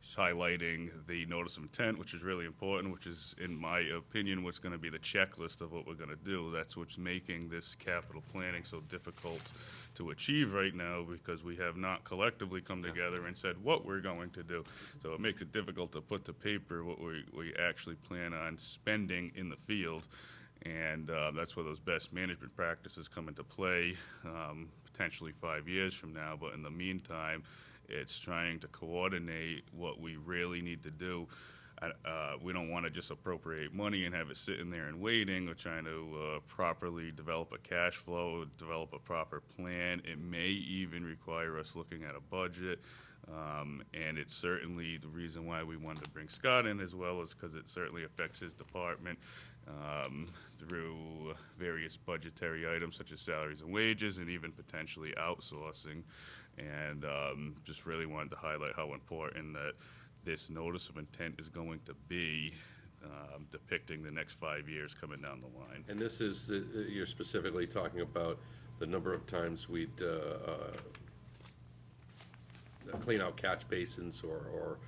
just highlighting the notice of intent, which is really important, which is, in my opinion, what's going to be the checklist of what we're going to do. That's what's making this capital planning so difficult to achieve right now, because we have not collectively come together and said what we're going to do. So it makes it difficult to put to paper what we actually plan on spending in the field. And that's where those best management practices come into play, potentially 5 years from now. But in the meantime, it's trying to coordinate what we really need to do. We don't want to just appropriate money and have it sitting there and waiting. We're trying to properly develop a cash flow, develop a proper plan. It may even require us looking at a budget. And it's certainly the reason why we wanted to bring Scott in as well, is because it certainly affects his department through various budgetary items such as salaries and wages, and even potentially outsourcing. And just really wanted to highlight how important that this notice of intent is going to be, depicting the next 5 years coming down the line. And this is, you're specifically talking about the number of times we'd clean out catch basins, or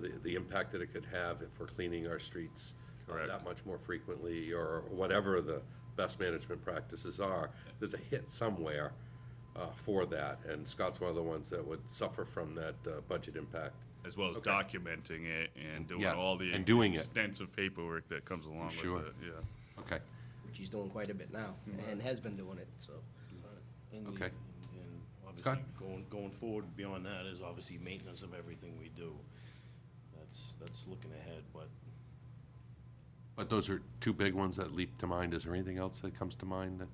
the impact that it could have if we're cleaning our streets that much more frequently, or whatever the best management practices are. There's a hit somewhere for that, and Scott's one of the ones that would suffer from that budget impact. As well as documenting it and doing all the and doing it. extensive paperwork that comes along Sure. with it, yeah. Okay. Which he's doing quite a bit now, and has been doing it, so. Okay. And Scott? obviously, going forward beyond that is obviously maintenance of everything we do. That's looking ahead, But those are two big ones that leap to mind. Is there anything else that comes to mind that,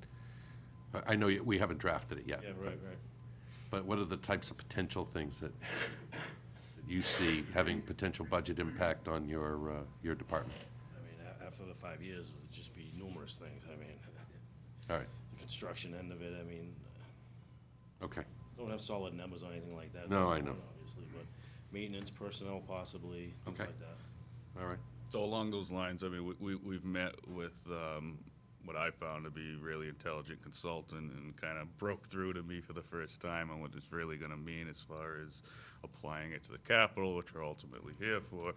I know we haven't drafted it yet. Yeah, right. But what are the types of potential things that you see having potential budget impact on your department? I mean, after the 5 years, it'll just be numerous things. I mean, All right. the construction end of it, I mean, Okay. don't have solid numbers on anything like that. No, I know. Obviously, but maintenance, personnel possibly, things Okay. like that. All right. So along those lines, I mean, we've met with what I found to be really intelligent consultant and kind of broke through to me for the first time on what it's really going to mean as far as applying it to the capital, which we're ultimately here for.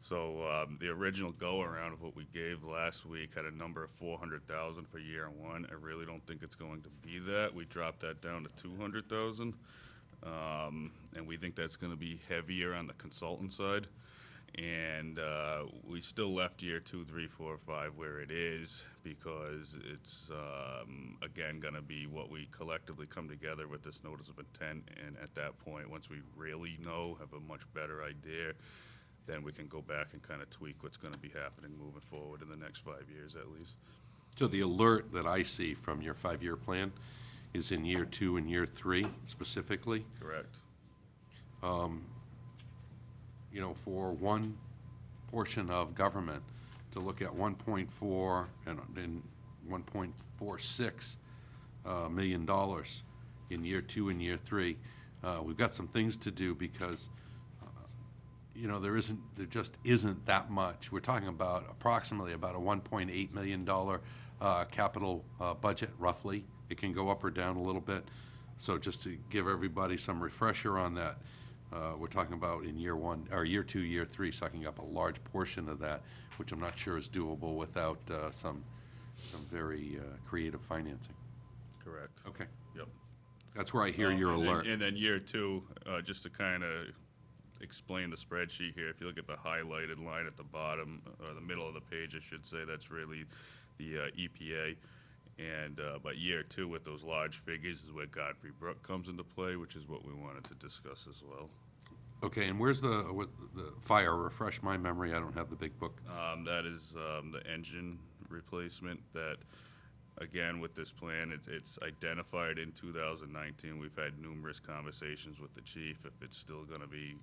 So the original go-around of what we gave last week had a number of 400,000 for year one. I really don't think it's going to be that. We dropped that down to 200,000. And we think that's going to be heavier on the consultant side. And we still left year 2, 3, 4, 5 where it is because it's, again, going to be what we collectively come together with this notice of intent. And at that point, once we really know, have a much better idea, then we can go back and kind of tweak what's going to be happening moving forward in the next 5 years at least. So the alert that I see from your 5-year plan is in year 2 and year 3 specifically? Correct. You know, for one portion of government to look at 1.4 and $1.46 million in year 2 and year 3, we've got some things to do because you know, there just isn't that much. We're talking about approximately about a $1.8 million capital budget, roughly. It can go up or down a little bit. So just to give everybody some refresher on that, we're talking about in year 1, or year 2, year 3, sucking up a large portion of that, which I'm not sure is doable without some very creative financing. Correct. Okay. Yep. That's where I hear your and alert. Then, and then year 2, just to kind of explain the spreadsheet here, if you look at the highlighted line at the bottom, or the middle of the page, I should say, that's really the EPA. And but year 2 with those large figures is where Godfrey Brook comes into play, which is what we wanted to discuss as well. Okay, and where's the fire? Refresh my memory, I don't have the big book. That is the engine replacement that, again, with this plan, it's identified in 2019. We've had numerous conversations with the chief. If it's still going to be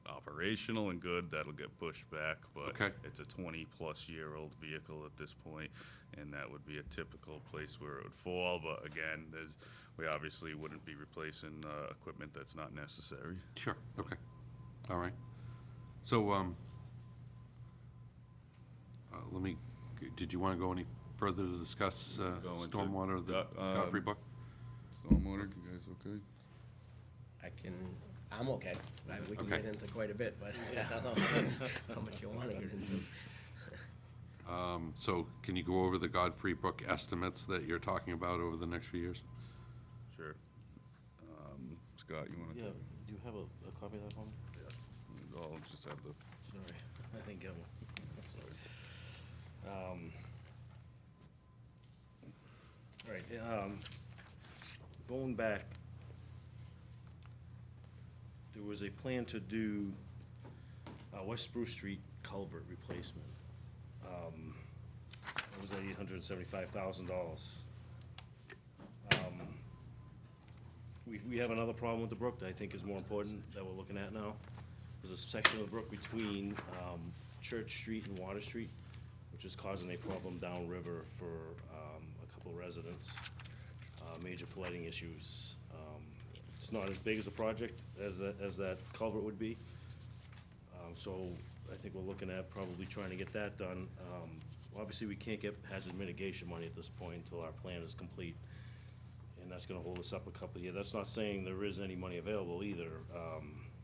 operational and good, that'll get pushed back, but Okay. it's a 20-plus-year-old vehicle at this point, and that would be a typical place where it would fall. But again, we obviously wouldn't be replacing equipment that's not necessary. Sure, okay. All right. So, did you want to go any further to discuss Go into stormwater, the Godfrey book? Stormwater, you guys okay? I'm okay. We can Okay. get into quite a bit, but I don't know how much you want to get into. So can you go over the Godfrey Brook estimates that you're talking about over the next few years? Sure. Scott, you want to? Yeah, do you have a copy of that one? Yeah. I'll just have the. Sorry, I didn't get one. Sorry. All right, going back, there was a plan to do West Spruce Street culvert replacement. That was at $875,000. We have another problem with the brook that I think is more important that we're looking at now. There's a section of the brook between Church Street and Water Street, which is causing a problem downriver for a couple residents, major flooding issues. It's not as big as a project as that culvert would be. So I think we're looking at probably trying to get that done. Obviously, we can't get hazard mitigation money at this point until our plan is complete, and that's gonna hold us up a couple of years. That's not saying there is any money available either,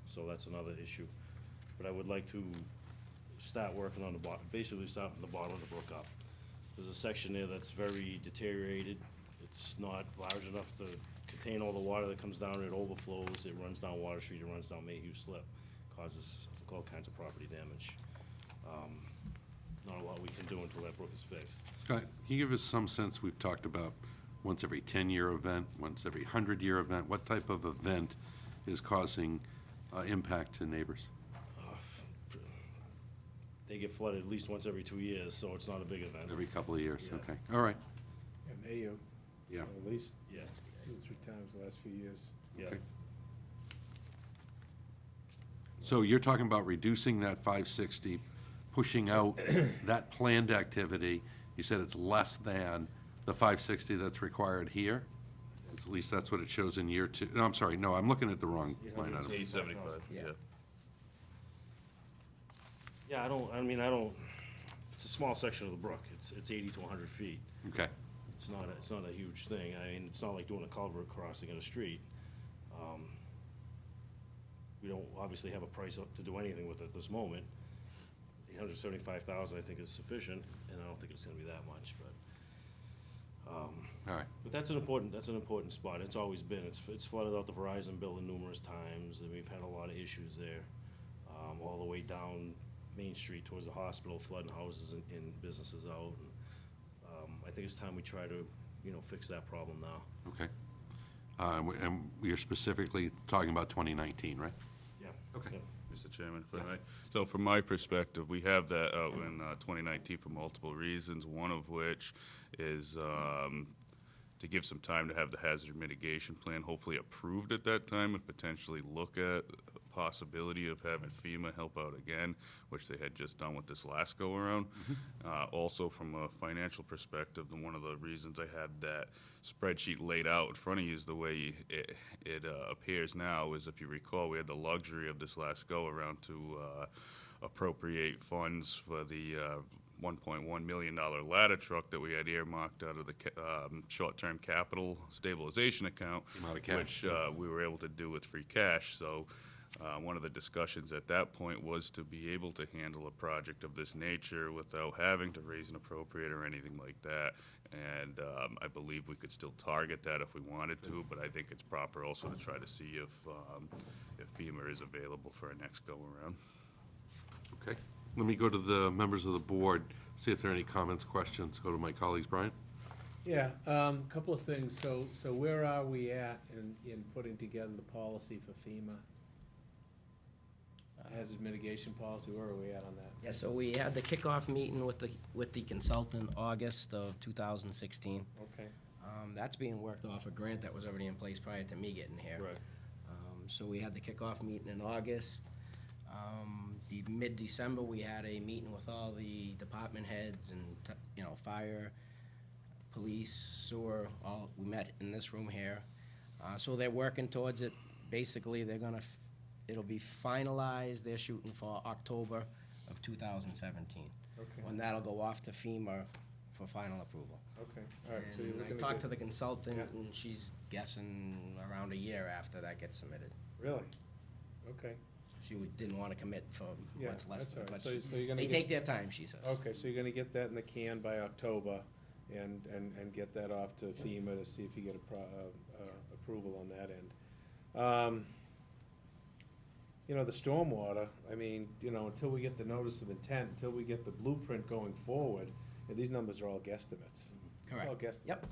so that's another issue. But I would like to start working on the bottom, basically start from the bottom of the brook up. There's a section there that's very deteriorated. It's not large enough to contain all the water that comes down. It overflows, it runs down Water Street, it runs down Mayhew Slip, causes all kinds of property damage. Not a lot we can do until that brook is fixed. Scott, can you give us some sense, we've talked about once every 10-year event, once every 100-year event, what type of event is causing impact to neighbors? They get flooded at least once every 2 years, so it's not a big event. Every couple of years, Yeah. okay, all right. And Mayo. Yeah. At least Yeah. 2 or 3 times the last few years. Yeah. Okay. So you're talking about reducing that 560, pushing out that planned activity. You said it's less than the 560 that's required here? At least that's what it shows in year 2. No, I'm sorry, no, I'm looking at the wrong line item. 875, yeah. Yeah, I don't, it's a small section of the brook. It's 80 to 100 feet. Okay. It's not a huge thing. I mean, it's not like doing a culvert crossing in a street. We don't obviously have a price up to do anything with it at this moment. $875,000 I think is sufficient, and I don't think it's gonna be that much, but. All right. But that's an important spot. It's always been. It's flooded out the Verizon building numerous times, and we've had a lot of issues there. All the way down Main Street towards the hospital, flooding houses and businesses out. And, I think it's time we try to, fix that problem now. Okay. And we are specifically talking about 2019, right? Yeah. Okay. Yeah. Mr. Chairman, if I Yes. may. So from my perspective, we have that out in 2019 for multiple reasons, one of which is to give some time to have the hazard mitigation plan hopefully approved at that time and potentially look at the possibility of having FEMA help out again, which they had just done with this last go-around. Also, from a financial perspective, one of the reasons I had that spreadsheet laid out in front of you is the way it appears now is, if you recall, we had the luxury of this last go-around to appropriate funds for the $1.1 million ladder truck that we had earmarked out of the short-term capital stabilization account, Amount of cash. which we were able to do with free cash. So one of the discussions at that point was to be able to handle a project of this nature without having to raise an appropriate or anything like that. And I believe we could still target that if we wanted to, but I think it's proper also to try to see if FEMA is available for our next go-around. Okay. Let me go to the members of the board, see if there are any comments, questions. Go to my colleagues. Brian? Yeah, couple of things. So where are we at in putting together the policy for FEMA? Hazard mitigation policy, where are we at on that? Yeah, so we had the kickoff meeting with the consultant August of 2016. Okay. That's being worked off a grant that was already in place prior to me getting here. Right. So we had the kickoff meeting in August. The mid-December, we had a meeting with all the department heads and, fire, police, sewer, all, we met in this room here. So they're working towards it. Basically, it'll be finalized, they're shooting for October of 2017. Okay. When that'll go off to FEMA for final approval. Okay, all right, so you're And looking I to talked get- to the consultant, Yeah. and she's guessing around a year after that gets submitted. Really? Okay. She didn't want to commit for Yeah, much less that's than, all right. but So you're gonna they get- take their time, she says. Okay, so you're gonna get that in the can by October and get that off to FEMA to see if you get approval on that end. The stormwater, I mean, until we get the notice of intent, until we get the blueprint going forward, these numbers are all guesstimates. It's all Correct. guesstimates. Yep.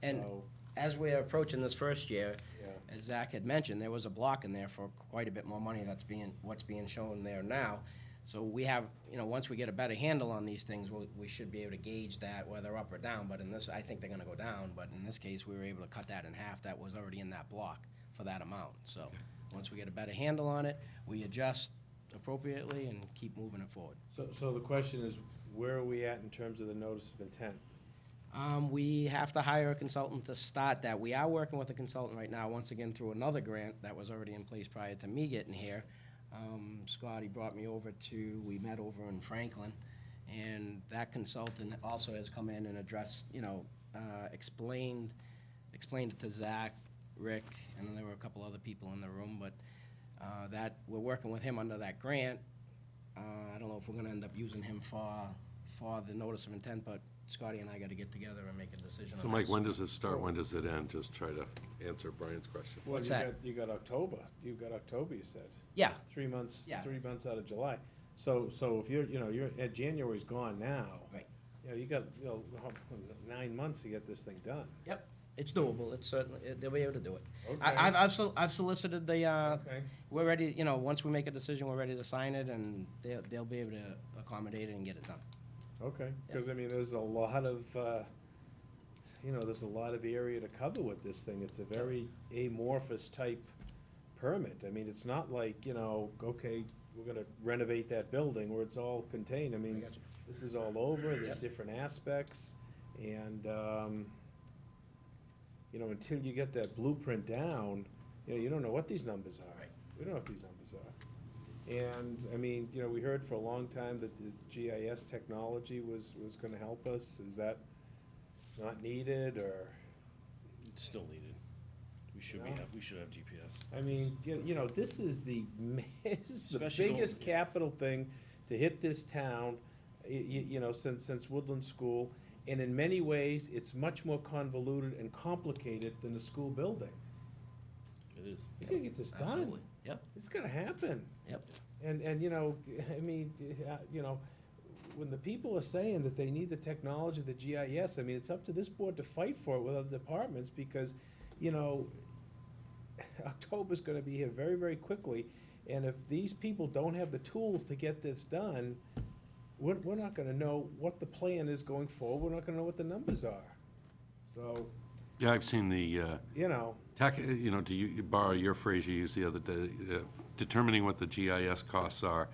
And So, as we're approaching this first year, Yeah. as Zach had mentioned, there was a block in there for quite a bit more money what's being shown there now. So we have, once we get a better handle on these things, we should be able to gauge that whether up or down, but in this, I think they're gonna go down, but in this case, we were able to cut that in half, that was already in that block for that amount, so. Once we get a better handle on it, we adjust appropriately and keep moving it forward. So the question is, where are we at in terms of the notice of intent? We have to hire a consultant to start that. We are working with a consultant right now, once again, through another grant that was already in place prior to me getting here. Scotty brought me over we met over in Franklin, and that consultant also has come in and addressed, explained it to Zach, Rick, and then there were a couple other people in the room, but that, we're working with him under that grant. I don't know if we're gonna end up using him for the notice of intent, but Scotty and I gotta get together and make a decision on So that. Mike, when does it start? When does it end? Just try to answer Brian's question. What's You that? got- You got October, you said. Yeah. 3 months, Yeah. 3 months out of July. So if January's gone now. Right. You got, 9 months to get this thing done. Yep, it's doable, it's certainly, they'll be able to do it. Okay. I've solicited the, Okay. we're ready, once we make a decision, we're ready to sign it, and they'll be able to accommodate it and get it done. Okay, because there's a lot of, there's a lot of area to cover with this thing. It's a very amorphous type permit. I mean, it's not like, okay, we're gonna renovate that building where it's all contained. I mean, this is all over, there's different aspects, and, until you get that blueprint down, you don't know what these numbers are. We don't know what these numbers are. And, I mean, you know, we heard for a long time that the GIS technology was gonna help us. Is that not needed, or? It's still needed. Yeah. We should have GPS. I mean, you know, this is the Especially going- biggest capital thing to hit this town, you know, since Woodland School. And in many ways, it's much more convoluted and complicated than the school building. It is. We gotta get this done. Absolutely. Yep. It's gonna happen. Yep. And, you know, I mean, you know, when the people are saying that they need the technology, the GIS, I mean, it's up to this board to fight for it with other departments, because, you know, October's gonna be here very, very quickly, and if these people don't have the tools to get this done, we're not gonna know what the plan is going forward, we're not gonna know what the numbers are. So, Yeah, I've seen the, you know, you know, to borrow your phrase you used the other day, determining what the GIS costs are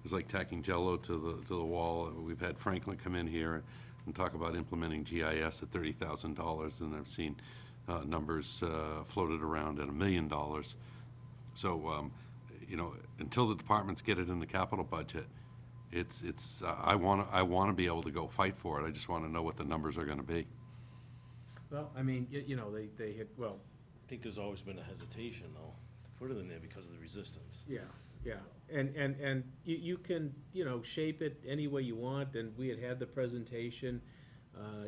is like tacking Jello to the wall. We've had Franklin come in here and talk about implementing GIS at $30,000, and I've seen numbers floated around at $1 million. So, you know, until the departments get it in the capital budget, I want to be able to go fight for it. I just want to know what the numbers are going to be. well, I mean, you know, they hit, well, I think there's always been a hesitation, though, to put it in there because of the resistance. yeah, yeah, and you can, you know, shape it any way you want, and we had the presentation.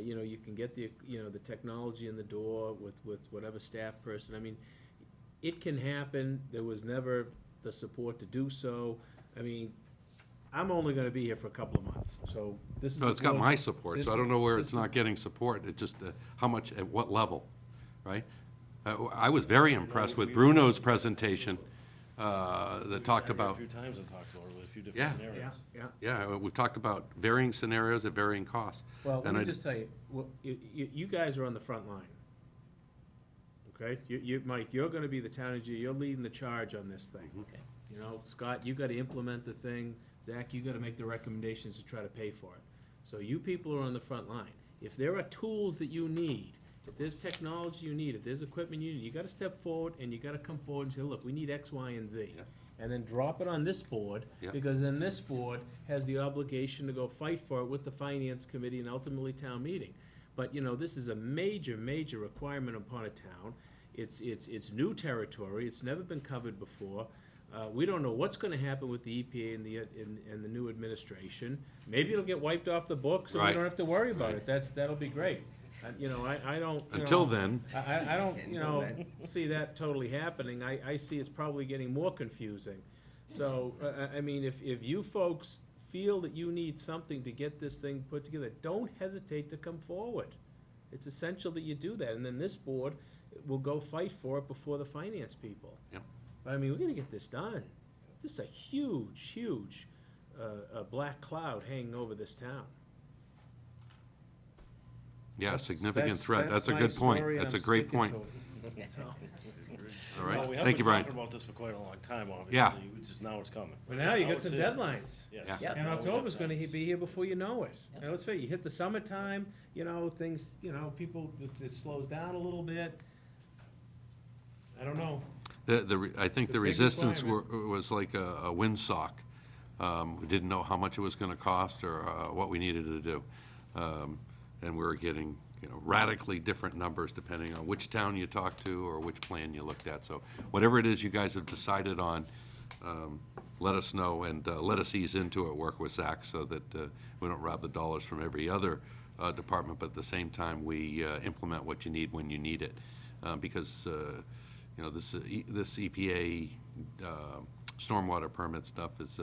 You know, you can get the, you know, the technology in the door with whatever staff person. I mean, it can happen. There was never the support to do so. I mean, I'm only gonna be here for a couple of months, so this is. No, it's got the my board- support, this so I is- don't know where this it's is- not getting support. It just, how much, at what level, right? I was very impressed with Bruno's presentation that talked about. A few times and talked about it with a few Yeah. different scenarios. Yeah. Yeah, we've talked about varying scenarios at varying costs. Well, let And me I- just tell you, you guys are on the front line. Okay? Mike, you're gonna be the town engineer, you're leading the charge on this thing. Okay. You know, Scott, you gotta implement the thing, Zach, you gotta make the recommendations to try to pay for it. So you people are on the front line. If there are tools that you need, if there's technology you need, if there's equipment you need, you gotta step forward and you gotta come forward and say, look, we need X, Y, and Z. Yeah. And then drop it on this board, Yeah. because then this board has the obligation to go fight for it with the finance committee and ultimately town meeting. But, you know, this is a major, major requirement upon a town. It's new territory, it's never been covered before. We don't know what's gonna happen with the EPA and the new administration. Maybe it'll get wiped off the books, and we Right. don't have to worry about it. That'll be great. You know, I don't, you Until know, then. I don't, you Until know, then. see that totally happening. I see it's probably getting more confusing. So, I mean, if you folks feel that you need something to get this thing put together, don't hesitate to come forward. It's essential that you do that, and then this board will go fight for it before the finance people. Yep. But I mean, we're gonna get this done. This is a huge, huge, black cloud hanging over this town. Yeah, That's- significant threat. That's a my good point. story, and That's a I'm great sticking point. to it. So, All right, Well, we have thank been you, Brian. talking about this for quite a long time, obviously. Yeah. It's just now it's coming. Well, now you Now got it's some here. deadlines. Yes. Yeah. And Now we have October's gonna deadlines. be here before you know it. Yep. Now, let's face it, you hit the summertime, you know, things, you know, people, it slows down a little bit. I don't know. I think It's a the big resistance requirement. was like a windsock. We didn't know how much it was gonna cost or what we needed to do. And we were getting, you know, radically different numbers depending on which town you talked to or which plan you looked at. So whatever it is you guys have decided on, let us know and let us ease into it, work with Zach so that we don't rob the dollars from every other department, but at the same time, we implement what you need when you need it. Because, you know, this EPA stormwater permit stuff is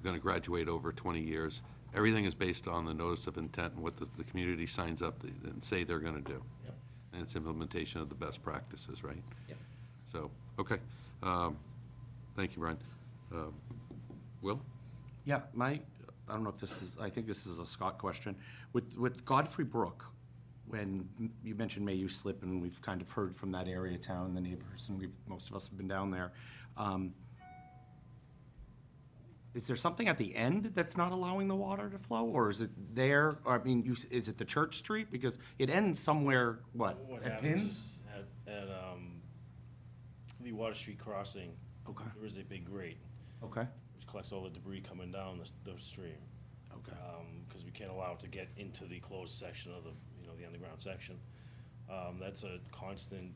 going to graduate over 20 years. Everything is based on the notice of intent and what the community signs up and say they're going to do. Yep. And it's implementation of the best practices, right? Yep. So, okay. Thank you, Brian. Will? Yeah, I don't know if this is, I think this is a Scott question. With Godfrey Brook, when you mentioned May You Slip, and we've kind of heard from that area of town, the neighbors, and most of us have been down there. Is there something at the end that's not allowing the water to flow, or is it there? Or, I mean, is it the Church Street? Because it ends somewhere, what, What at happens Pins? is at the Water Street crossing, Okay, there is a big grate, okay, which collects all the debris coming down the stream. Okay. Because we can't allow it to get into the closed section of the, the underground section. That's a constant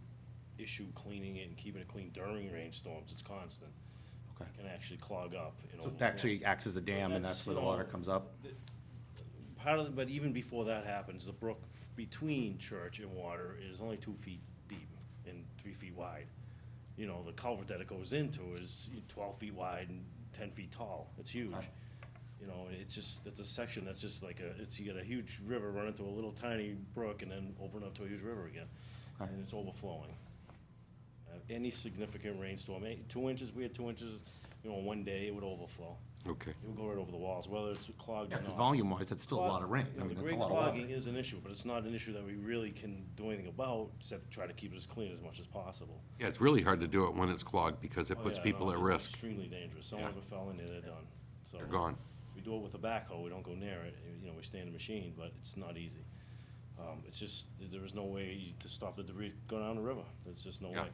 issue, cleaning it and keeping it clean during rainstorms. It's constant. Okay. It can actually clog up. So it actually acts as a dam, and that's where the water comes up? But even before that happens, the brook between church and water is only 2 feet deep and 3 feet wide. The culvert that it goes into is 12 feet wide and 10 feet tall. It's huge. It's a section that's just like you got a huge river run into a little tiny brook and then open up to a huge river again. Okay. And it's overflowing. Any significant rainstorm, 2 inches, we had 2 inches, one day it would overflow. Okay. It would go right over the walls, whether it's clogged or Yeah, not. because volume-wise, that's still a lot of rain. I The mean, that's a grade lot of water. clogging is an issue, but it's not an issue that we really can do anything about, except try to keep it as clean as much as possible. Yeah, it's really hard to do it when it's clogged because it Oh, puts yeah, people no, at it's risk. Extremely dangerous. Someone Yeah. ever fell in there, they're done. So They're gone. We do it with a backhoe, we don't go near it, we stay in the machine, but it's not easy. It's just, there is no way to stop the debris going down the river. There's just no Yeah. way.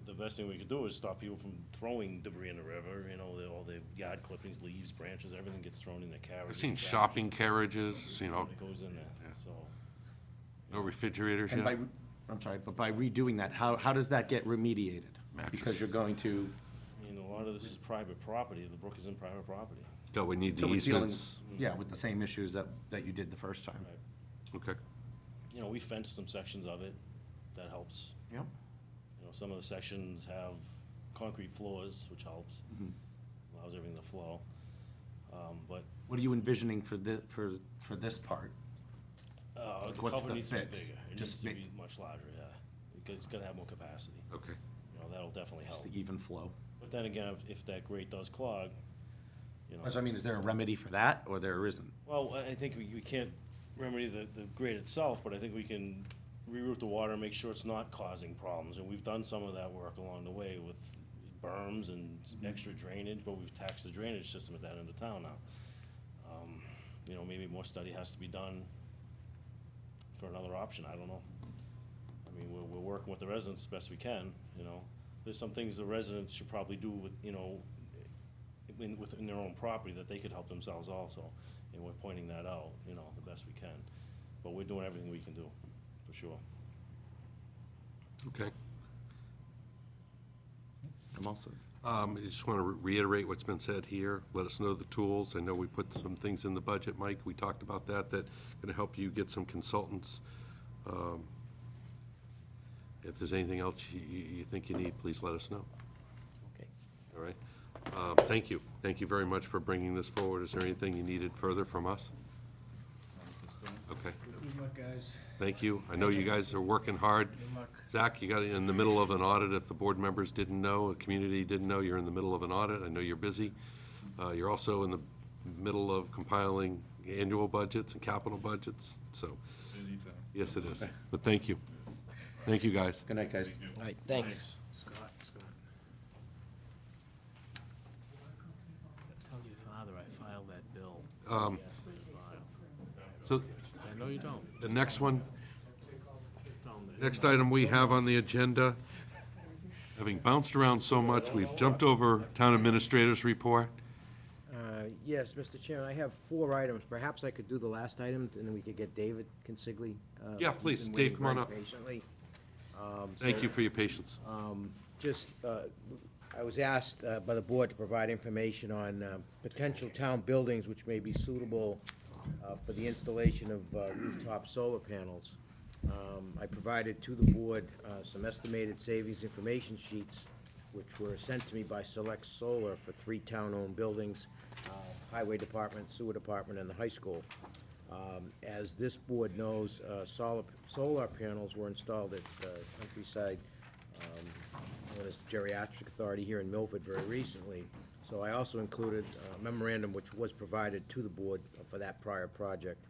The best thing we could do is stop people from throwing debris in the river, all the yard clippings, leaves, branches, everything gets thrown in the carriages. I've seen trash. shopping carriages, It goes in there, so. no refrigerators And yet. I'm sorry, but by redoing that, how does that get remediated? Because you're going to, A lot of this is private property, the brook is in private property. So we need the so we're dealing, easements. yeah, with the same issues that you did the first time. Okay. We fenced some sections of it, that helps. Yep. Some of the sections have concrete floors, which helps, allows everything to flow. But What are you envisioning for this part? the what's cover the needs to be fix? bigger. It Just needs to be much larger, yeah. It's gotta have more capacity. Okay. That'll definitely Just help. the even flow. But then again, if that grate does clog, So I mean, is there a remedy for that, or there isn't? Well, I think we can't remedy the grade itself, but I think we can reroute the water and make sure it's not causing problems. And we've done some of that work along the way with berms and extra drainage, but we've taxed the drainage system at that end of town now. Maybe more study has to be done for another option, I don't know. I mean, we're working with the residents as best we can, There's some things the residents should probably do with, within their own property that they could help themselves also. And we're pointing that out, the best we can. But we're doing everything we can do, for sure. Okay. I'm also, I just want to reiterate what's been said here. Let us know the tools. I know we put some things in the budget, Mike. We talked about that going to help you get some consultants. If there's anything else you think you need, please let us know. Okay. All right. Thank you. Thank you very much for bringing this forward. Is there anything you needed further from us? Okay. Good luck, guys. Thank you. I know you guys are working hard. Good luck. Zach, you got in the middle of an audit. If the board members didn't know, the community didn't know, you're in the middle of an audit. I know you're busy. You're also in the middle of compiling annual budgets and capital budgets, so. Busy time. Yes, it is. But thank you. Thank you, guys. good night, guys. All right, thanks. Scott. Tell your father I filed that bill. So I know you don't. the next one, Tell him that. next item we have on the agenda, having bounced around so much, we've jumped over town administrator's report. Yes, Mr. Chairman, I have 4 items. Perhaps I could do the last item, and then we could get David Consigli. Yeah, He's please. been Dave, waiting come on very up. Patiently. Thank you for your patience. I was asked by the board to provide information on potential town buildings which may be suitable for the installation of rooftop solar panels. I provided to the board some estimated savings information sheets which were sent to me by Select Solar for 3 town-owned buildings, Highway Department, Sewer Department, and the high school. As this board knows, solar panels were installed at Countryside, known as the Geriatric Authority here in Milford very recently. So I also included a memorandum which was provided to the board for that prior project.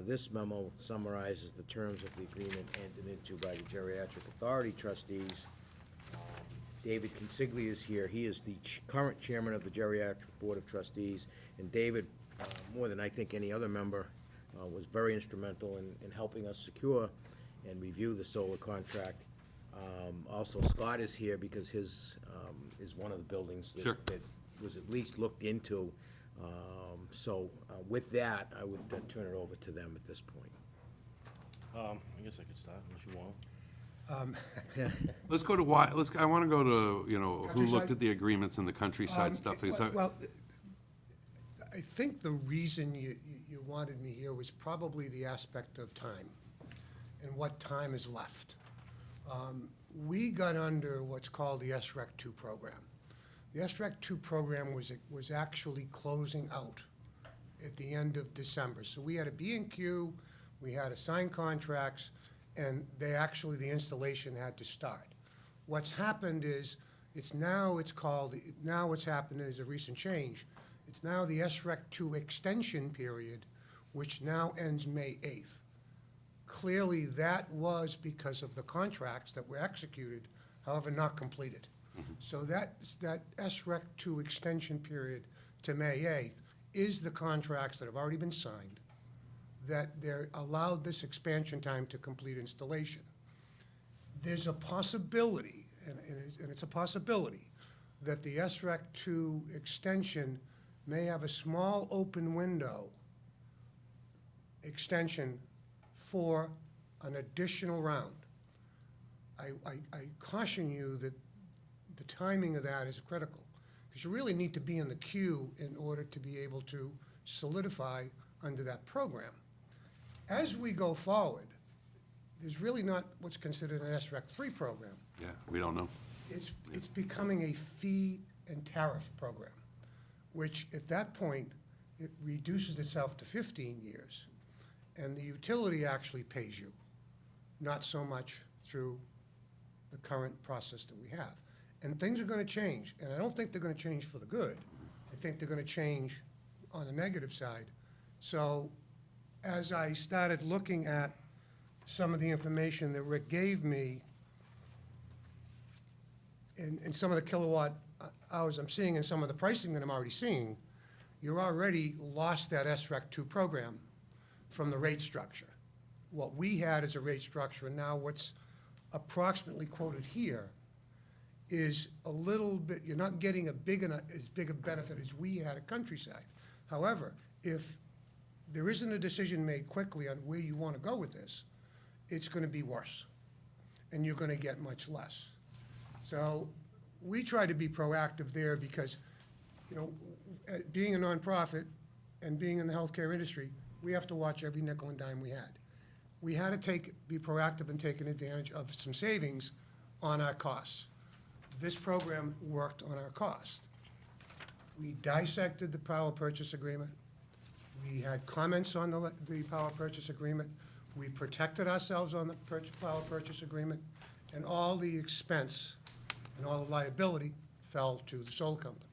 This memo summarizes the terms of the agreement entered into by the Geriatric Authority trustees. David Consigli is here. He is the current chairman of the Geriatric Board of Trustees, and David, more than I think any other member, was very instrumental in helping us secure and review the solar contract. Also, Scott is here because his is one of the buildings Sure. that was at least looked into. So with that, I would turn it over to them at this point. I guess I could start unless you want. Let's go to why, I want to go to, you know, who looked Countryside? at the agreements and the countryside stuff. Because Well, I think the reason you wanted me here was probably the aspect of time and what time is left. We got under what's called the SREC 2 program. The SREC 2 program was actually closing out at the end of December. So we had a B&Q, we had to sign contracts, and the installation had to start. What's happened is, now what's happened is a recent change. It's now the SREC 2 extension period, which now ends May 8th. Clearly, that was because of the contracts that were executed, however, not completed. So that SREC 2 extension period to May 8th is the contracts that have already been signed, that they're allowed this expansion time to complete installation. There's a possibility, and it's a possibility, that the SREC 2 extension may have a small open window extension for an additional round. I caution you that the timing of that is critical, because you really need to be in the queue in order to be able to solidify under that program. As we go forward, there's really not what's considered an SREC 3 program. Yeah, we don't know. It's becoming a fee and tariff program, which at that point, it reduces itself to 15 years. And the utility actually pays you, not so much through the current process that we have. And things are going to change, and I don't think they're going to change for the good. I think they're going to change on the negative side. So as I started looking at some of the information that Rick gave me, and some of the kilowatt hours I'm seeing and some of the pricing that I'm already seeing, you're already lost that SREC 2 program from the rate structure. What we had as a rate structure, and now what's approximately quoted here, is a little bit, you're not getting as big a benefit as we had at Countryside. However, if there isn't a decision made quickly on where you want to go with this, it's going to be worse, and you're going to get much less. So we try to be proactive there because, you know, being a nonprofit and being in the healthcare industry, we have to watch every nickel and dime we had. We had to be proactive in taking advantage of some savings on our costs. This program worked on our cost. We dissected the power purchase agreement. We had comments on the power purchase agreement. We protected ourselves on the power purchase agreement, and all the expense and all the liability fell to the solar company.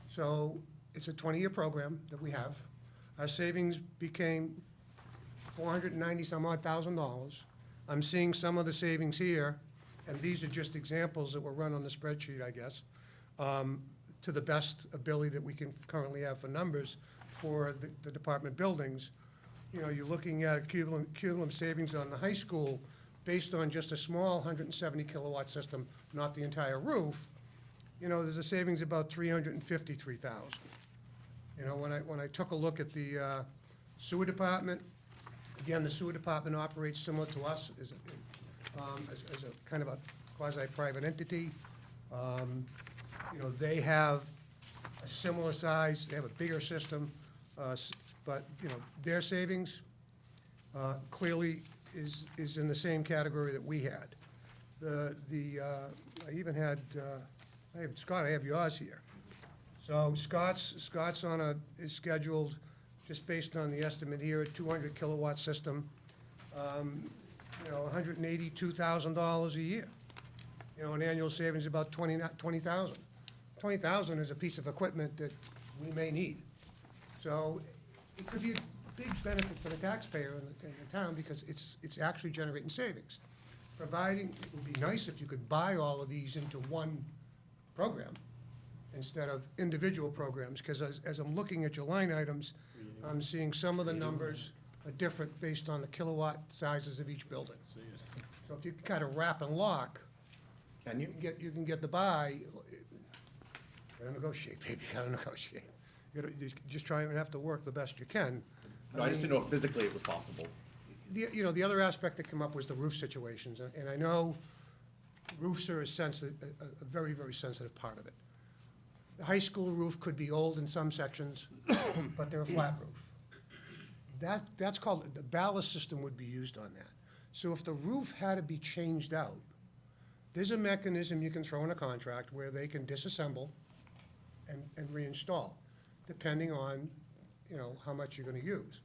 So it's a 20-year program that we have. Our savings became $490-some-odd thousand. I'm seeing some of the savings here, and these are just examples that were run on the spreadsheet, I guess, to the best ability that we can currently have for numbers for the department buildings. You know, you're looking at cumulative savings on the high school based on just a small 170 kilowatt system, not the entire roof. You know, there's a savings about $353,000. You know, when I took a look at the sewer department, again, the sewer department operates similar to us as a kind of a quasi-private entity. You know, they have a similar size, they have a bigger system, but, you know, their savings clearly is in the same category that we had. I even had, Scott, I have yours here. So Scott's is scheduled, just based on the estimate here, a 200 kilowatt system, you know, $182,000 a year. You know, an annual savings about $20,000. $20,000 is a piece of equipment that we may need. So it could be a big benefit for the taxpayer in the town because it's actually generating savings. Providing, it would be nice if you could buy all of these into one program instead of individual programs, because as I'm looking at your line items, I'm seeing some of the numbers are different based on the kilowatt sizes of each building. So if you can kind of wrap and lock, you can get the buy. You gotta negotiate, baby, you gotta negotiate. You just try and have to work the best you can. No, I just didn't know if physically it was possible. The other aspect that came up was the roof situations, and I know roofs are a very, very sensitive part of it. The high school roof could be old in some sections, but they're a flat roof. That's called, the ballast system would be used on that. So if the roof had to be changed out, there's a mechanism you can throw in a contract where they can disassemble and reinstall, depending on, how much you're gonna use.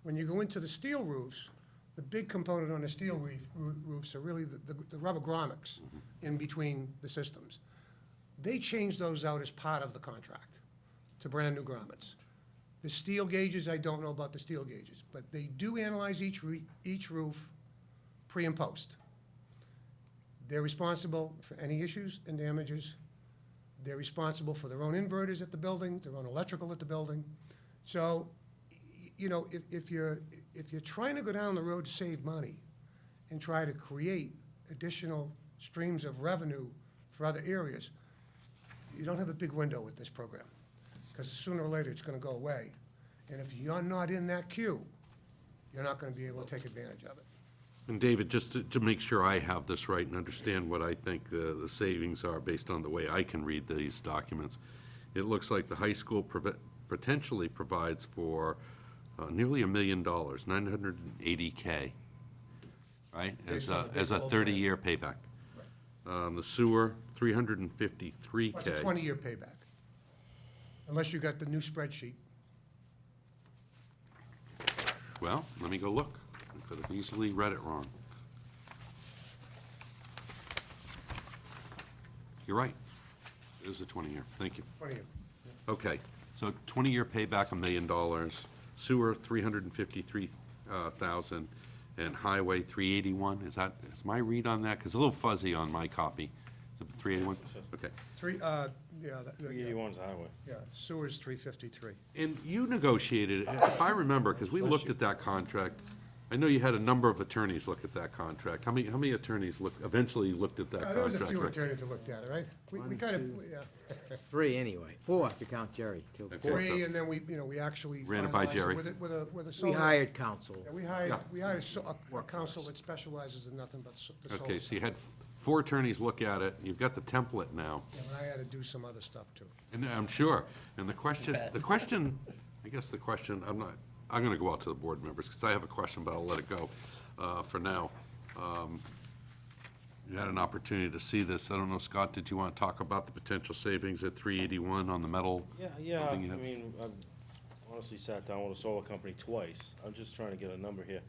When you go into the steel roofs, the big component on the steel roofs are really the rubber grommets in between the systems. They change those out as part of the contract to brand-new grommets. The steel gauges, I don't know about the steel gauges, but they do analyze each roof pre and post. They're responsible for any issues and damages. They're responsible for their own inverters at the building, their own electrical at the building. So, if you're trying to go down the road to save money and try to create additional streams of revenue for other areas, you don't have a big window with this program, because sooner or later it's gonna go away. And if you're not in that queue, you're not gonna be able to take advantage of it. And David, just to make sure I have this right and understand what I think the savings are based on the way I can read these documents, it looks like the high school potentially provides for nearly $1 million, $980K, right? As a 30-year payback. The sewer, $353K. It's a 20-year payback, unless you got the new spreadsheet. Well, let me go look. I could have easily read it wrong. You're right. It is a 20-year. Thank you. 20-year. Okay, so 20-year payback, $1 million. Sewer, $353,000, and highway, $381. Is my read on that? Because it's a little fuzzy on my copy. Is it 381? Okay. 381's highway. Yeah, sewer's 353. And you negotiated, if I remember, because we looked at that contract, I know you had a number of attorneys look at that contract. How many attorneys eventually looked at that contract? There was a few attorneys that looked at it, right? We kind of, yeah. 3 anyway. 4 if you count Jerry, too. Okay. 3, and then we actually Ran it by finalized Jerry. with a We solar. hired counsel. Yeah, we hired a Work for council us. that specializes in nothing but the solar. Okay, so you had 4 attorneys look at it. You've got the template now. Yeah, but I had to do some other stuff, too. And I'm sure, and the question, I'm gonna go out to the board members, because I have a question, but I'll let it go for now. You had an opportunity to see this. I don't know, Scott, did you want to talk about the potential savings at 381 on the metal? Yeah, I building you have? mean, I've honestly sat down with a solar company twice. I'm just trying to get a number here.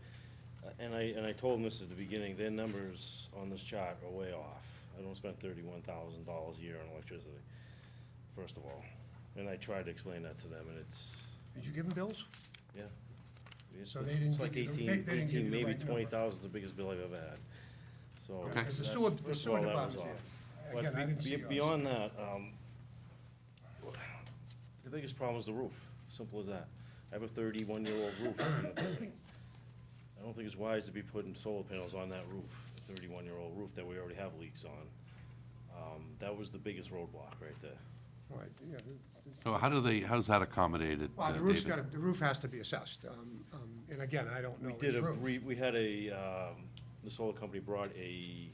And I told them this at the beginning, their numbers on this chart are way off. I don't spend $31,000 a year on electricity, first of all. And I tried to explain that to them, and it's, Did you give them bills? yeah. It's So they didn't it's like give you the- 18, they didn't give you the maybe right number. 20,000 is the biggest bill I've ever had. So. Okay. Because the that's- sewer first of all, that was department's off. here. But Again, I didn't see yours. beyond that, the biggest problem is the roof, simple as that. I have a 31-year-old roof in the building. I don't think it's wise to be putting solar panels on that roof, a 31-year-old roof that we already have leaks on. That was the biggest roadblock right there. All right, yeah. So how's that accommodated, Well, the roof's David? the roof has to be assessed. And again, I don't know We did his roof. we had the solar company brought a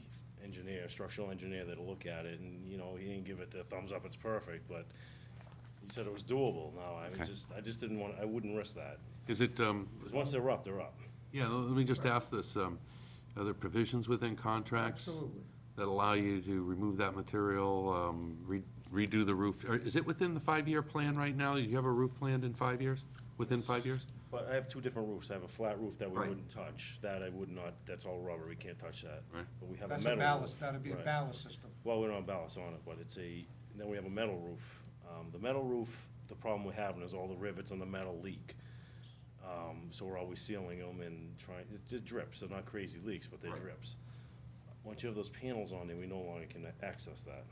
structural engineer that'll look at it, and, he didn't give it the thumbs up, it's perfect, but he said it was doable. Now, I Okay. just didn't want, I wouldn't risk that. Is it, Because once they're up, they're up. yeah, let me just ask this, are there provisions within contracts? Absolutely. That allow you to remove that material, redo the roof? Is it within the 5-year plan right now? Do you have a roof planned in 5 years, within 5 years? But I have 2 different roofs. I have a flat roof that we Right. wouldn't touch. That I would not, that's all rubber, we can't touch that. Right. But we have a That's metal a ballast, roof. that'd be a Right. ballast system. Well, we don't have ballast on it, but then we have a metal roof. The metal roof, the problem we're having is all the rivets on the metal leak. So we're always sealing them and it drips. They're not crazy leaks, but they're drips. Once you have those panels on there, we no longer can access that.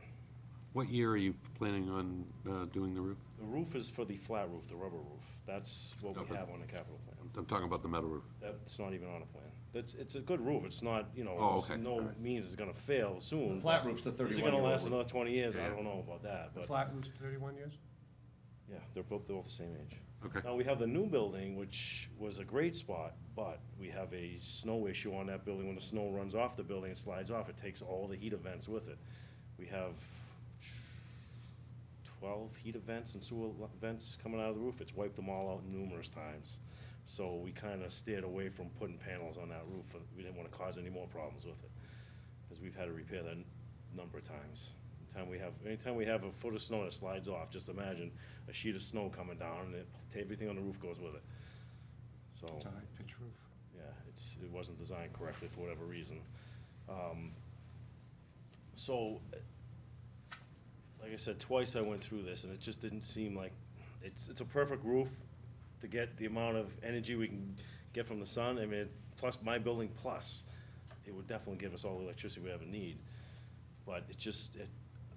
What year are you planning on doing the roof? The roof is for the flat roof, the rubber roof. That's what we Okay. have on the capital plan. I'm talking about the metal roof. That's not even on a plan. It's a good roof, it's not, Oh, it's okay. no means it's gonna fail soon. The flat but roof's a Is it 31-year-old gonna last one. another 20 years? I Yeah. don't know about that, The but, flat roof's 31 years? yeah, they're both the same age. Okay. Now, we have the new building, which was a great spot, but we have a snow issue on that building. When the snow runs off the building and slides off, it takes all the heat events with it. We have 12 heat events and sewer vents coming out of the roof. It's wiped them all out numerous times. So we kinda steered away from putting panels on that roof. We didn't wanna cause any more problems with it, because we've had to repair that number of times. Anytime we have a foot of snow that slides off, just imagine a sheet of snow coming down and everything on the roof goes with it. So, It's a high-pitch roof. yeah, it wasn't designed correctly for whatever reason. So, like I said, twice I went through this, and it just didn't seem like, it's a perfect roof to get the amount of energy we can get from the sun. I mean, plus my building plus, it would definitely give us all the electricity we ever need. But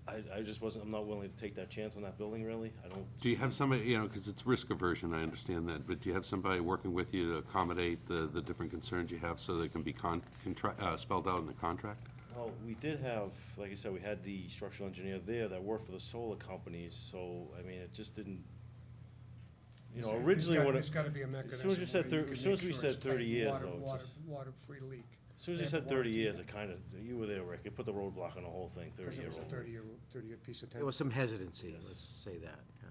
I just wasn't, I'm not willing to take that chance on that building, really. I don't. Do you have somebody, because it's risk aversion, I understand that, but do you have somebody working with you to accommodate the different concerns you have so they can be spelled out in the contract? Well, we did have, like I said, we had the structural engineer there that worked for the solar companies, so, I mean, it just didn't, originally when There's gotta be a mechanism. as soon as you said, where you as can soon as make we sure said it's 30 tight, years, water- though, it's water- just- Water-free leak. as soon as you They have said 30 warranty. years, it kinda, you were there, Rick, it put the roadblock on the whole thing, 30 Because it year was a old. 30-year piece of time. There was some hesitancy, let's say that, yeah.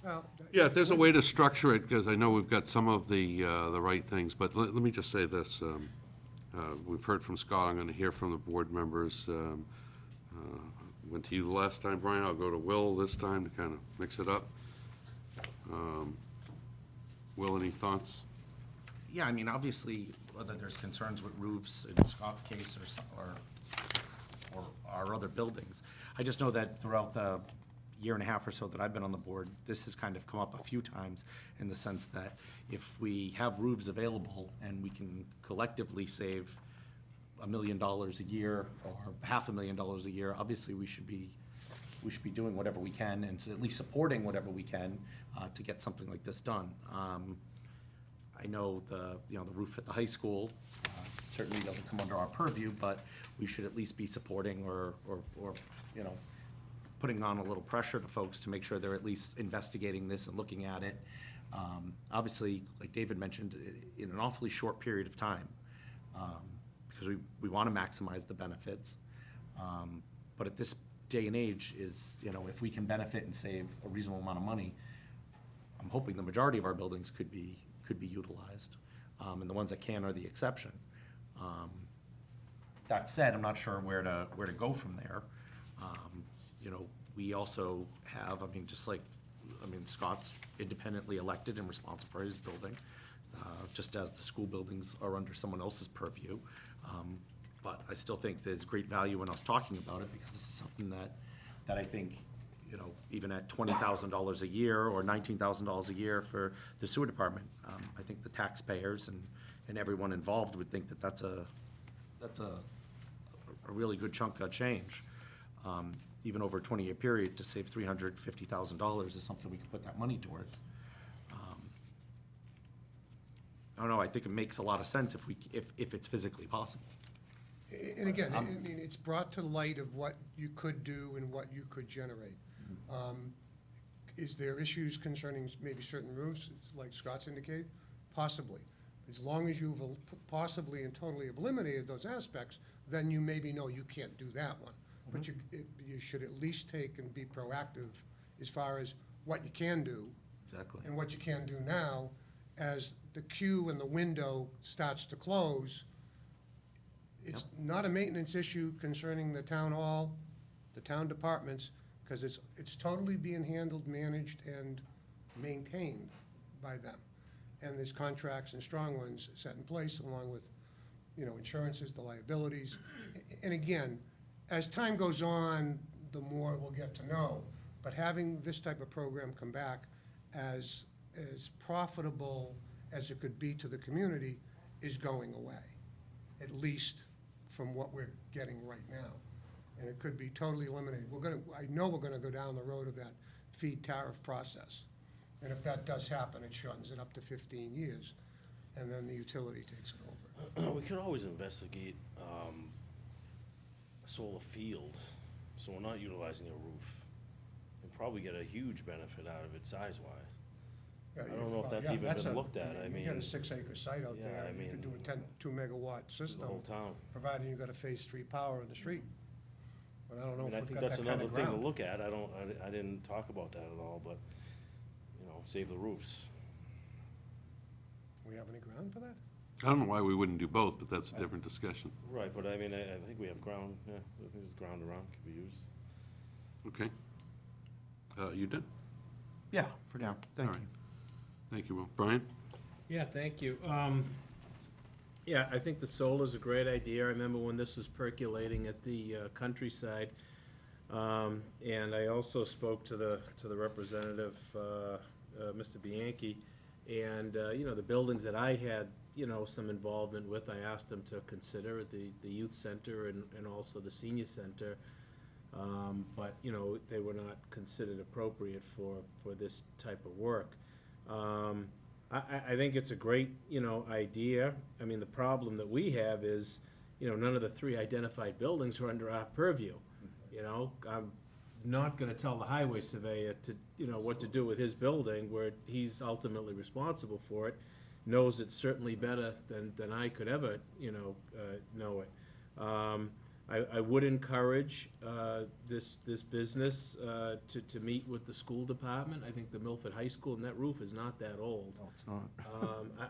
Well, Yeah, if there's a way to structure it, because I know we've got some of the right things, but let me just say this. We've heard from Scott, I'm going to hear from the board members. Went to you the last time, Brian, I'll go to Will this time to kind of mix it up. Will, any thoughts? Yeah, I mean, obviously, whether there's concerns with roofs in Scott's case or our other buildings, I just know that throughout the year and a half or so that I've been on the board, this has kind of come up a few times in the sense that if we have roofs available and we can collectively save $1 million a year or $500,000 a year, obviously we should be doing whatever we can and at least supporting whatever we can to get something like this done. I know the roof at the high school certainly doesn't come under our purview, but we should at least be supporting or putting on a little pressure to folks to make sure they're at least investigating this and looking at it. Obviously, like David mentioned, in an awfully short period of time, because we want to maximize the benefits. But at this day and age if we can benefit and save a reasonable amount of money, I'm hoping the majority of our buildings could be utilized, and the ones that can are the exception. That said, I'm not sure where to go from there. We also have, Scott's independently elected and responsible for his building, just as the school buildings are under someone else's purview. But I still think there's great value in us talking about it, because this is something that I think, even at $20,000 a year or $19,000 a year for the sewer department, I think the taxpayers and everyone involved would think that that's a really good chunk of change. Even over a 20-year period, to save $350,000 is something we can put that money towards. I don't know, I think it makes a lot of sense if it's physically possible. And again, I mean, it's brought to light of what you could do and what you could generate. Is there issues concerning maybe certain roofs, like Scott's indicated? Possibly. As long as you've possibly and totally eliminated those aspects, then you maybe know you can't do that one. But you should at least take and be proactive as far as what you can do. Exactly. And what you can do now, as the queue and the window starts to close. It's not a maintenance issue concerning the town hall, the town departments, because it's totally being handled, managed, and maintained by them. And there's contracts and strong ones set in place, along with, insurances, the liabilities. And again, as time goes on, the more we'll get to know. But having this type of program come back as profitable as it could be to the community is going away, at least from what we're getting right now. And it could be totally eliminated. I know we're gonna go down the road of that feed tariff process. And if that does happen, it shortens it up to 15 years. then the utility takes it over. We could always investigate a solar field, so we're not utilizing a roof. And probably get a huge benefit out of it size-wise. Yeah, I don't know if that's yeah, even been a- looked at, I mean. You got a 6-acre site out Yeah, there, I you could mean, do a 2-megawatt system. whole town. Provided you got a phase 3 power in the street. But I don't know And if I we've think got that's that kind another of thing to ground. look at, I didn't talk about that at all, but, you know, save the roofs. We have any ground for that? I don't know why we wouldn't do both, but that's a different discussion. Right, but I mean, I think we have ground, yeah, I think there's ground around, could be used. Okay. You did? Yeah, for now, thank All you. right. Thank you, Will. Brian? Yeah, thank you. Yeah, I think the solar's a great idea. I remember when this was percolating at the countryside. And I also spoke to the representative, Mr. Bianchi. And, you know, the buildings that I had, you know, some involvement with, I asked them to consider the youth center and also the senior center. But, you know, they were not considered appropriate for this type of work. I think it's a great, you know, idea. I mean, the problem that we have is, you know, none of the 3 identified buildings are under our purview. You know, I'm not gonna tell the highway surveyor to, you know, what to do with his building, where he's ultimately responsible for it, knows it certainly better than I could ever, you know it. I would encourage this business to meet with the school department. I think the Milford High School, and that roof is not that old. No, it's not.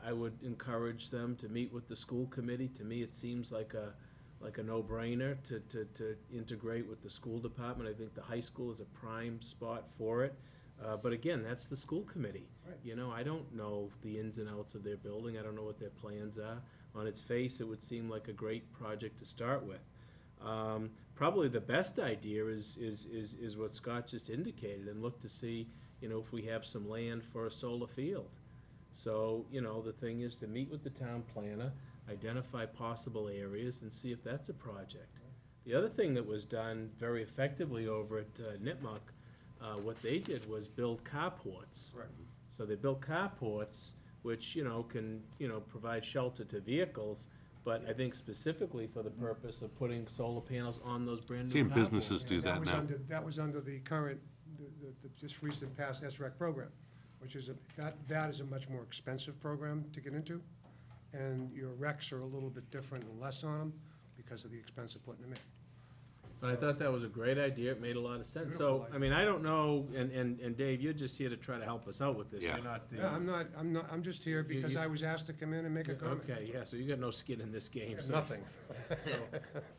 I would encourage them to meet with the school committee. To me, it seems like a no-brainer to integrate with the school department. I think the high school is a prime spot for it. But again, that's the school committee. Right. You know, I don't know the ins and outs of their building. I don't know what their plans are. On its face, it would seem like a great project to start with. Probably the best idea is what Scott just indicated, and look to see, you know, if we have some land for a solar field. So, you know, the thing is to meet with the town planner, identify possible areas, and see if that's a project. The other thing that was done very effectively over at Nipmuc, what they did was build carports. Right. So they built carports, which, you know, can, you know, provide shelter to vehicles, but I think specifically for the purpose of putting solar panels on those brand-new Seeing carports. businesses do that now. That was under the current, the just recent passed SREC program, which is, that is a much more expensive program to get into. And your recs are a little bit different and less on them because of the expense of putting them in. But I thought that was a great idea, it made a lot of sense. Beautiful So, I mean, I don't know, and Dave, you're just here to try to help us out with this. Yeah. You're not the. Yeah, I'm just here because you- I was asked to come in and make a comment. Okay, yeah, so you got no skin in this game. so- Nothing.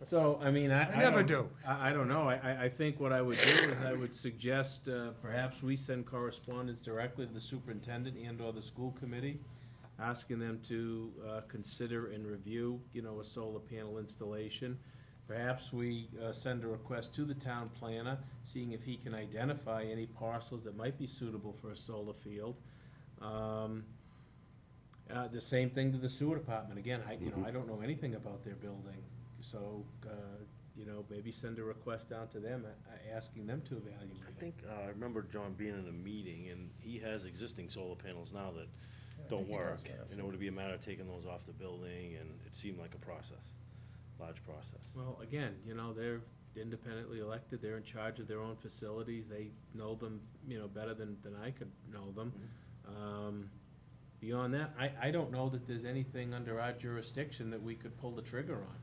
So, I mean, I never don't- do. I don't know, I think what I would do is I would suggest, perhaps we send correspondence directly to the superintendent and/or the school committee, asking them to consider and review, you know, a solar panel installation. Perhaps we send a request to the town planner, seeing if he can identify any parcels that might be suitable for a solar field. The same thing to the sewer department. Again, I don't know anything about their building, so, you know, maybe send a request down to them, asking them to evaluate I it. think, I remember John being in a meeting, and he has existing solar panels now that I don't think he does, work. yeah. And it would be a matter of taking those off the building, and it seemed like a process, large process. Well, again, you know, they're independently elected, they're in charge of their own facilities, they know them, you know, better than I could know them. Beyond that, I don't know that there's anything under our jurisdiction that we could pull the trigger on.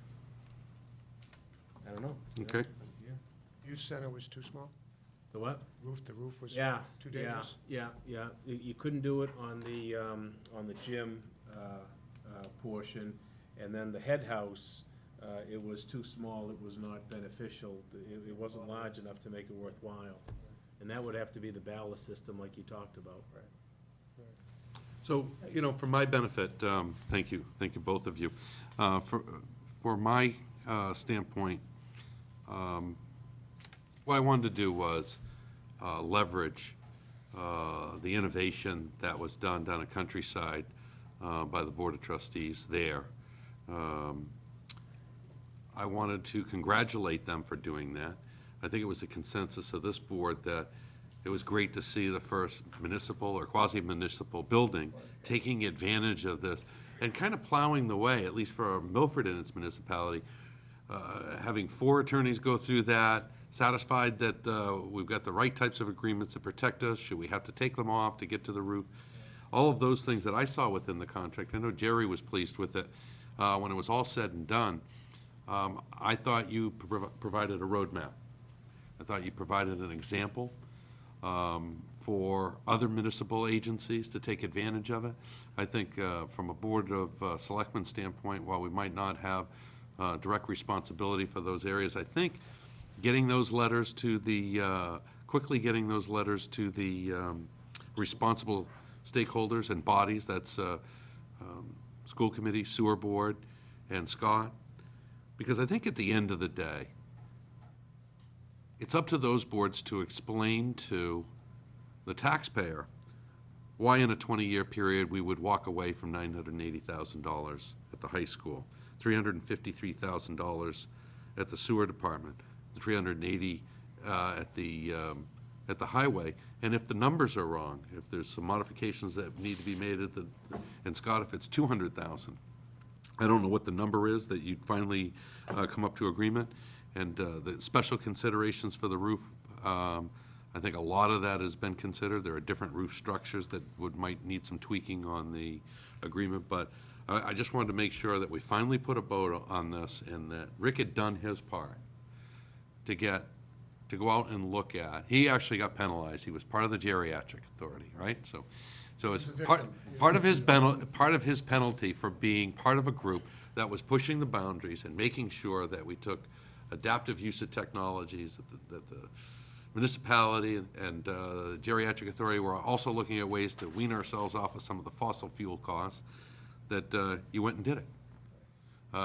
I don't know. Okay. Yeah. Youth center was too small? The what? The roof was Yeah. too dangerous? Yeah. You couldn't do it on the gym portion, and then the head house, it was too small, it was not beneficial, it wasn't large enough to make it worthwhile. And that would have to be the ballast system like you talked about. Right. So, you know, for my benefit, thank you, both of you. For my standpoint, what I wanted to do was leverage the innovation that was done down at Countryside by the Board of Trustees there. I wanted to congratulate them for doing that. I think it was a consensus of this board that it was great to see the first municipal or quasi-municipal building taking advantage of this and kind of plowing the way, at least for Milford and its municipality, having 4 attorneys go through that, satisfied that we've got the right types of agreements that protect us, should we have to take them off to get to the roof? All of those things that I saw within the contract, I know Jerry was pleased with it when it was all said and done. I thought you provided a roadmap. I thought you provided an example for other municipal agencies to take advantage of it. I think from a Board of Selectmen standpoint, while we might not have direct responsibility for those areas, I think getting those letters to the, quickly getting those letters to the responsible stakeholders and bodies, that's school committee, sewer board, and Scott, because I think at the end of the day, it's up to those boards to explain to the taxpayer why in a 20-year period we would walk away from $980,000 at the high school, $353,000 at the sewer department, $380 at the highway. And if the numbers are wrong, if there's some modifications that need to be made at the, and Scott, if it's 200,000, I don't know what the number is that you'd finally come up to agreement. And the special considerations for the roof, I think a lot of that has been considered. There are different roof structures that might need some tweaking on the agreement, but I just wanted to make sure that we finally put a bow on this and that Rick had done his part to go out and look at. He actually got penalized. He was part of the geriatric authority, right? So it's part of his penalty for being part of a group that was pushing the boundaries and making sure that we took adaptive use of technologies, that the municipality and the geriatric authority were also looking at ways to wean ourselves off of some of the fossil fuel costs, that you went and did it.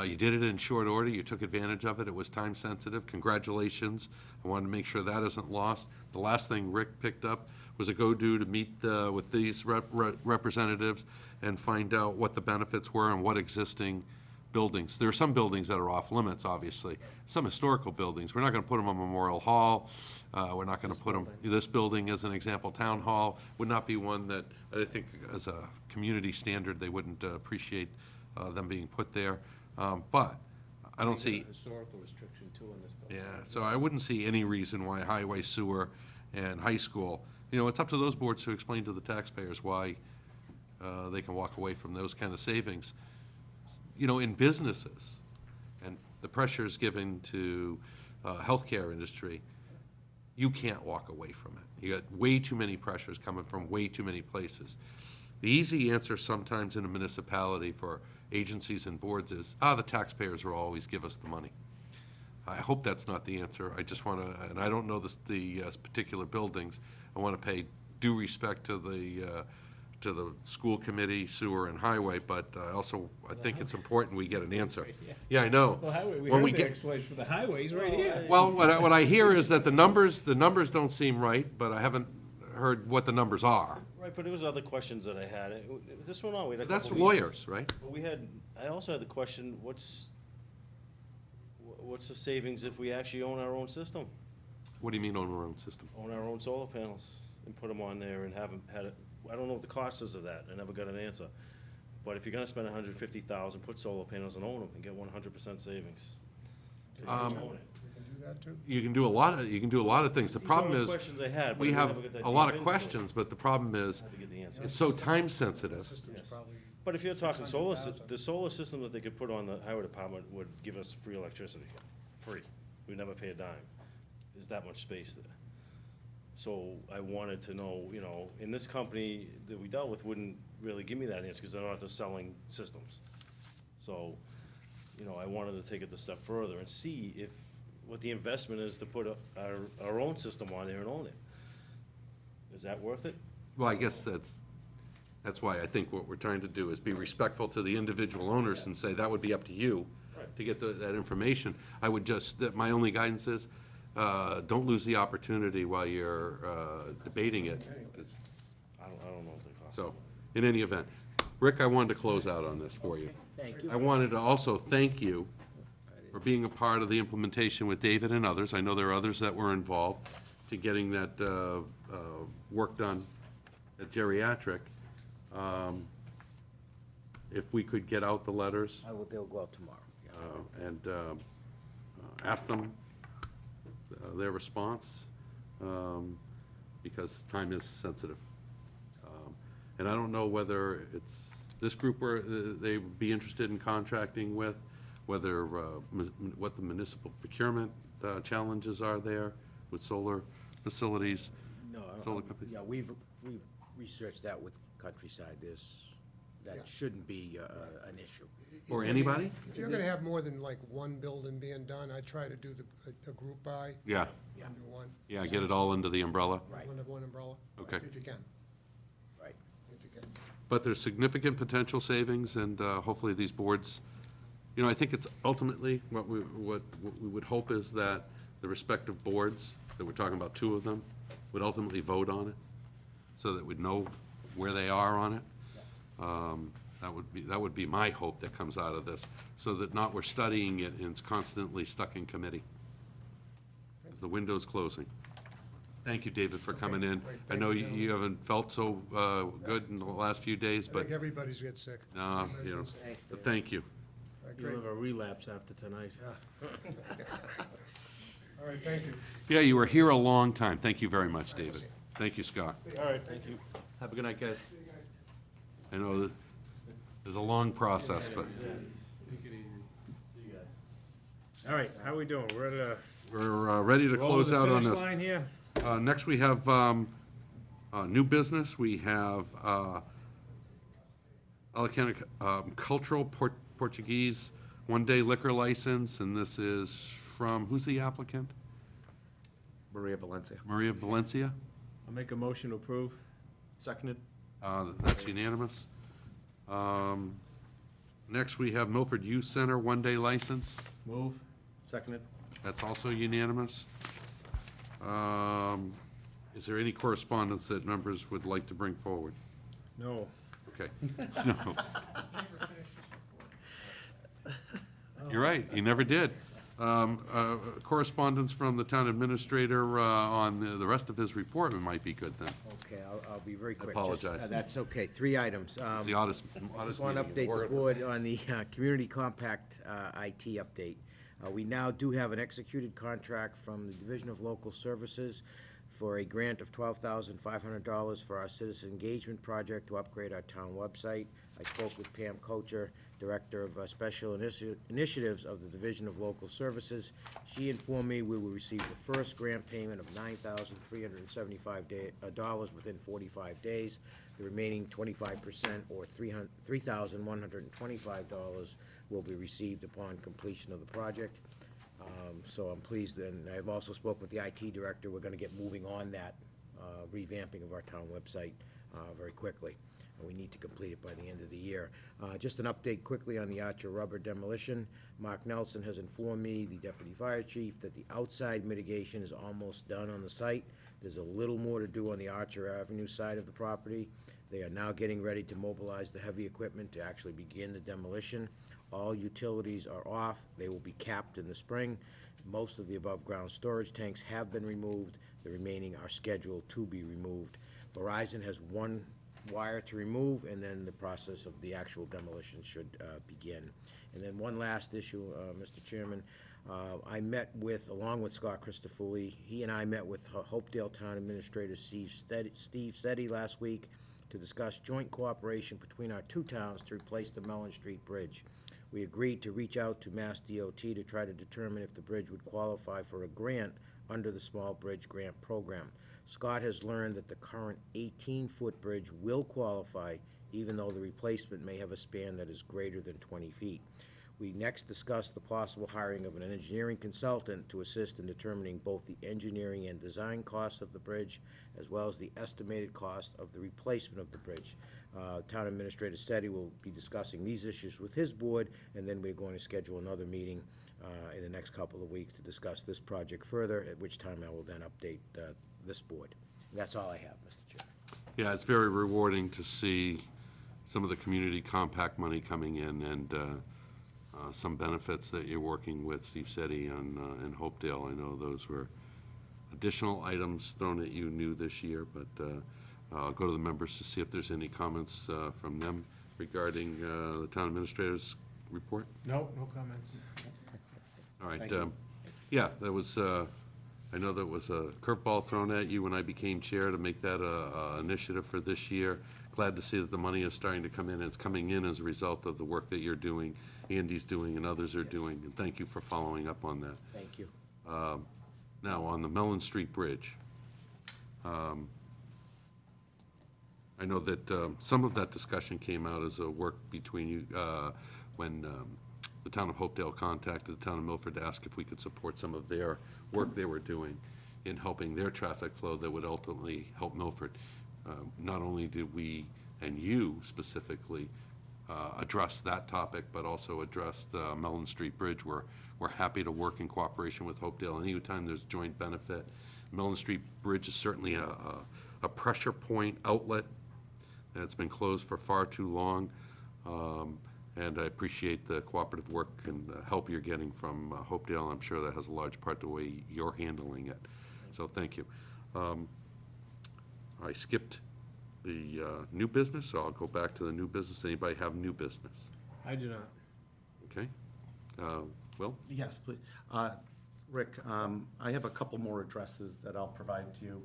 You did it in short order. You took advantage of it. It was time sensitive. Congratulations. I wanted to make sure that isn't lost. The last thing Rick picked up was a go-do to meet with these representatives and find out what the benefits were and what existing buildings. There are some buildings that are off limits, obviously. Some historical buildings. We're not going to put them on Memorial Hall. We're not going to put them, this building as an example, Town Hall, would not be one that I think as a community standard, they wouldn't appreciate them being put there. But I don't see. Historical restriction too in this building. Yeah, so I wouldn't see any reason why highway, sewer, and high school, it's up to those boards to explain to the taxpayers why they can walk away from those kind of savings. In businesses, and the pressures given to healthcare industry, you can't walk away from it. You got way too many pressures coming from way too many places. The easy answer sometimes in a municipality for agencies and boards is, the taxpayers will always give us the money. I hope that's not the answer. I just want to, and I don't know the particular buildings, I want to pay due respect to the school committee, sewer, and highway, but I think it's important we get an answer. Yeah, I know. Well, highway, we When heard the explanation for the highways right here. Well, what I hear is that the numbers don't seem right, but I haven't heard what the numbers are. Right, but there was other questions that I had. This went on, we had a couple That's meetings. lawyers, right? But I also had the question, what's the savings if we actually own our own system? What do you mean own our own system? Own our own solar panels and put them on there and haven't had it, I don't know what the cost is of that, I never got an answer. But if you're gonna spend $150,000, put solar panels and own them and get 100% savings. 'Cause you own it. We can do that too. You can do a lot of things. The These are problem all the is, questions I had, but we we have never got that a lot deep of into it. questions, but the problem is, Had to get the answer. it's so time sensitive. System's probably But if you're talking $600,000. the solar system that they could put on the highway department would give us free electricity, free. We'd never pay a dime. There's that much space there. So I wanted to know, in this company that we dealt with wouldn't really give me that answer because they're not just selling systems. So, I wanted to take it a step further and see what the investment is to put our own system on there and own it. Is that worth it? Well, I guess that's why I think what we're trying to do is be respectful to the individual owners and say that would be up to you to get that information. I would my only guidance is, don't lose the opportunity while you're debating it. I don't know what the cost. So, in any event, Rick, I wanted to close out on this for you. Thank you. I wanted to also thank you for being a part of the implementation with David and others. I know there are others that were involved to getting that work done at geriatric. if we could get out the letters They'll go out tomorrow. Yeah. and ask them their response, because time is sensitive. And I don't know whether it's this group or they would be interested in contracting with, whether, what the municipal procurement challenges are there with solar facilities, No, solar companies. yeah, we've researched that with Countryside. That shouldn't be an issue. Or anybody? If you're gonna have more than like one building being done, I try to do a group buy. Yeah. Under one. Yeah, get it all under the umbrella. Under one umbrella. Okay. If you can. Right. If you can. But there's significant potential savings, and hopefully these boards, you know, I think it's ultimately, what we would hope is that the respective boards, that we're talking about two of them, would ultimately vote on it, so that we'd know where they are on it. That would be my hope that comes out of this, so that not we're studying it and it's constantly stuck in committee, as the window's closing. Thank you, David, for coming in. great. I know Thank you. you haven't felt so good in the last few days, I but, think everybody's get sick. you know, but thank you. All right, You'll great. have a relapse after tonight. All right, thank you. Yeah, you were here a long time. Thank you very much, David. Thank you, Scott. All right, thank you. Have a good night, guys. I know that there's a long process, but All right, how we doing? We're at a. we're ready to roll close the out on finish this. line here. Next, we have new business. We have Alicante Cultural Portuguese one-day liquor license, and this is from, who's the applicant? Maria Valencia. Maria Valencia? I'll make a motion to approve. Seconded. That's unanimous. Next, we have Milford Youth Center one-day license. Move. Seconded. That's also unanimous. Is there any correspondence that members would like to bring forward? No. Okay. No. You're right, you never did. Correspondence from the town administrator on the rest of his report might be good then. Okay, I'll be very quick. apologize. That's okay. 3 items. It's the oddest Just want to meeting in the update the world. board on the Community Compact IT update. We now do have an executed contract from the Division of Local Services for a grant of $12,500 for our citizen engagement project to upgrade our town website. I spoke with Pam Kocher, Director of Special Initiatives of the Division of Local Services. She informed me we will receive the first grant payment of $9,375 within 45 days. The remaining 25%, or $3,125, will be received upon completion of the project. So I'm pleased, and I've also spoken with the IT director. We're gonna get moving on that revamping of our town website very quickly. And we need to complete it by the end of the year. Just an update quickly on the Archer Rubber demolition. Mark Nelson has informed me, the deputy fire chief, that the outside mitigation is almost done on the site. There's a little more to do on the Archer Avenue side of the property. They are now getting ready to mobilize the heavy equipment to actually begin the demolition. All utilities are off. They will be capped in the spring. Most of the above-ground storage tanks have been removed. The remaining are scheduled to be removed. Verizon has one wire to remove, and then the process of the actual demolition should begin. And then one last issue, Mr. Chairman. I met with, along with Scott Christofouli, he and I met with Hopedale Town Administrator Steve Seddy last week to discuss joint cooperation between our two towns to replace the Mellon Street Bridge. We agreed to reach out to Mass DOT to try to determine if the bridge would qualify for a grant under the Small Bridge Grant Program. Scott has learned that the current 18-foot bridge will qualify, even though the replacement may have a span that is greater than 20 feet. We next discussed the possible hiring of an engineering consultant to assist in determining both the engineering and design costs of the bridge, as well as the estimated cost of the replacement of the bridge. Town Administrator Steady will be discussing these issues with his board, and then we're going to schedule another meeting in the next couple of weeks to discuss this project further, at which time I will then update this board. And that's all I have, Mr. Chair. Yeah, it's very rewarding to see some of the community compact money coming in, and some benefits that you're working with Steve Seddy on in Hopedale. I know those were additional items thrown at you new this year, but I'll go to the members to see if there's any comments from them regarding the town administrator's report? No, no comments. All right. Thank you. Yeah, that was, I know that was a curveball thrown at you when I became chair to make that a initiative for this year. Glad to see that the money is starting to come in. It's coming in as a result of the work that you're doing, Andy's doing, and others are doing. And thank you for following up on that. Thank you. Now, on the Mellon Street Bridge, I know that some of that discussion came out as a work between you, when the town of Hopedale contacted the town of Milford to ask if we could support some of their work they were doing in helping their traffic flow that would ultimately help Milford. Not only did we, and you specifically, address that topic, but also address the Mellon Street Bridge. We're happy to work in cooperation with Hopedale anytime there's joint benefit. Mellon Street Bridge is certainly a pressure point outlet that's been closed for far too long. And I appreciate the cooperative work and help you're getting from Hopedale. I'm sure that has a large part to the way you're handling it. So thank you. I skipped the new business, so I'll go back to the new business. Anybody have new business? I do not. Okay. Will? Yes, please. Rick, I have a couple more addresses that I'll provide to you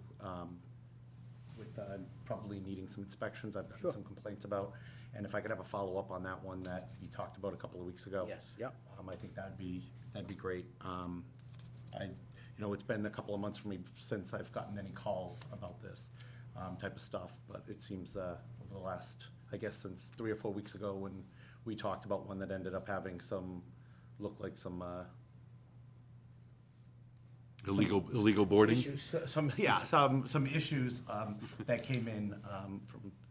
with probably needing some inspections. I've got some complaints about. And if I could have a follow-up on that one that you talked about a couple of weeks ago. Yes, yep. I think that'd be great. It's been a couple of months for me since I've gotten any calls about this type of stuff, but it seems over the last, I guess, since 3 or 4 weeks ago when we talked about one that ended up having looked like some illegal boarding? Issues, some issues that came in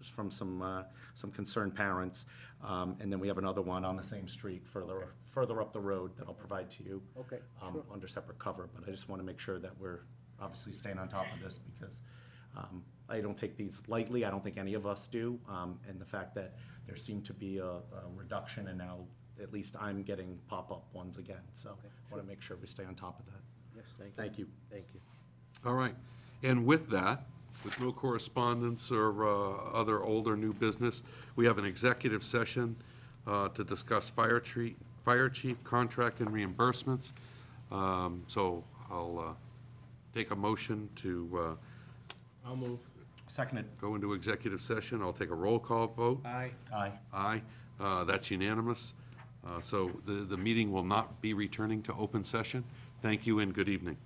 from some concerned parents. And then we have another one on the same street further up the road that I'll provide to you. Okay, sure. Under separate cover, but I just want to make sure that we're obviously staying on top of this because I don't take these lightly. I don't think any of us do. And the fact that there seemed to be a reduction and now at least I'm getting pop-up ones again. So I want to make sure we stay on top of that. Yes, thank you. Thank you. Thank you. All right. And with that, with no correspondence or other old or new business, we have an executive session to discuss fire chief contract and reimbursements. So I'll take a motion to I'll move. Seconded. Go into executive session. I'll take a roll call vote. Aye. Aye. Aye. That's unanimous. So the meeting will not be returning to open session. Thank you and good evening.